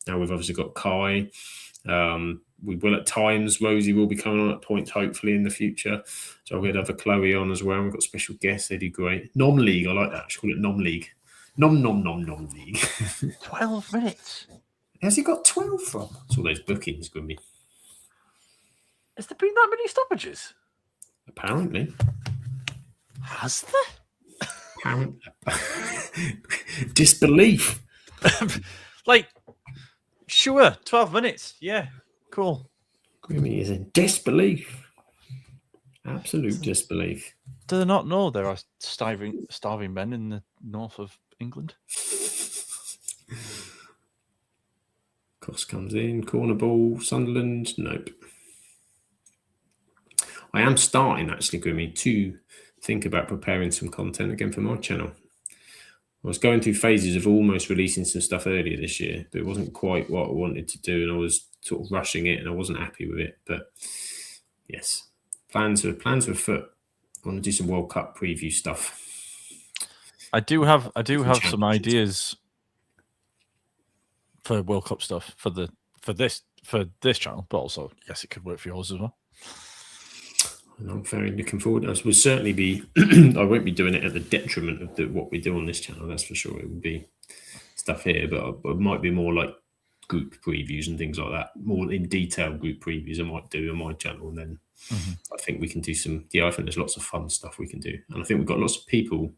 now we've obviously got Kai. We will at times, Rosie will be coming on at points, hopefully, in the future. So we'll have a Chloe on as well. We've got special guests, they do great. Nom-league, I like that. I should call it nom-league. Nom-league. 12 minutes. Has he got 12 from? That's all those bookings, Grimmy. Has there been that many stoppages? Apparently. Has there? Apparently. Disbelief. Sure, 12 minutes. Yeah, cool. Grimmy is in disbelief. Absolute disbelief. Do they not know there are starving men in the north of England? Cost comes in. Corner ball. Sunderland. Nope. I am starting, actually, Grimmy, to think about preparing some content again for my channel. I was going through phases of almost releasing some stuff earlier this year, but it wasn't quite what I wanted to do, and I was sort of rushing it, and I wasn't happy with it. But yes, plans are afoot. I want to do some World Cup preview stuff. I do have some ideas for World Cup stuff for this channel, but also I guess it could work for yours as well. And I'm very looking forward. I will certainly be. I won't be doing it at the detriment of what we do on this channel. That's for sure. It will be stuff here, but it might be more like group previews and things like that. More in detail group previews I might do on my channel, and then I think we can do some. Yeah, I think there's lots of fun stuff we can do, and I think we've got lots of people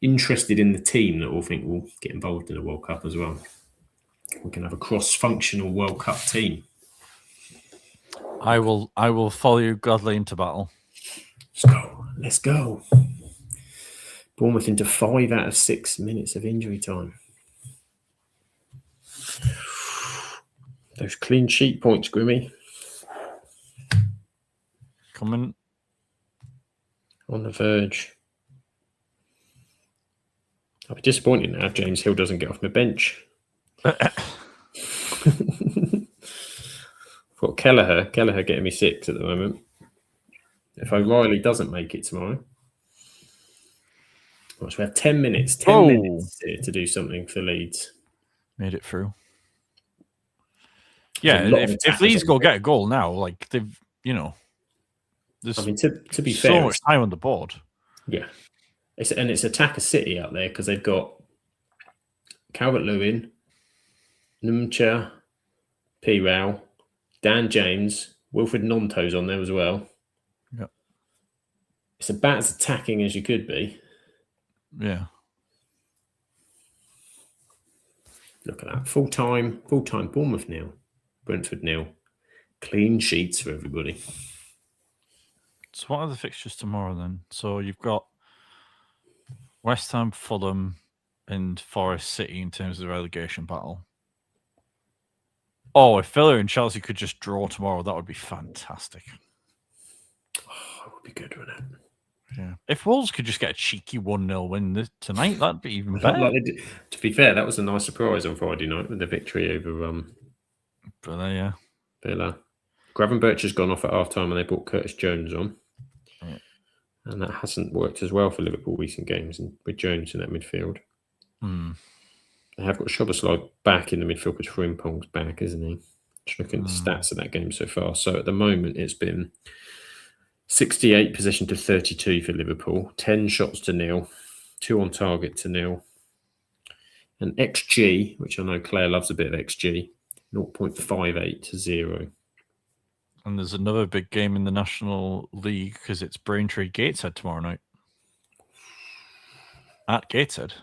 interested in the team that will think we'll get involved in the World Cup as well. We can have a cross-functional World Cup team. I will follow you gladly into battle. Let's go. Bournemouth into 5 out of 6 minutes of injury time. Those clean sheet points, Grimmy. Coming. On the verge. I'll be disappointed now if James Hill doesn't get off my bench. I've got Kelleher getting me 6 at the moment. If O'Reilly doesn't make it tomorrow. So we have 10 minutes. 10 minutes here to do something for Leeds. Made it through. Yeah, if Leeds get a goal now, like they've, there's to be fair, so much time on the board. Yeah. It's Attacker City out there because they've got Calvert-Lewin, Numcha, P-Row, Dan James, Wilfred Nonto's on there as well. Yep. It's about as attacking as you could be. Yeah. Look at that. Full time Bournemouth 0, Brentford 0. Clean sheets for everybody. So what are the fixtures tomorrow then? So you've got West Ham, Fulham, and Forest City in terms of the relegation battle. Oh, if Villa and Chelsea could just draw tomorrow, that would be fantastic. Oh, that would be good, wouldn't it? Yeah. If Wolves could just get a cheeky 1-0 win tonight, that'd be even better. To be fair, that was a nice surprise on Friday night with the victory over Villa, yeah. Villa. Gravenberch has gone off at half time and they brought Curtis Jones on. Yeah. And that hasn't worked as well for Liverpool recent games with Jones in that midfield. They have got Szoboszlai back in the midfield because Frimpong's back, isn't he? Just looking at the stats of that game so far. So at the moment, it's been 68 possession to 32 for Liverpool, 10 shots to 0, 2 on target to 0. And XG, which I know Claire loves a bit of XG, 0.58 to 0. And there's another big game in the National League because it's Braintree Gateshead tomorrow night. At Gateshead.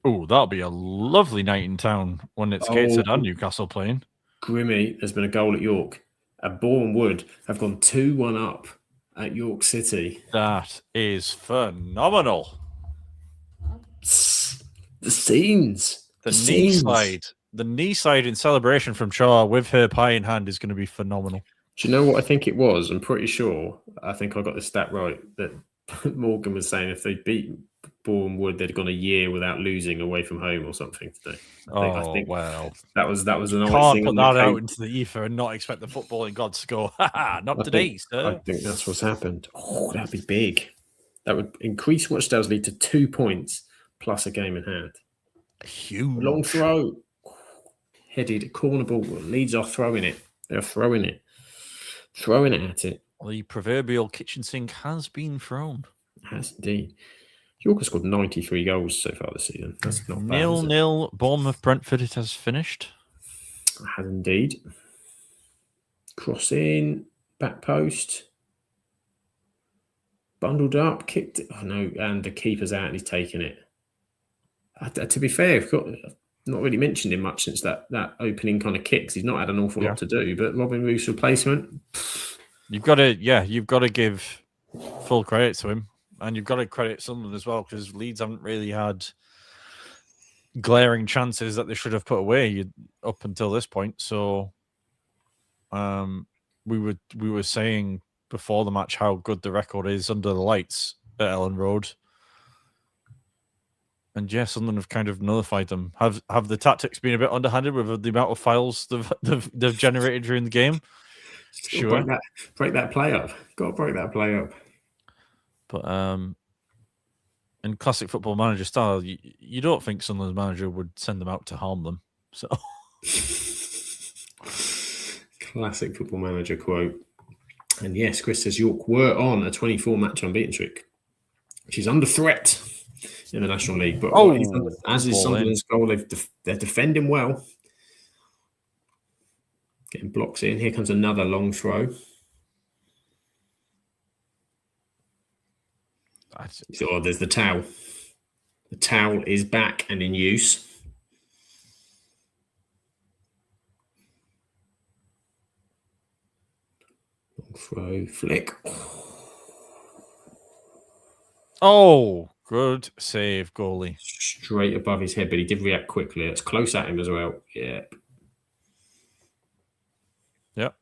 Oh, that'll be a lovely night in town when it's Gateshead and Newcastle playing. Grimmy, there's been a goal at York. Bourne Wood have gone 2-1 up at York City. That is phenomenal. The scenes. The knee slide in celebration from Shaw with her pie in hand is going to be phenomenal. Do you know what I think it was? I'm pretty sure. I think I got the stat right that Morgan was saying if they beat Bourne Wood, they'd gone a year without losing away from home or something today. I think well, that was an you can't put that out into the ether and not expect the footballing gods to go, not today, sir. I think that's what's happened. Oh, that'd be big. That would increase Watchdale's lead to 2 points plus a game in hand. Huge. Long throw. Headed corner ball. Leeds are throwing it. They're throwing it. Throwing it at it. The proverbial kitchen sink has been thrown. It has indeed. York has scored 93 goals so far this season. That's not bad. 0-0 Bournemouth Brentford. It has finished. It has indeed. Cross in. Back post. Bundled up. Kicked it. Oh no. And the keeper's out and he's taken it. To be fair, I've not really mentioned him much since that opening kind of kicks. He's not had an awful lot to do, but Robin Roof's replacement. You've got to give full credit to him, and you've got to credit Sunderland as well because Leeds haven't really had glaring chances that they should have put away up until this point. So, we were saying before the match how good the record is under the lights at Ellen Road. And yes, Sunderland have kind of nullified them. Have the tactics been a bit underhanded with the amount of files they've generated during the game? Sure. Break that play up. Got to break that play up. But in classic Football Manager style, you don't think Sunderland's manager would send them out to harm them. So classic Football Manager quote. And yes, Chris says York were on a 24-match unbeaten streak, which is under threat in the National League. But as is Sunderland's goal, they're defending well. Getting blocks in. Here comes another long throw. So there's the towel. The towel is back and in use. Long throw, flick. Oh, good save, goalie. Straight above his head, but he did react quickly. It's close at him as well. Yeah. Yep.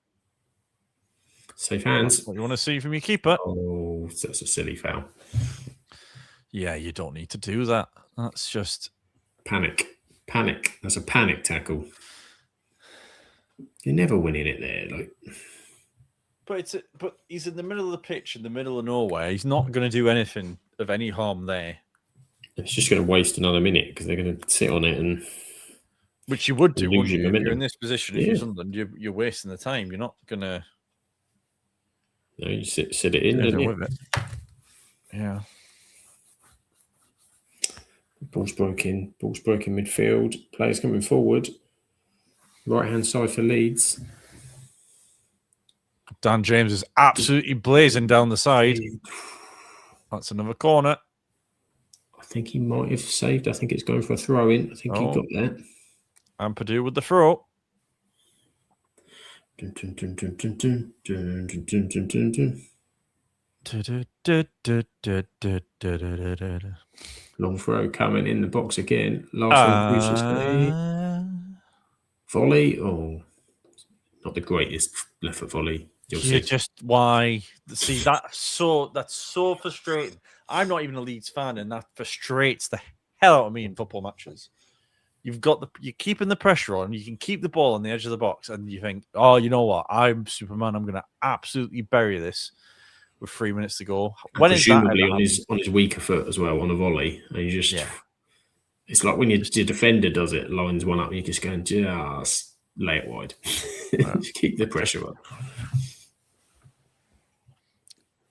Safe hands. That's what you want to see from your keeper. Oh, that's a silly foul. Yeah, you don't need to do that. That's just panic. That's a panic tackle. You're never winning it there, But he's in the middle of the pitch, in the middle of nowhere. He's not going to do anything of any harm there. It's just going to waste another minute because they're going to sit on it and. Which you would do, wouldn't you? If you're in this position, if you're Sunderland, you're wasting the time. You're not going to. No, you sit it in, don't you? With it. Yeah. Ball's broken midfield. Players coming forward. Right hand side for Leeds. Dan James is absolutely blazing down the side. That's another corner. I think he might have saved. I think it's going for a throw in. I think he got that. And Purdue with the throw. Long throw coming in the box again. Last one, Bruce's volley. Oh, not the greatest left foot volley. You'll see. Just why? See, that's so frustrating. I'm not even a Leeds fan, and that frustrates the hell out of me in football matches. You're keeping the pressure on. You can keep the ball on the edge of the box, and you think, oh, you know what? I'm Superman. I'm going to absolutely bury this with 3 minutes to go. When presumably on his weaker foot as well on a volley, and you just it's like when your defender does it, lines one up, you just go and just lay it wide. Just keep the pressure up.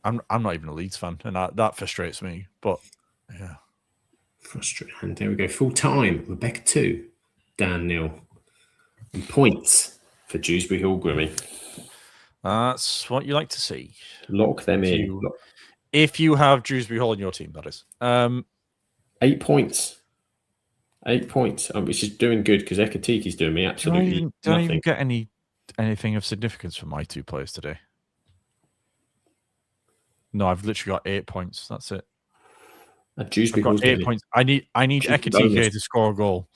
I'm not even a Leeds fan, and that frustrates me. But yeah, frustrating. And there we go. Full time. Rebecca 2, Dan 0. And points for Dewsbury Hall, Grimmy. That's what you like to see. Lock them in. If you have Dewsbury Hall in your team, that is. 8 points. 8 points, which is doing good because Ekatiki's doing me absolutely nothing. Don't even get anything of significance from my 2 players today. No, I've literally got 8 points. That's it. Dewsbury Hall's got 8 points. I need Ekatike to score a goal.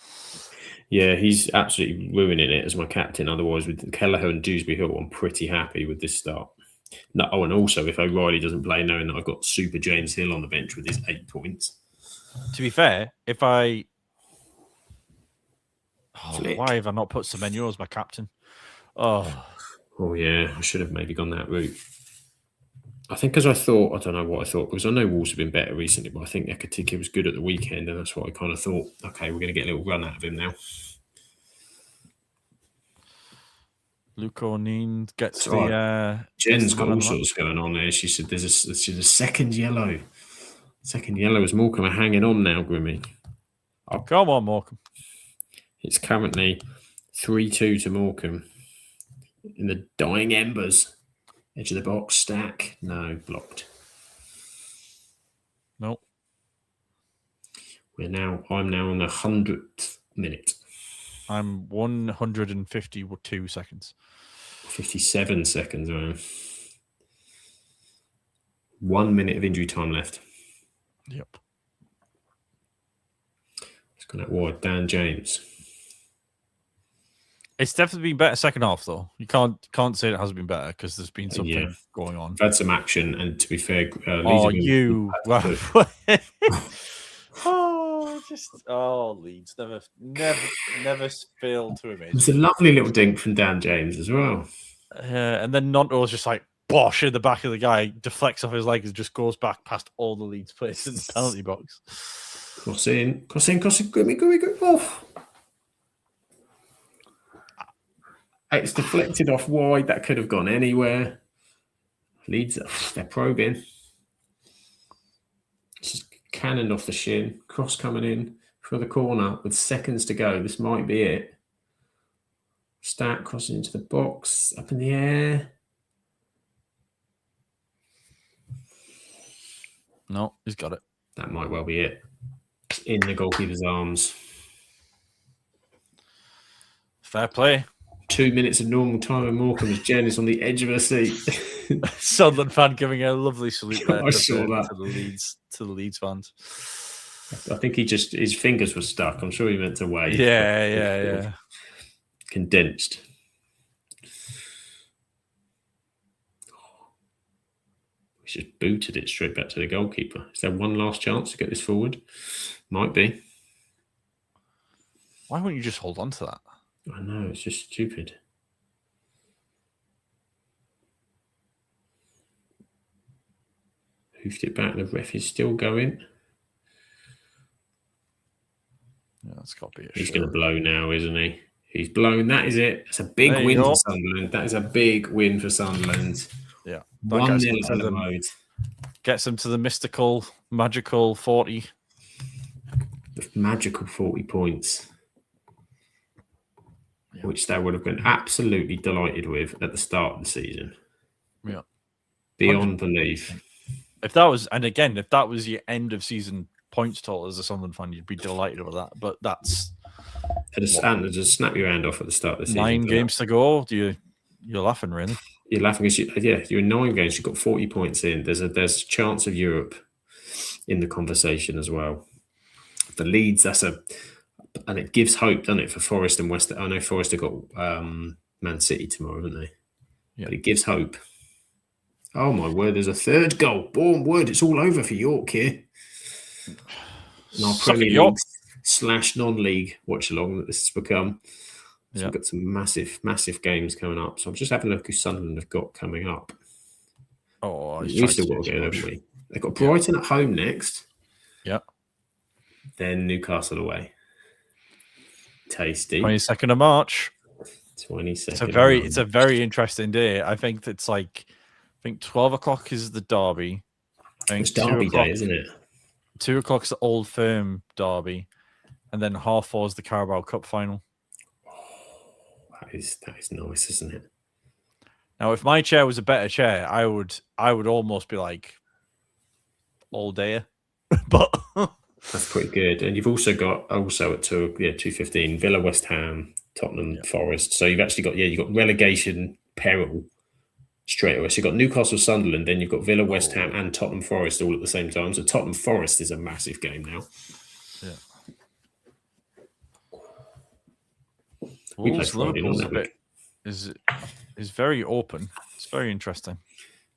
Yeah, he's absolutely ruining it as my captain. Otherwise, with Kelleher and Dewsbury Hill, I'm pretty happy with this start. No, and also if O'Reilly doesn't play, knowing that I've got Super James Hill on the bench with his 8 points. To be fair, why have I not put Semenyo as my captain? Oh yeah, I should have maybe gone that route. I think because I don't know what I thought, because I know Wolves have been better recently, but I think Ekatike was good at the weekend, and that's what I kind of thought, okay, we're going to get a little run out of him now. Luke O'Neill gets the... Jen's got all sorts going on there. She said there's a second yellow. Second yellow as Morecambe are hanging on now, Grimmy. Oh, come on, Morecambe. It's currently 3-2 to Morecambe. In the dying embers. Edge of the box, stack. No, blocked. Nope. I'm now on the 100th minute. I'm 152 seconds. 57 seconds, man. 1 minute of injury time left. Yep. It's gone out wide. Dan James. It's definitely been better second half, though. You can't say it hasn't been better because there's been something going on. I've had some action, and to be fair, Leeds never fail to amaze. It's a lovely little dink from Dan James as well. And then Nonto's just like bosh in the back of the guy, deflects off his leg, and just goes back past all the Leeds players in the penalty box. Cross in, Grimmy. Oh. It's deflected off wide. That could have gone anywhere. Leeds, they're probing. Just cannoned off the shin. Cross coming in for the corner with seconds to go. This might be it. Stack crossing into the box. Up in the air. No, he's got it. That might well be it. In the goalkeeper's arms. Fair play. 2 minutes of normal time, and Morecambe as Jen is on the edge of her seat. Sunderland fan giving a lovely salute there I saw that to the Leeds fans. I think his fingers were stuck. I'm sure he meant to wave. Yeah. Condensed. He's just booted it straight back to the goalkeeper. Is there one last chance to get this forward? Might be. Why wouldn't you just hold on to that? I know, it's just stupid. Hoofed it back. The ref is still going. Yeah, that's got to be He's going to blow now, isn't he? He's blown. That is it. It's a big win for Sunderland. That is a big win for Sunderland. Yeah. 1-0 at the road. Gets them to the mystical, magical 40. The magical 40 points. Which they would have been absolutely delighted with at the start of the season. Yeah. Beyond belief. If that was your end of season points total as a Sunderland fan, you'd be delighted with that. But that's just snap your hand off at the start of the season. 9 games to go. You're laughing, really. You're laughing because you're in 9 games. You've got 40 points in. There's a chance of Europe in the conversation as well. The Leeds, and it gives hope, doesn't it, for Forest and West? I know Forest have got Man City tomorrow, haven't they? Yeah. But it gives hope. Oh my word! There's a third goal. Boom! Word! It's all over for York here. In our Premier League / non-league watch along that this has become. So we've got some massive games coming up. So I'm just having a look who Sunderland have got coming up. Oh, we've still got to go, haven't we? They've got Brighton at home next. Yeah. Then Newcastle away. Tasty. 22nd of March. 22nd. It's a very interesting day. I think it's like 12 o'clock is the derby. It's derby day, isn't it? 2 o'clock is the Old Firm derby, and then 4:30 is the Carabao Cup final. That is nice, isn't it? Now, if my chair was a better chair, I would almost be like all day, but that's pretty good. And you've also got at 2:15 Villa, West Ham, Tottenham, Forest. So you've actually got you've got relegation peril straight away. So you've got Newcastle, Sunderland, then you've got Villa, West Ham, and Tottenham Forest all at the same time. So Tottenham Forest is a massive game now. Yeah. Wolves Liverpool's a bit is very open. It's very interesting.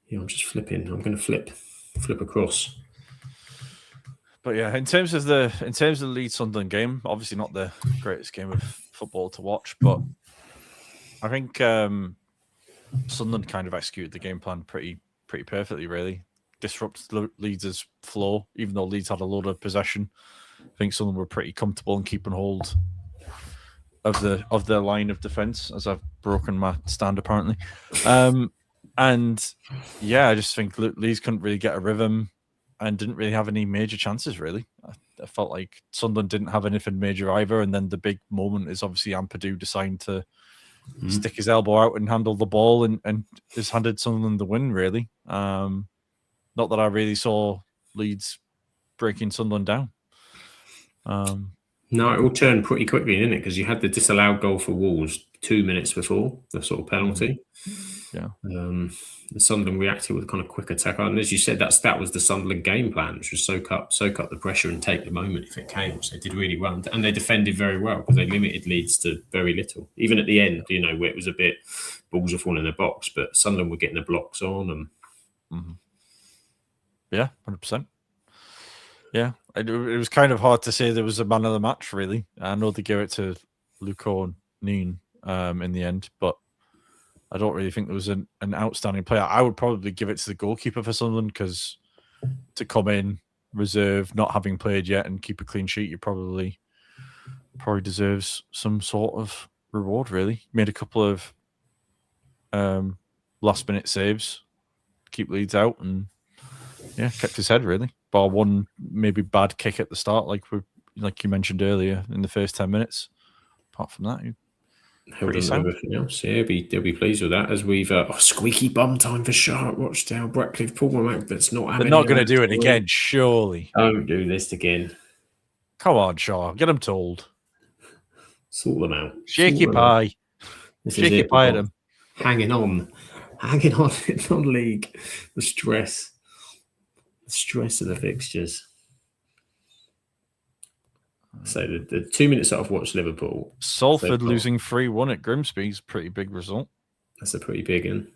Yeah, I'm just flipping. I'm going to flip across. But yeah, in terms of the Leeds Sunderland game, obviously not the greatest game of football to watch, but I think Sunderland kind of executed the game plan pretty perfectly. Really disrupted Leeds' flow, even though Leeds had a load of possession. I think Sunderland were pretty comfortable in keeping hold of their line of defense, as I've broken my stand apparently. And yeah, I just think Leeds couldn't really get a rhythm and didn't really have any major chances, really. I felt like Sunderland didn't have anything major either. And then the big moment is obviously Ampadu deciding to stick his elbow out and handle the ball and just handed Sunderland the win, really. Not that I really saw Leeds breaking Sunderland down. No, it all turned pretty quickly, didn't it? Because you had the disallowed goal for Wolves 2 minutes before the sort of penalty. Yeah. Sunderland reacted with a kind of quick attack. And as you said, that was the Sunderland game plan, which was soak up the pressure and take the moment if it came, which they did really well. And they defended very well because they limited Leeds to very little. Even at the end, where it was a bit balls are falling in the box, but Sunderland were getting the blocks on. And yeah, 100%. Yeah, it was kind of hard to say there was a man of the match, really. I know they gave it to Luko Neen in the end, but I don't really think there was an outstanding player. I would probably give it to the goalkeeper for Sunderland, because to come in reserve, not having played yet, and keep a clean sheet, you probably deserves some sort of reward, really. Made a couple of last-minute saves, keep Leeds out, and yeah, kept his head, really. Bar one maybe bad kick at the start, like you mentioned earlier in the first 10 minutes. Apart from that, pretty sound. Everything else. Yeah, they'll be pleased with that. As we've squeaky bum time for Sharp, Rochdale, Brackliffe, Paul. That's not. They're not going to do it again, surely. Don't do this again. Come on, Shaw, get them told. Sort them out. Shaky pie. Shaky pie at them. Hanging on in non-league. The stress of the fixtures. So the 2 minutes that I've watched Liverpool. Salford losing 3-1 at Grimsby is a pretty big result. That's a pretty big one.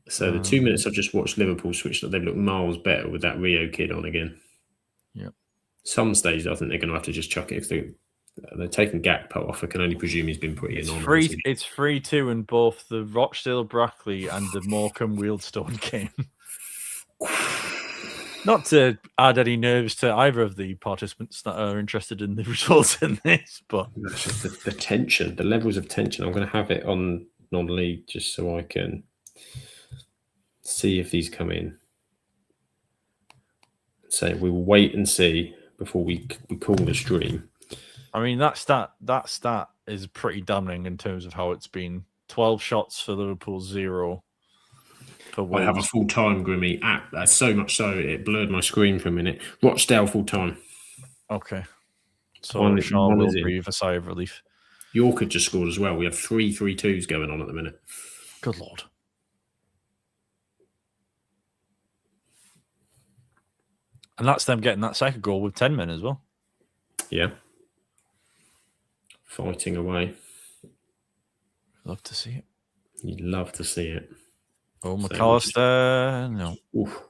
So the 2 minutes I've just watched Liverpool switch, they've looked miles better with that Rio kid on again. Yeah. Some stage I think they're going to have to just chuck it. If they're taking Gakpo off, I can only presume he's been pretty anonymous. It's 3-2 in both the Rochdale Brackley and the Morecambe Wealdstone game. Not to add any nerves to either of the participants that are interested in the results in this, but that's just the tension, the levels of tension. I'm going to have it on non-league just so I can see if these come in. So we will wait and see before we call the stream. I mean, that stat is pretty damning in terms of how it's been. 12 shots for Liverpool, 0. I have a full-time Grimmy app. So much so it blurred my screen for a minute. Rochdale full-time. Okay. So Shaw will breathe a sigh of relief. York had just scored as well. We have 3 3-2s going on at the minute. Good Lord. And that's them getting that second goal with 10 men as well. Yeah. Fighting away. Love to see it. You'd love to see it. Oh, McAllister, no. Oof.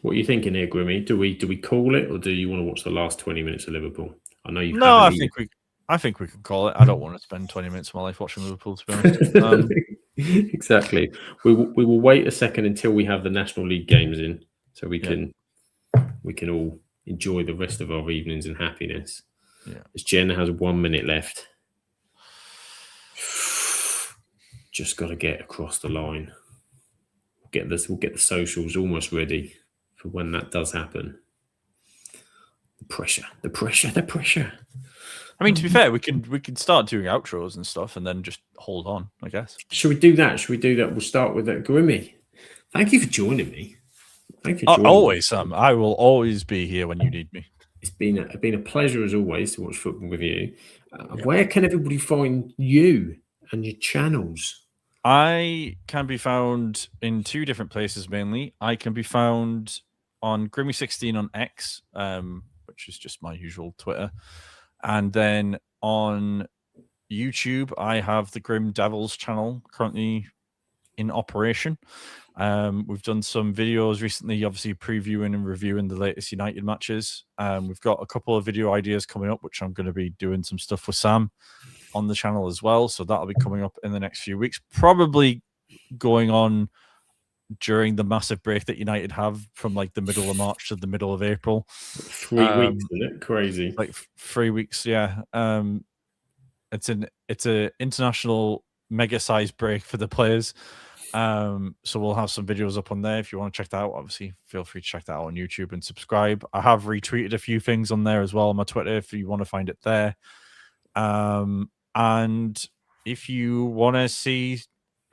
What are you thinking here, Grimmy? Do we call it, or do you want to watch the last 20 minutes of Liverpool? I know you. No, I think we can call it. I don't want to spend 20 minutes of my life watching Liverpool, to be honest. Exactly. We will wait a second until we have the National League games in, so we can all enjoy the rest of our evenings in happiness. Yeah. As Jen has 1 minute left. Just got to get across the line. We'll get the socials almost ready for when that does happen. The pressure. I mean, to be fair, we can start doing outros and stuff, and then just hold on, I guess. Should we do that? We'll start with that. Grimmy, thank you for joining me. Thank you. Always, Sam. I will always be here when you need me. It's been a pleasure as always to watch football with you. Where can everybody find you and your channels? I can be found in 2 different places mainly. I can be found on Grimmy16 on X, which is just my usual Twitter. And then on YouTube, I have the Grim Devils channel currently in operation. We've done some videos recently, obviously previewing and reviewing the latest United matches. We've got a couple of video ideas coming up, which I'm going to be doing some stuff with Sam on the channel as well. So that'll be coming up in the next few weeks, probably going on during the massive break that United have from like the middle of March to the middle of April. 3 weeks, isn't it? Crazy. Like 3 weeks, yeah. It's a international mega size break for the players. So we'll have some videos up on there if you want to check that out. Obviously, feel free to check that out on YouTube and subscribe. I have retweeted a few things on there as well on my Twitter if you want to find it there. And if you want to see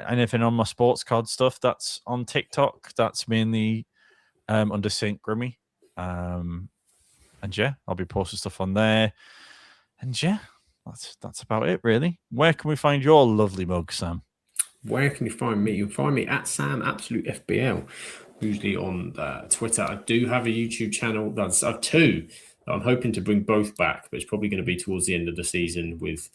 anything on my sports card stuff, that's on TikTok. That's mainly under Saint Grimmy. And yeah, I'll be posting stuff on there. And yeah, that's about it, really. Where can we find your lovely mug, Sam? Where can you find me? You can find me at Sam Absolute FBL, usually on Twitter. I do have a YouTube channel. I have 2. I'm hoping to bring both back, but it's probably going to be towards the end of the season. With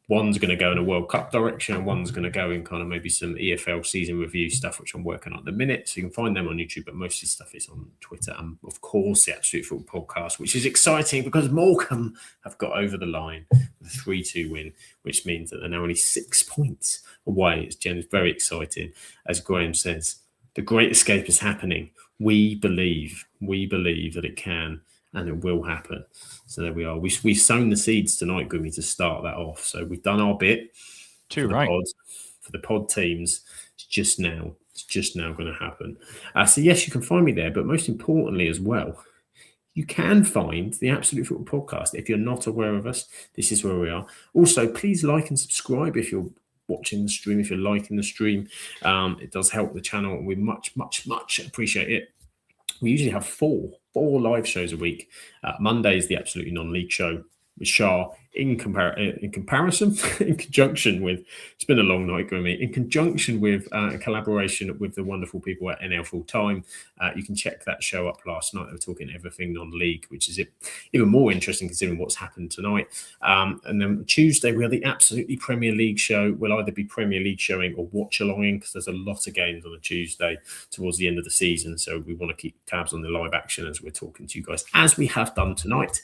one's going to go in a World Cup direction, and one's going to go in kind of maybe some EFL season review stuff, which I'm working on at the minute. So you can find them on YouTube, but most of the stuff is on Twitter. And of course, the Absolute Football Podcast, which is exciting because Morecambe have got over the line with a 3-2 win, which means that they're now only 6 points away. It's very exciting. As Graham says, the great escape is happening. We believe that it can. And it will happen. So there we are. We've sown the seeds tonight, Grimmy, to start that off. So we've done our bit. For the pod teams. It's just now going to happen. So yes, you can find me there. But most importantly as well, you can find the Absolute Football Podcast. If you're not aware of us, this is where we are. Also, please like and subscribe if you're watching the stream, if you're liking the stream. It does help the channel. And we much appreciate it. We usually have four live shows a week. Monday is the Absolutely Non-League show with Shah in conjunction with, it's been a long night, Grimmy, in conjunction with a collaboration with the wonderful people at NL Full Time. You can check that show up last night. They were talking everything non-league, which is even more interesting considering what's happened tonight. And then Tuesday, we have the Absolutely Premier League show. We'll either be Premier League showing or watch-alonging because there's a lot of games on a Tuesday towards the end of the season. So we want to keep tabs on the live action as we're talking to you guys, as we have done tonight.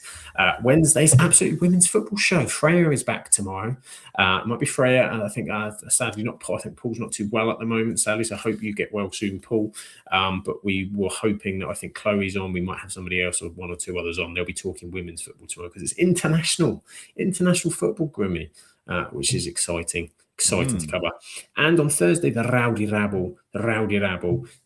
Wednesday's Absolute Women's Football show. Freya is back tomorrow. It might be Freya, and I think sadly not Paul. I think Paul's not too well at the moment, sadly. So I hope you get well soon, Paul. But we were hoping that I think Chloe's on. We might have somebody else or 1 or 2 others on. They'll be talking women's football tomorrow because it's international football, Grimmy, which is exciting to cover. And on Thursday, the Rowdy Rabble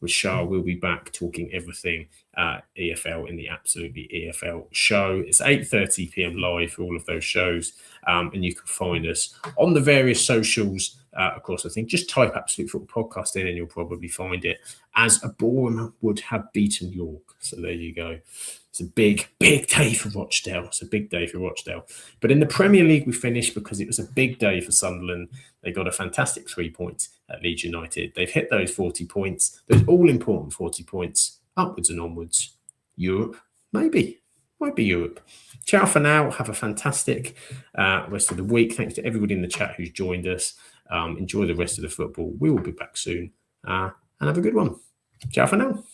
with Shah will be back talking everything EFL in the Absolutely EFL show. It's 8:30 p.m. live for all of those shows. And you can find us on the various socials. Of course, I think just type Absolute Football Podcast in and you'll probably find it, as a Boreham would have beaten York. So there you go. It's a big day for Rochdale. It's a big day for Rochdale. But in the Premier League, we finished because it was a big day for Sunderland. They got a fantastic 3 points at Leeds United. They've hit those 40 points, those all-important 40 points upwards and onwards. Europe, maybe. Might be Europe. Ciao for now. Have a fantastic rest of the week. Thanks to everybody in the chat who's joined us. Enjoy the rest of the football. We will be back soon. And have a good one. Ciao for now.